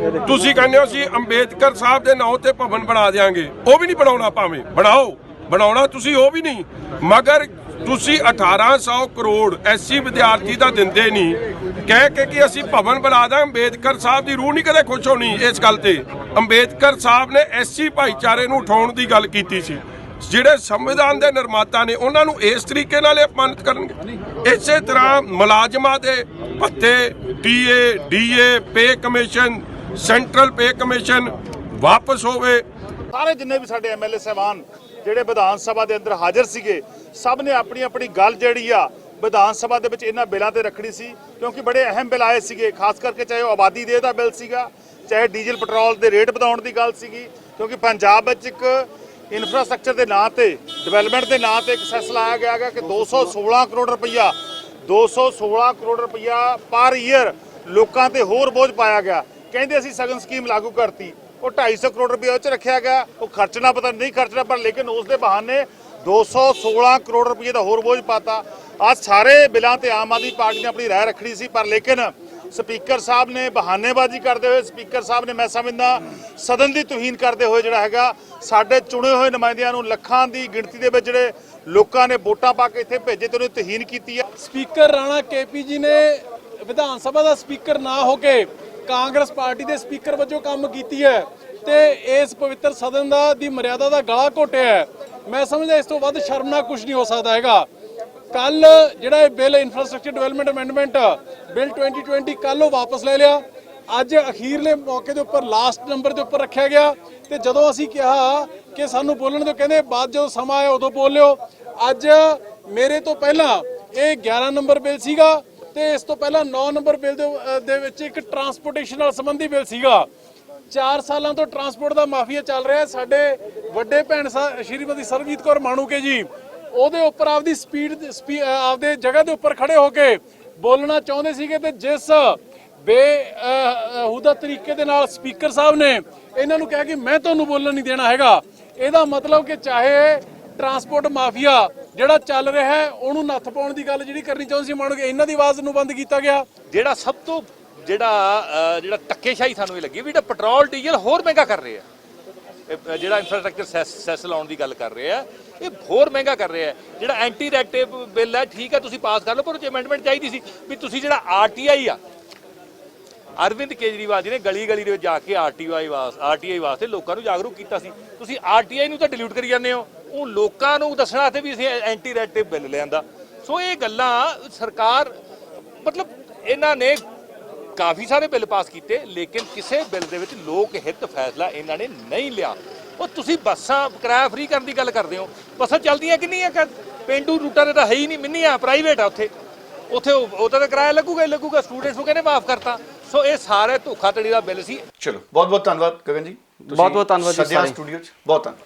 ਤੁਸੀਂ ਕਹਿੰਦੇ ਹੋ ਅਸੀਂ ਅੰਬੇਦਕਰ ਸਾਹਿਬ ਦੇ ਨਾਂ ਤੇ ਭਵਨ ਬਣਾ ਦੇਾਂਗੇ, ਉਹ ਵੀ ਨਹੀਂ ਬਣਾਉਣਾ। ਭਾਵੇਂ ਬਣਾਉਣਾ ਤੁਸੀਂ ਉਹ ਵੀ ਨਹੀਂ, ਮਗਰ ਤੁਸੀਂ 1800 ਕਰੋੜ ਐਸਸੀ ਵਿਦਿਆਰਥੀ ਦਾ ਦਿੰਦੇ ਨਹੀਂ, ਕਹਿ ਕੇ ਕਿ ਅਸੀਂ ਭਵਨ ਬਣਾ ਦਾਂ। ਅੰਬੇਦਕਰ ਸਾਹਿਬ ਦੀ ਰੂਹ ਨਹੀਂ ਕਦੇ ਖੁਸ਼ ਹੋਣੀ ਇਸ ਗੱਲ ਤੇ। ਅੰਬੇਦਕਰ ਸਾਹਿਬ ਨੇ ਐਸਸੀ ਭਾਈਚਾਰੇ ਨੂੰ ਉਠਾਉਣ ਦੀ ਗੱਲ ਕੀਤੀ ਸੀ। ਜਿਹੜੇ ਸੰਵਿਧਾਨ ਦੇ ਨਿਰਮਾਤਾ ਨੇ ਉਹਨਾਂ ਨੂੰ ਇਸ ਤਰੀਕੇ ਨਾਲ ਅਪਮਾਨਿਤ ਕਰਨਗੇ। ਇਸੇ ਤਰ੍ਹਾਂ ਮੁਲਾਜ਼ਮਾਂ ਦੇ ਭੱਤੇ, DA pay commission, central pay commission ਵਾਪਸ ਹੋਵੇ। ਸਾਰੇ ਜਿੰਨੇ ਵੀ ਸਾਡੇ ਐਮਐਲਏ ਸਾਹਿਬਾਨ ਜਿਹੜੇ ਵਿਧਾਨ ਸਭਾ ਦੇ ਅੰਦਰ ਹਾਜ਼ਰ ਸੀਗੇ, ਸਭ ਨੇ ਆਪਣੀ ਗੱਲ ਜਿਹੜੀ ਆ ਵਿਧਾਨ ਸਭਾ ਦੇ ਵਿੱਚ ਇਹਨਾਂ ਬਿੱਲਾਂ ਤੇ ਰੱਖਣੀ ਸੀ, ਕਿਉਂਕਿ ਬੜੇ ਅਹਿਮ ਬਿੱਲ ਆਏ ਸੀਗੇ। ਖਾਸ ਕਰਕੇ ਚਾਹੇ ਉਹ ਆਬਾਦੀ ਦੇ ਦਾ ਬਿੱਲ ਸੀਗਾ, ਚਾਹੇ ਡੀਜ਼ਲ ਪੈਟਰੋਲ ਦੇ ਰੇਟ ਵਧਾਉਣ ਦੀ ਗੱਲ ਸੀਗੀ, ਕਿਉਂਕਿ ਪੰਜਾਬ ਵਿੱਚ ਇੱਕ ਇਨਫਰਾਸਟ੍ਰਕਚਰ ਦੇ ਨਾਂ ਤੇ, ਡਿਵੈਲਪਮੈਂਟ ਦੇ ਨਾਂ ਤੇ ਇੱਕ ਸੈਸ ਲਾਇਆ ਗਿਆ ਕਿ 216 ਕਰੋੜ ਰੁਪਈਆ ਪਰ ਈਅਰ ਲੋਕਾਂ ਤੇ ਹੋਰ ਬੋਝ ਪਾਇਆ ਗਿਆ। ਕਹਿੰਦੇ ਅਸੀਂ ਸਗਨ ਸਕੀਮ ਲਾਗੂ ਕਰਤੀ, ਉਹ 250 ਕਰੋੜ ਰੁਪਏ ਉਹ 'ਚ ਰੱਖਿਆ ਗਿਆ। ਉਹ ਖਰਚਣਾ ਪਤਾ ਨਹੀਂ ਖਰਚਣਾ, ਪਰ ਲੇਕਿਨ ਉਸ ਦੇ ਬਹਾਨੇ 216 ਕਰੋੜ ਰੁਪਏ ਦਾ ਹੋਰ ਬੋਝ ਪਾਤਾ। ਅੱਜ ਸਾਰੇ ਬਿੱਲਾਂ ਤੇ ਆਮ ਆਦਮੀ ਪਾਰਟੀ ਨੇ ਆਪਣੀ ਰਾਏ ਰੱਖਣੀ ਸੀ, ਪਰ ਲੇਕਿਨ ਸਪੀਕਰ ਸਾਹਿਬ ਨੇ ਬਹਾਨੇਬਾਜ਼ੀ ਕਰਦੇ ਹੋਏ, ਸਪੀਕਰ ਸਾਹਿਬ ਨੇ ਮੈਂ ਸਮਝਦਾ ਸਦਨ ਦੀ ਤੋਹੀਨ ਕਰਦੇ ਹੋਏ ਜਿਹੜਾ ਹੈਗਾ ਸਾਡੇ ਚੁਣੇ ਹੋਏ ਨੁਮਾਇੰਦਿਆਂ ਨੂੰ ਲੱਖਾਂ ਦੀ ਗਿਣਤੀ ਦੇ ਵਿੱਚ ਜਿਹੜੇ ਲੋਕਾਂ ਨੇ ਵੋਟਾਂ ਪਾ ਕੇ ਇੱਥੇ ਭੇਜੇ ਤੇ ਉਹਨੇ ਤੋਹੀਨ ਕੀਤੀ ਹੈ। ਸਪੀਕਰ ਰਾਣਾ ਕੇਪੀ ਜੀ ਨੇ ਵਿਧਾਨ ਸਭਾ ਦਾ ਸਪੀਕਰ ਨਾ ਹੋ ਕੇ ਕਾਂਗਰਸ ਪਾਰਟੀ ਦੇ ਸਪੀਕਰ ਵਜੋਂ ਕੰਮ ਕੀਤੀ ਹੈ ਤੇ ਇਸ ਪਵਿੱਤਰ ਸਦਨ ਦਾ ਦੀ ਮਰਿਆਦਾ ਦਾ ਗਲਾ ਘੋਟਿਆ ਹੈ। ਮੈਂ ਸਮਝਦਾ ਇਸ ਤੋਂ ਵੱਧ ਸ਼ਰਮਨਾਕ ਕੁਝ ਨਹੀਂ ਹੋ ਸਕਦਾ ਹੈਗਾ। ਕੱਲ ਜਿਹੜਾ ਇਹ bill infrastructure development amendment bill 2020 ਕੱਲ ਉਹ ਵਾਪਸ ਲੈ ਲਿਆ। ਅੱਜ ਅਖੀਰਲੇ ਮੌਕੇ ਦੇ ਉੱਪਰ ਲਾਸਟ ਨੰਬਰ ਦੇ ਉੱਪਰ ਰੱਖਿਆ ਗਿਆ ਤੇ ਜਦੋਂ ਅਸੀਂ ਕਿਹਾ ਕਿ ਸਾਨੂੰ ਬੋਲਣ ਦਿਓ, ਕਹਿੰਦੇ ਬਾਅਦ ਜਦੋਂ ਸਮਾਂ ਆਇਆ ਉਦੋਂ ਬੋਲ ਲਿਓ। ਅੱਜ ਮੇਰੇ ਤੋਂ ਪਹਿਲਾਂ ਇਹ 11 ਨੰਬਰ ਬਿੱਲ ਸੀਗਾ ਤੇ ਇਸ ਤੋਂ ਪਹਿਲਾਂ 9 ਨੰਬਰ ਬਿੱਲ ਦੇ ਵਿੱਚ ਇੱਕ ਟਰਾਂਸਪੋਰਟੇਸ਼ਨ ਨਾਲ ਸੰਬੰਧੀ ਬਿੱਲ ਸੀਗਾ। 4 ਸਾਲਾਂ ਤੋਂ ਟਰਾਂਸਪੋਰਟ ਦਾ ਮਾਫੀਆ ਚੱਲ ਰਿਹਾ। ਸਾਡੇ ਵੱਡੇ ਭੈਣ ਸ਼੍ਰੀਮਤੀ ਸਰਬਜੀਤ ਕੌਰ ਮਾਣੂਕੇ ਜੀ ਉਹਦੇ ਉੱਪਰ ਆਪਦੀ ਆਪਦੇ ਜਗ੍ਹਾ ਦੇ ਉੱਪਰ ਖੜੇ ਹੋ ਕੇ ਬੋਲਣਾ ਚਾਹੁੰਦੇ ਸੀਗੇ ਤੇ ਜਿਸ ਬੇਹੂਦਾ ਤਰੀਕੇ ਦੇ ਨਾਲ ਸਪੀਕਰ ਸਾਹਿਬ ਨੇ ਇਹਨਾਂ ਨੂੰ ਕਿਹਾ ਕਿ ਮੈਂ ਤੁਹਾਨੂੰ ਬੋਲਣ ਨਹੀਂ ਦੇਣਾ ਹੈਗਾ। ਇਹਦਾ ਮਤਲਬ ਕਿ ਚਾਹੇ ਟਰਾਂਸਪੋਰਟ ਮਾਫੀਆ ਜਿਹੜਾ ਚੱਲ ਰਿਹਾ ਹੈ ਉਹਨੂੰ ਨੱਥ ਪਾਉਣ ਦੀ ਗੱਲ ਜਿਹੜੀ ਕਰਨੀ ਚਾਹੁੰਦੇ ਸੀ ਮਾਣੂਕੇ, ਇਹਨਾਂ ਦੀ ਆਵਾਜ਼ ਨੂੰ ਬੰਦ ਕੀਤਾ ਗਿਆ। ਜਿਹੜਾ ਸਭ ਤੋਂ ਜਿਹੜਾ ਧੱਕੇਸ਼ਾਹੀ ਸਾਨੂੰ ਇਹ ਲੱਗੀ ਵੀ ਜਿਹੜਾ ਪੈਟਰੋਲ ਡੀਜ਼ਲ ਹੋਰ ਮਹਿੰਗਾ ਕਰ ਰਹੇ ਆ, ਜਿਹੜਾ ਇਨਫਰਾਸਟ੍ਰਕਚਰ ਸੈਸ ਲਾਉਣ ਦੀ ਗੱਲ ਕਰ ਰਹੇ ਆ ਇਹ ਹੋਰ ਮਹਿੰਗਾ ਕਰ ਰਿਹਾ। ਜਿਹੜਾ ਐਂਟੀ ਰੈਕਟਿਵ ਬਿੱਲ ਹੈ ਠੀਕ ਹੈ ਤੁਸੀਂ ਪਾਸ ਕਰ ਲਓ, ਪਰ ਉਹ 'ਚ ਅਮੈਂਡਮੈਂਟ ਚਾਹੀਦੀ ਸੀ ਵੀ ਤੁਸੀਂ ਜਿਹੜਾ ਆਰਟੀਆਈ ਆ, ਅਰਵਿੰਦ ਕੇਜਰੀਵਾਲ ਜੀ ਨੇ ਗਲੀ ਗਲੀ ਦੇ ਵਿੱਚ ਜਾ ਕੇ ਆਰਟੀਆਈ ਵਾਸਤੇ ਲੋਕਾਂ ਨੂੰ ਜਾਗਰੂਕ ਕੀਤਾ ਸੀ। ਤੁਸੀਂ ਆਰਟੀਆਈ ਨੂੰ ਤਾਂ ਡਿਲੀਟ ਕਰੀ ਜਾਂਦੇ ਹੋ, ਉਹ ਲੋਕਾਂ ਨੂੰ ਦੱਸਣਾ ਤੇ ਵੀ ਅਸੀਂ ਐਂਟੀ ਰੈਕਟਿਵ ਬਿੱਲ ਲਿਆਂਦਾ। ਸੋ ਇਹ ਗੱਲਾਂ ਸਰਕਾਰ ਮਤਲਬ ਇਹਨਾਂ ਨੇ ਕਾਫੀ ਸਾਰੇ ਬਿੱਲ ਪਾਸ ਕੀਤੇ ਲੇਕਿਨ ਕਿਸੇ ਬਿੱਲ ਦੇ ਵਿੱਚ ਲੋਕ ਹਿੱਤ ਫੈਸਲਾ ਇਹਨਾਂ ਨੇ ਨਹੀਂ ਲਿਆ। ਉਹ ਤੁਸੀਂ ਬੱਸਾਂ ਕਿਰਾਇਆ ਫ੍ਰੀ ਕਰਨ ਦੀ ਗੱਲ ਕਰਦੇ ਹੋ, ਬੱਸਾਂ ਚੱਲਦੀਆਂ ਕਿੰਨੀਆਂ ਪੇਂਡੂ ਰੂਟਾਂ ਤੇ ਤਾਂ ਹੈ ਹੀ ਨਹੀਂ, ਮਿੰਨੀਆਂ ਪ੍ਰਾਈਵੇਟ ਆ ਉੱਥੇ ਉਹਦਾ ਤਾਂ ਕਿਰਾਇਆ ਲੱਗੂਗਾ ਹੀ ਲੱਗੂਗਾ। ਸਟੂਡੈਂਟਸ ਨੂੰ ਕਹਿੰਦੇ ਮਾਫ ਕਰਤਾ। ਸੋ ਇਹ ਸਾਰੇ ਧੋਖਾਧੜੀ ਦਾ ਬਿੱਲ ਸੀ। ਚਲੋ ਬਹੁਤ ਬਹੁਤ ਧੰਨਵਾਦ ਗਗਨ ਜੀ, ਬਹੁਤ ਬਹੁਤ ਧੰਨਵਾਦ ਜੀ ਸੱਦਿਆ ਸਟੂਡੀਓ 'ਚ, ਬਹੁਤ ਧੰਨਵਾਦ।